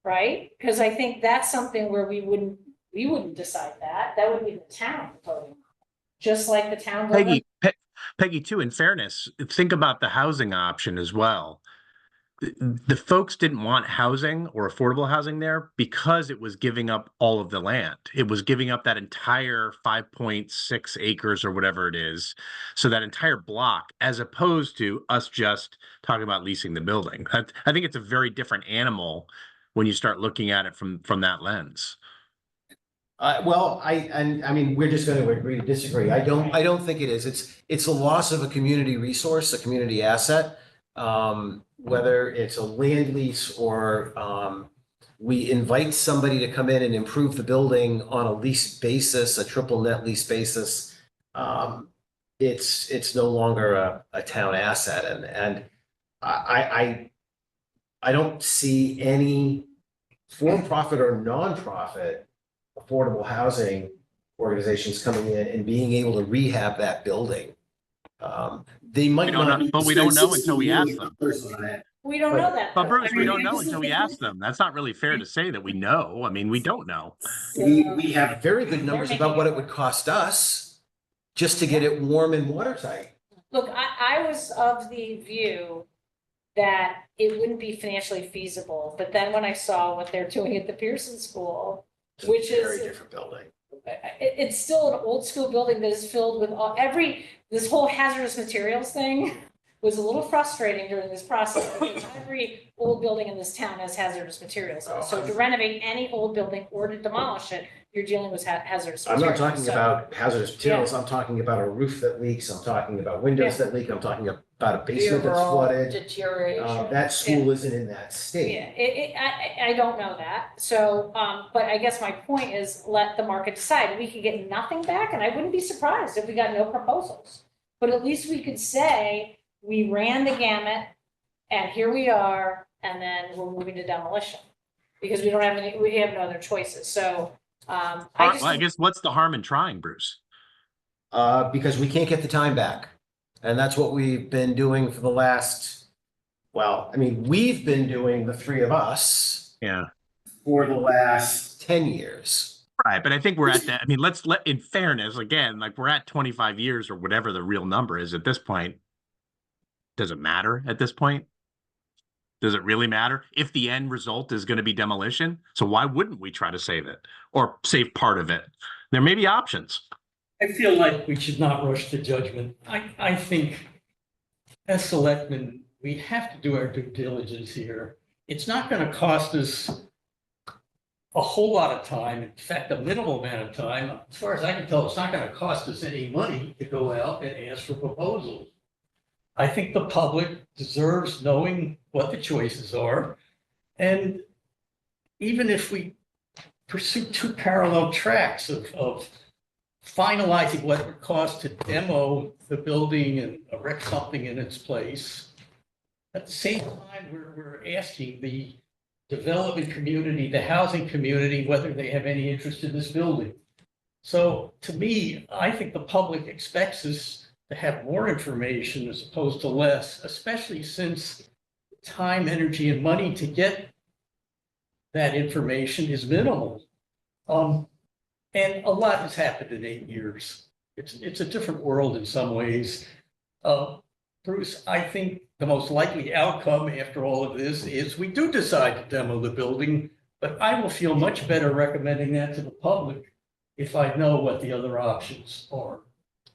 Speaker 1: right? Because I think that's something where we wouldn't decide that would be the town voting on it. Just like the town voted.
Speaker 3: Peggy, too, in fairness, think about the housing option as well. the folks didn't want housing or affordable housing there because it was giving up all of the land. It was giving up that entire 5.6 acres or whatever it is. So that entire block, as opposed to us just talking about leasing the building. I think it's a very different animal when you start looking at it from that lens.
Speaker 10: Well, I mean, we're just going to agree to disagree. I don't think it is. It's a loss of a community resource, a community asset. Whether it's a land lease or, we invite somebody to come in and improve the building on a lease basis, a triple net lease basis. It's no longer a town asset, and I don't see any for-profit or nonprofit affordable housing organizations coming in and being able to rehab that building. They might not.
Speaker 3: But we don't know until we ask them.
Speaker 1: We don't know that.
Speaker 3: But
Speaker 1: though.
Speaker 3: Bruce,
Speaker 1: I
Speaker 3: we
Speaker 1: mean,
Speaker 3: don't know
Speaker 1: this is
Speaker 3: until we
Speaker 1: the-
Speaker 3: ask them. That's not really fair to say that we know. I mean, we don't know.
Speaker 10: We have very good numbers about what it would cost us just to get it warm and watertight.
Speaker 1: Look, I was of the view that it wouldn't be financially feasible, but then when I saw what they're doing at the Pearson School,
Speaker 10: It's a
Speaker 1: which
Speaker 10: very
Speaker 1: is,
Speaker 10: different building.
Speaker 1: it's still an old school building that is filled with this whole hazardous materials thing was a little frustrating during this process because every old building in this town has hazardous materials. in it. So to renovate any old building or to demolish it, you're dealing with hazardous
Speaker 10: I'm
Speaker 1: materials.
Speaker 10: not talking
Speaker 1: So-
Speaker 10: about hazardous materials. I'm talking about a roof that leaks. I'm talking about windows that leak. I'm talking about a basement that's
Speaker 5: Overall
Speaker 10: flooded.
Speaker 5: deterioration.
Speaker 10: That school isn't in that state.
Speaker 1: Yeah, I don't know that. So, but I guess my point is let the market decide. We could get nothing back and I wouldn't be surprised if we got no proposals. But at least we could say, we ran the gamut and here we are, and then we're moving to demolition. Because we have no other choices. So,
Speaker 3: I guess what's the harm in trying, Bruce?
Speaker 10: Because we can't get the time back. And that's what we've been doing for the last, well, I mean, we've been doing, the three of us,
Speaker 3: Yeah.
Speaker 10: for the last 10 years.
Speaker 3: Right, but I think we're at that. I mean, in fairness, again, like we're at 25 years or whatever the real number is at this point. Does it matter at this point? Does it really matter if the end result is going to be demolition? So why wouldn't we try to save it or save part of it? There may be options.
Speaker 8: I feel like we should not rush to judgment. I think as selectmen, we have to do our due diligence here. It's not going to cost us a whole lot of time. In fact, a minimal amount of time. As far as I can tell, it's not going to cost us any money to go out and ask for proposals. I think the public deserves knowing what the choices are. And even if we pursue two parallel tracks of finalizing what it would cost to demo the building and erect something in its place, at the same time, we're asking the development community, the housing community, whether they have any interest in this building. So to me, I think the public expects us to have more information as opposed to less, especially since time, energy, and money to get that information is minimal. And a lot has happened in 8 years. It's a different world in some ways. Bruce, I think the most likely outcome after all of this is we do decide to demo the building, but I will feel much better recommending that to the public if I know what the other options are.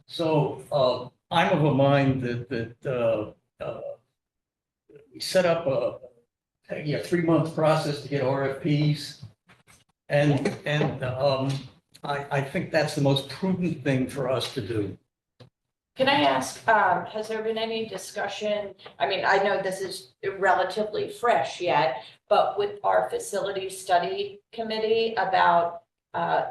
Speaker 8: So I'm of a mind that we set up a 3-month process to get RFPs. And I think that's the most prudent thing for us to do.
Speaker 5: Can I ask, has there been any discussion? I mean, I know this is relatively fresh yet, but with our facility study committee about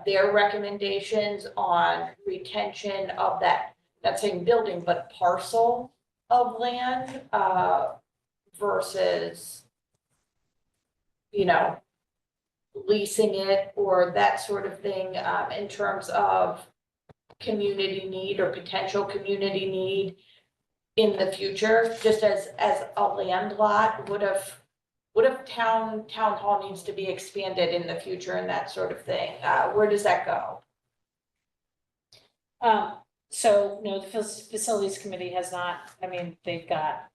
Speaker 5: their recommendations on retention of that, not saying building, but parcel of land versus, leasing it or that sort of thing in terms of community need or potential community need in the future, just as a land lot, what if town hall needs to be expanded in the future and that sort of thing? Where does that go?
Speaker 1: So, no, the facilities committee has not, I mean, they've got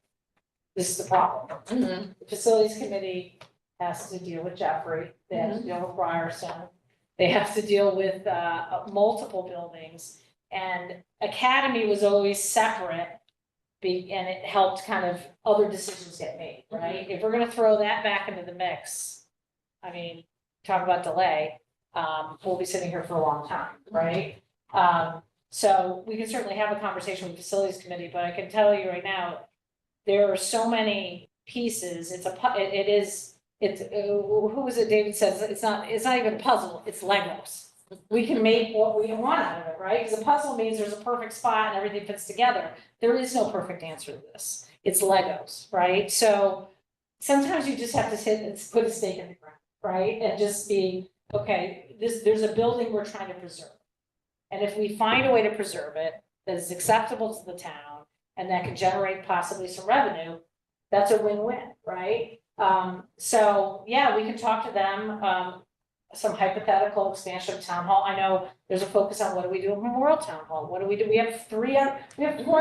Speaker 1: this is the problem.
Speaker 9: Mhm.
Speaker 1: The facilities committee has to deal with Jeffrey, they have to deal with Ryerson, they have to deal with multiple buildings. And Academy was always separate, and it helped kind of other decisions get made, right? If we're gonna throw that back into the mix, I mean, talk about delay, we'll be sitting here for a long time, right? So we can certainly have a conversation with the facilities committee, but I can tell you right now, there are so many pieces, who was it, David says, it's not even a puzzle, it's Legos. We can make what we want out of it, right? Because a puzzle means there's a perfect spot and everything fits together. There is no perfect answer to this. It's Legos, right? So sometimes you just have to sit and put a stake in the ground, right? And just be, okay, there's a building we're trying to preserve. And if we find a way to preserve it that is acceptable to the town and that can generate possibly some revenue, that's a win-win, right? So yeah, we can talk to them, some hypothetical expansion of town hall. I know there's a focus on what do we do at Memorial Town Hall? What do we do? We have 4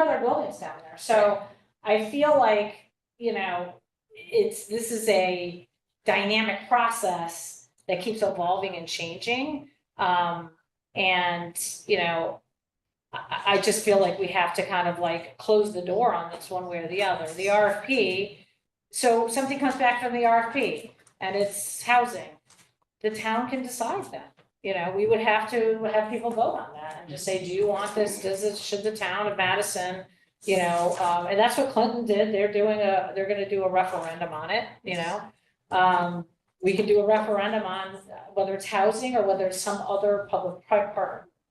Speaker 1: other buildings down there. So I feel like, this is a dynamic process that keeps evolving and changing. And I just feel like we have to kind of like close the door on this one way or the other. The RFP, so something comes back from the RFP and it's housing. The town can decide that. We would have to have people vote on that and just say, do you want this? Should the town of Madison, and that's what Clinton did. They're gonna do a referendum on it, we can do a referendum on whether it's housing or whether it's some other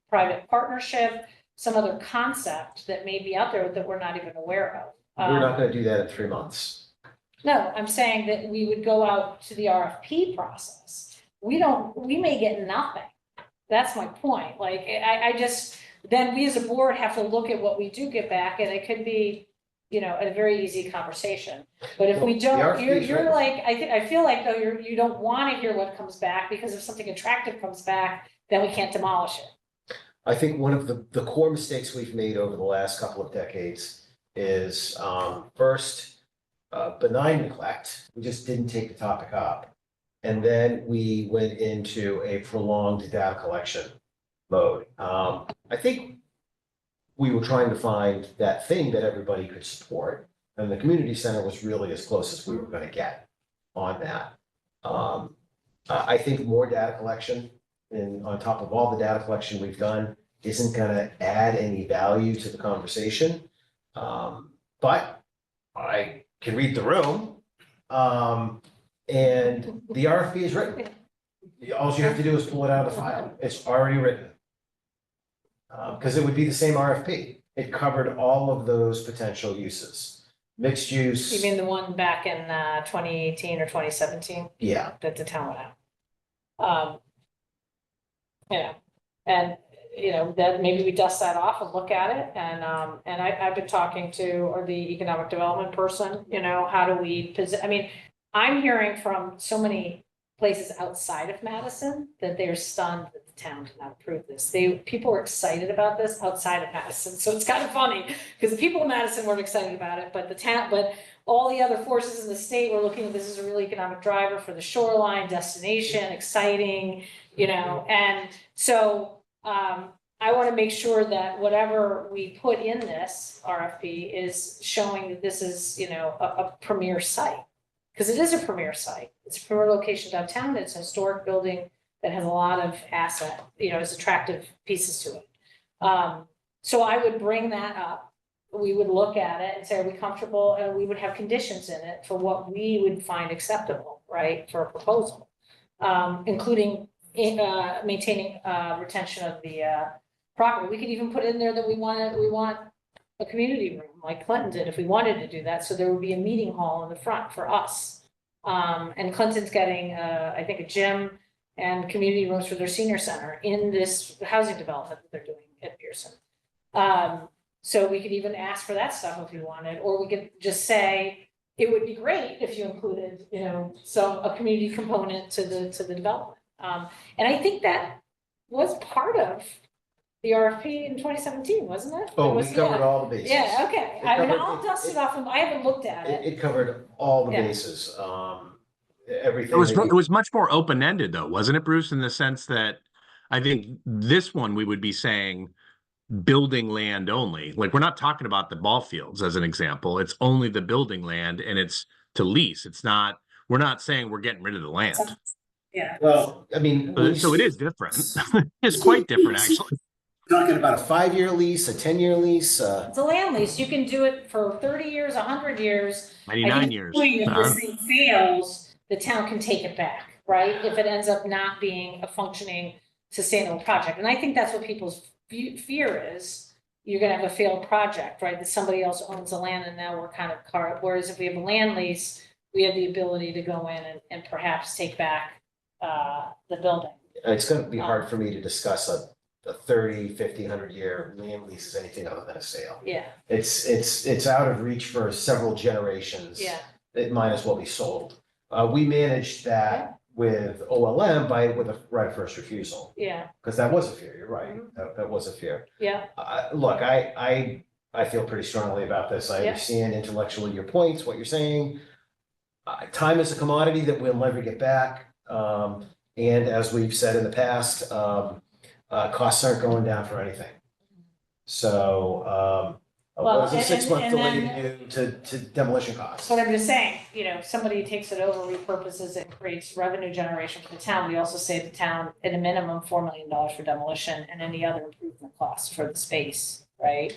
Speaker 1: private partnership, some other concept that may be out there that we're not even aware of.
Speaker 10: We're not gonna do that in 3 months.
Speaker 1: No, I'm saying that we would go out to the RFP process. We may get nothing. That's my point. Like, then we as a board have to look at what we do get back, and it could be, a very easy conversation. But if we don't, you're like, I feel like though you don't want to hear what comes back, because if something attractive comes back, then we can't demolish it.
Speaker 10: I think one of the core mistakes we've made over the last couple of decades is, first, benign neglect. We just didn't take the topic up. And then we went into a prolonged data collection mode. I think we were trying to find that thing that everybody could support. And the community center was really as close as we were going to get on that. I think more data collection, and on top of all the data collection we've done, isn't going to add any value to the conversation. But I can read the room. And the RFP is written. All you have to do is pull it out of the file. It's already written. Because it would be the same RFP. It covered all of those potential uses. Mixed use.
Speaker 1: You mean the one back in 2018 or 2017?
Speaker 10: Yeah.
Speaker 1: That the town went out. And that maybe we dust that off and look at it. And I've been talking to the economic development person, how do we I'm hearing from so many places outside of Madison that they're stunned that the town did not approve this. People are excited about this outside of Madison. So it's kind of funny because the people in Madison weren't excited about it, but all the other forces in the state were looking at this as a real economic driver for the shoreline destination, exciting, and so I want to make sure that whatever we put in this RFP is showing that this is, a premier site. Because it is a premier site. It's a premier location downtown. It's a historic building that has a lot of asset, has attractive pieces to it. So I would bring that up. We would look at it and say, are we comfortable? And we would have conditions in it for what we would find acceptable, right, for a proposal, including maintaining retention of the property. We could even put in there that we want a community room like Clinton did if we wanted to do that. So there would be a meeting hall in the front for us. And Clinton's getting, I think, a gym and community rooms for their senior center in this housing development that they're doing at Pearson. So we could even ask for that stuff if we wanted, or we could just say, it would be great if you included, a community component to the development. And I think that was part of the RFP in 2017, wasn't it?
Speaker 10: Oh,
Speaker 1: It
Speaker 10: we
Speaker 1: was-
Speaker 10: covered
Speaker 1: yeah.
Speaker 10: all the bases.
Speaker 1: Yeah, okay.
Speaker 10: It
Speaker 1: I mean,
Speaker 10: covered-
Speaker 1: I'll dust it off, I haven't looked at it.
Speaker 10: It covered all the
Speaker 1: Yeah.
Speaker 10: bases,
Speaker 3: It
Speaker 10: everything.
Speaker 3: was,
Speaker 10: that
Speaker 3: it was much more open-ended though, wasn't it, Bruce, in the sense that I think this one we would be saying building land only. Like, we're not talking about the ball fields as an example. It's only the building land and it's to lease. It's not, we're not saying we're getting rid of the land.
Speaker 1: Yeah.
Speaker 10: Well, I mean.
Speaker 3: So it is different. It's quite different, actually.
Speaker 10: Talking about a 5-year lease, a 10-year lease,
Speaker 1: It's a land lease. You can do it for 30 years, 100 years.
Speaker 3: 99 years.
Speaker 1: If this thing fails, the town can take it back, right? If it ends up not being a functioning, sustainable project. And I think that's what people's fear is. You're gonna have a failed project, right? That somebody else owns the land and now we're kind of whereas if we have a land lease, we have the ability to go in and perhaps take back the building.
Speaker 10: it's gonna be hard for me to discuss a 30, 50, 100-year land lease as anything other than a sale.
Speaker 1: Yeah,
Speaker 10: It's out of reach for several generations.
Speaker 1: yeah,
Speaker 10: Minus what we sold. We managed that with OLM with a right of first refusal,
Speaker 1: yeah,
Speaker 10: because that was a fear, you're right, that was a fear.
Speaker 1: yeah,
Speaker 10: Look, I feel pretty strongly about this, I
Speaker 1: Yeah.
Speaker 10: understand intellectually your points, what you're saying. Time is a commodity that we'll never get back, and as we've said in the past, costs aren't going down for anything. So,
Speaker 1: Well,
Speaker 10: what is a
Speaker 1: and-
Speaker 10: 6-month
Speaker 1: and
Speaker 10: delay
Speaker 1: then-
Speaker 10: to demolition costs?
Speaker 1: So what I'm just saying, somebody takes it over, repurposes it, creates revenue generation for the town. We also save the town at a minimum $4 million for demolition and any other improvement costs for the space, right?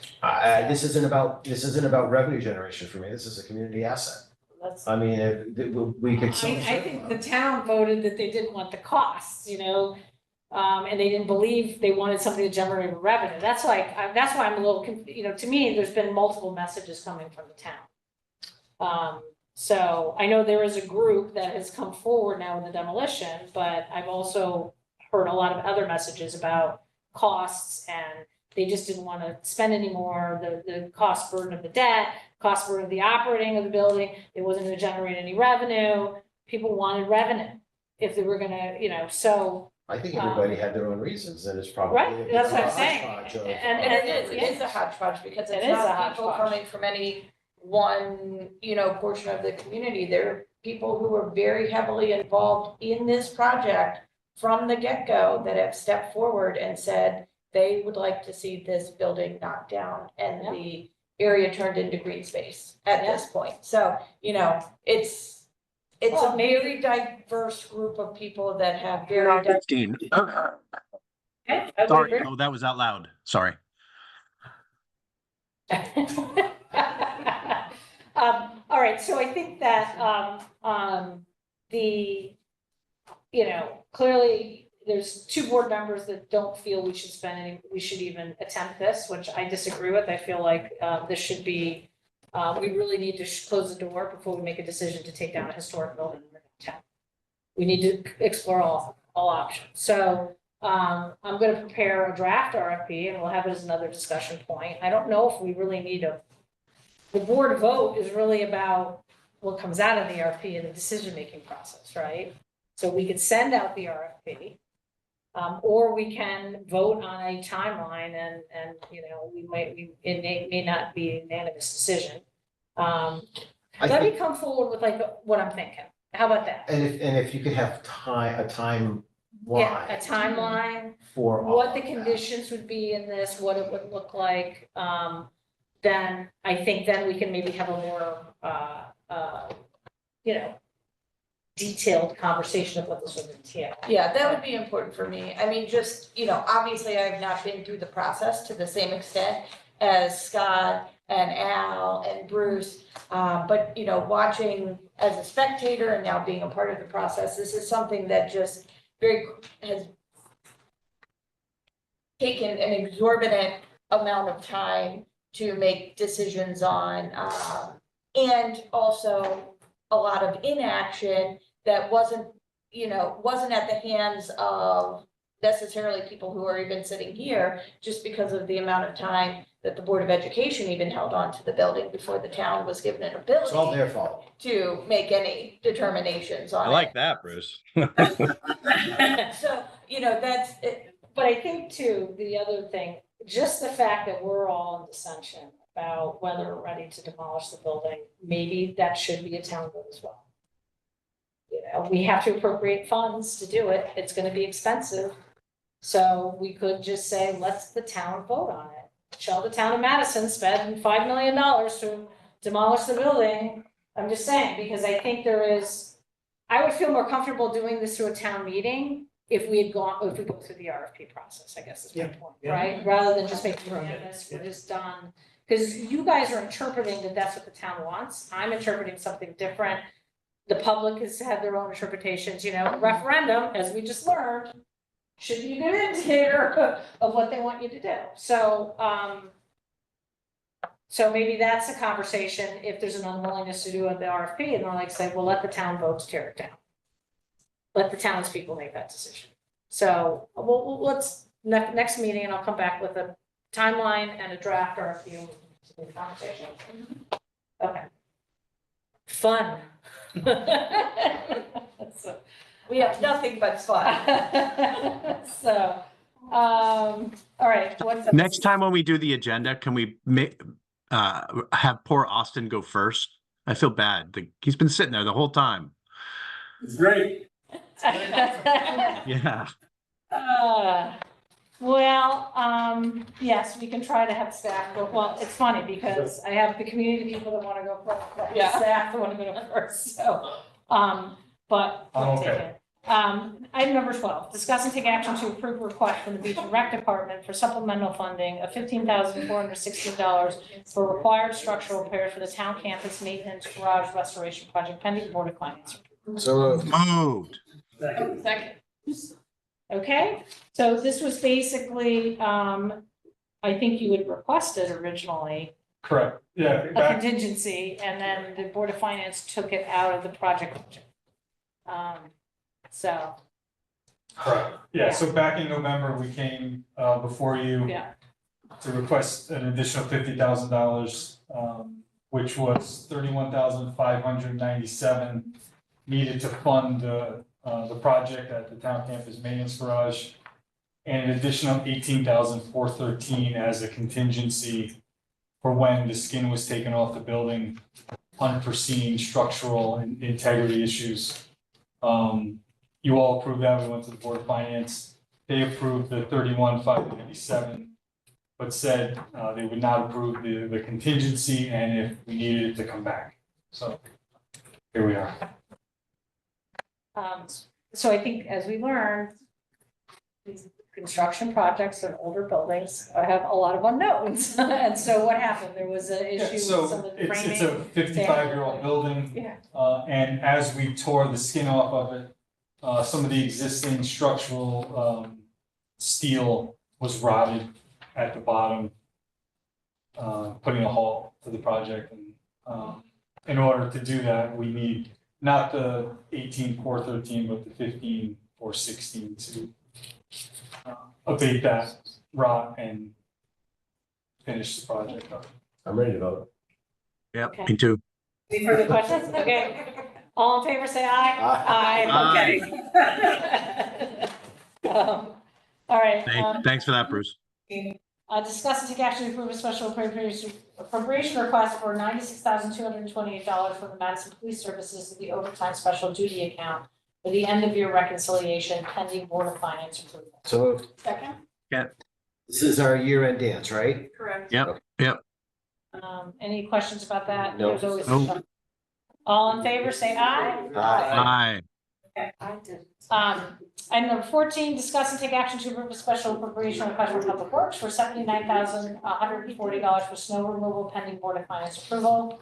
Speaker 10: This isn't about revenue generation for me, this is a community asset.
Speaker 1: That's,
Speaker 10: I mean, we could.
Speaker 1: I think the town voted that they didn't want the costs, and they didn't believe they wanted something to generate revenue. That's why I'm a little, to me, there's been multiple messages coming from the town. So I know there is a group that has come forward now with the demolition, but I've also heard a lot of other messages about costs and they just didn't want to spend any more, the cost burden of the debt, cost burden of the operating of the building, it wasn't going to generate any revenue. People wanted revenue if they were gonna, so.
Speaker 10: I think everybody had their own reasons, and it's probably.
Speaker 1: Right, that's what I'm
Speaker 10: a
Speaker 1: saying.
Speaker 10: hodgepodge of-
Speaker 1: And
Speaker 5: It is a hodgepodge because
Speaker 1: It
Speaker 5: it's
Speaker 1: is a
Speaker 5: not people
Speaker 1: hodgepodge.
Speaker 5: coming from any one, portion of the community. They're people who are very heavily involved in this project from the get-go that have stepped forward and said they would like to see this building knocked down and
Speaker 1: Yeah.
Speaker 5: the area turned into green space at this point. So, it's
Speaker 1: Well,
Speaker 5: a
Speaker 1: maybe-
Speaker 5: very diverse group of people that have very.
Speaker 3: 15.
Speaker 1: Okay, I would
Speaker 3: Sorry,
Speaker 1: agree.
Speaker 3: oh, that was out loud. Sorry.
Speaker 1: All right, so I think that, clearly there's 2 board members that don't feel we should even attempt this, which I disagree with. I feel like, this should be, we really need to close the door before we make a decision to take down a historic building in the town. We need to explore all options. So, I'm gonna prepare a draft RFP and we'll have it as another discussion point. I don't know if we really need the board vote is really about what comes out of the RFP and the decision-making process, right? So we could send out the RFP, or we can vote on a timeline and, it may not be a unanimous decision. Let me come forward with what I'm thinking. How about that?
Speaker 10: And if you could have a timeline.
Speaker 1: Yeah, a timeline,
Speaker 10: For all
Speaker 1: what the
Speaker 10: of that.
Speaker 1: conditions would be in this, what it would look like, then I think then we can maybe have a more, detailed conversation of what this would entail.
Speaker 5: Yeah, that would be important for me. I mean, just, obviously I have not been through the process to the same extent as Scott and Al and Bruce. But, watching as a spectator and now being a part of the process, this is something that just has taken an exorbitant amount of time to make decisions on, and also a lot of inaction that wasn't at the hands of necessarily people who are even sitting here, just because of the amount of time that the Board of Education even held on to the building before the town was given an
Speaker 10: It's all
Speaker 5: ability
Speaker 10: their fault.
Speaker 5: to make any determinations on
Speaker 3: I
Speaker 5: it.
Speaker 3: like that, Bruce.
Speaker 5: So, that's it.
Speaker 1: But I think too, the other thing, just the fact that we're all in dissension about whether we're ready to demolish the building, maybe that should be a town vote as well. You know, we have to appropriate funds to do it. It's gonna be expensive. So we could just say, let's the town vote on it. Shall the town of Madison spend $5 million to demolish the building? I'm just saying, because I think I would feel more comfortable doing this through a town meeting if we go through the RFP process, I guess is my point, right? Rather than just making this, we're just done. Because you guys are interpreting that that's what the town wants. I'm interpreting something different. The public has had their own interpretations, you know, referendum, as we just learned, should be a good indicator of what they want you to do. So, so maybe that's a conversation if there's an unwillingness to do it the RFP, and they're like, say, well, let the town vote to tear it down. Let the townspeople make that decision. So, let's, next meeting, and I'll come back with a timeline and a draft RFP conversation. Okay. Fun. So,
Speaker 5: We have nothing but fun.
Speaker 1: So, all right. What's
Speaker 3: Next time when we do the agenda, can we have poor Austin go first? I feel bad. He's been sitting there the whole time.
Speaker 2: It's great.
Speaker 3: Yeah.
Speaker 1: Yes, we can try to have staff go, well, it's funny because I have the community people that want to go first, but
Speaker 5: Yeah.
Speaker 1: staff that want to go first, so, but.
Speaker 2: I'm
Speaker 1: we'll take
Speaker 2: okay.
Speaker 1: it. Item number 12, discuss and take action to approve a request from the Beach and Rec Department for supplemental funding of $15,416 for required structural repairs for the town campus maintenance garage restoration project pending Board of Finance.
Speaker 10: So
Speaker 3: Moved.
Speaker 5: Second.
Speaker 1: Okay, so this was basically, I think you had requested originally
Speaker 11: Correct, yeah,
Speaker 1: a
Speaker 11: back,
Speaker 1: contingency, and then the Board of Finance took it out of the project budget. So,
Speaker 11: correct, yeah, so back in November, we came, before you.
Speaker 1: yeah,
Speaker 11: To request an additional $50,000, which was $31,597 needed to fund the project at the town campus maintenance garage, and an additional $18,413 as a contingency for when the skin was taken off the building, unforeseen structural and integrity issues. You all approved that. We went to the Board of Finance. They approved the $31,597. But said they would not approve the contingency and if we needed it to come back. So here we are.
Speaker 1: so I think as we learned, these construction projects and older buildings have a lot of unknowns. And so what happened? There was an issue with some
Speaker 11: So
Speaker 1: of the
Speaker 11: it's
Speaker 1: framing.
Speaker 11: a 55-year-old building.
Speaker 1: Yeah.
Speaker 11: And as we tore the skin off of it, some of the existing structural steel was rotted at the bottom, putting a halt to the project. And in order to do that, we need not the 18,413, but the 15,416 to abate that rot and finish the project up.
Speaker 10: I'm ready to vote.
Speaker 3: Yep,
Speaker 1: Okay.
Speaker 3: me too.
Speaker 1: Any further questions? Okay. All in favor, say aye.
Speaker 10: Aye.
Speaker 1: Okay. All right.
Speaker 3: Thanks for that, Bruce.
Speaker 1: Discuss and take action to approve a special appropriation request for $96,228 from the Madison Police Services to the overtime special duty account for the end of year reconciliation pending Board of Finance approval.
Speaker 10: So moved.
Speaker 1: Second.
Speaker 10: This is our year-end dance, right?
Speaker 4: Correct.
Speaker 3: Yep.
Speaker 1: Any questions about that?
Speaker 10: No.
Speaker 1: There's always-
Speaker 3: No.
Speaker 1: All in favor, say aye.
Speaker 3: Aye.
Speaker 5: I did.
Speaker 1: Item number 14, discuss and take action to approve a special appropriation request from Public Works for $79,140 for snow removal pending Board of Finance approval.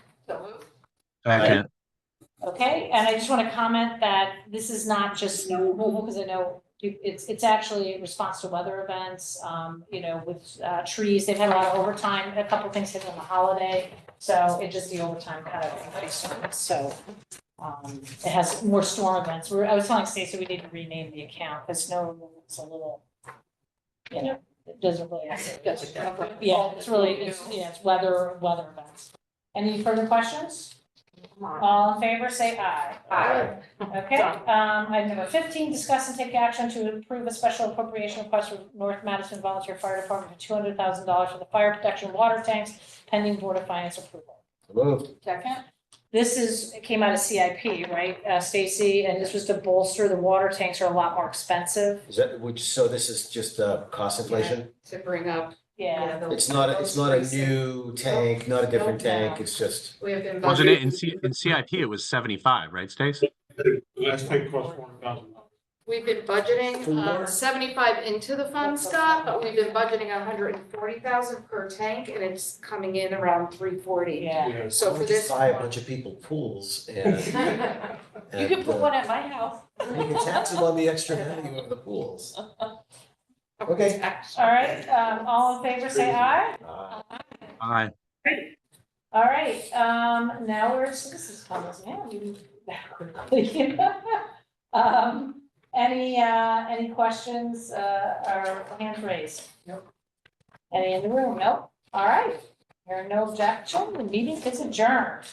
Speaker 3: Second.
Speaker 1: Okay, and I just want to comment that this is not just snow removal, because I know it's actually a response to weather events, with trees. They've had a lot of overtime, a couple of things hit on the holiday, so it just the overtime kind of increased on it. So it has more storm events. I was telling Stacey we need to rename the account because snow removal is a little, it doesn't really have to. Yeah, it's really, it's weather events. Any further questions? All in favor, say aye.
Speaker 5: Aye.
Speaker 1: Okay, item number 15, discuss and take action to approve a special appropriation request for North Madison Volunteer Fire Department for $200,000 for the fire protection water tanks pending Board of Finance approval.
Speaker 10: Moved.
Speaker 1: Second. It came out of CIP, right, Stacy? And this was to bolster, the water tanks are a lot more expensive.
Speaker 10: Is that, so this is just cost inflation?
Speaker 9: To bring up.
Speaker 1: Yeah.
Speaker 10: It's not a new tank, not a different tank, it's just,
Speaker 9: We have been.
Speaker 3: Wasn't it in CIP, it was 75, right, Stace?
Speaker 11: Last tank cost $400,000.
Speaker 9: We've been budgeting
Speaker 10: For-
Speaker 9: 75 into the fund, Scott, but we've been budgeting 140,000 per tank, and it's coming in around 340.
Speaker 1: Yeah.
Speaker 9: So for
Speaker 10: just
Speaker 9: this.
Speaker 10: buy a bunch of people pools and.
Speaker 5: You can put one at my house.
Speaker 10: You can tax them on the extra value of the pools. Okay.
Speaker 1: All right, all in favor, say aye.
Speaker 3: Aye.
Speaker 1: All right, now we're citizens' comments, yeah, we moved that quickly. Any questions, or hands raised? Nope. Any in the room? Nope. All right, there are no objection, the meeting is adjourned.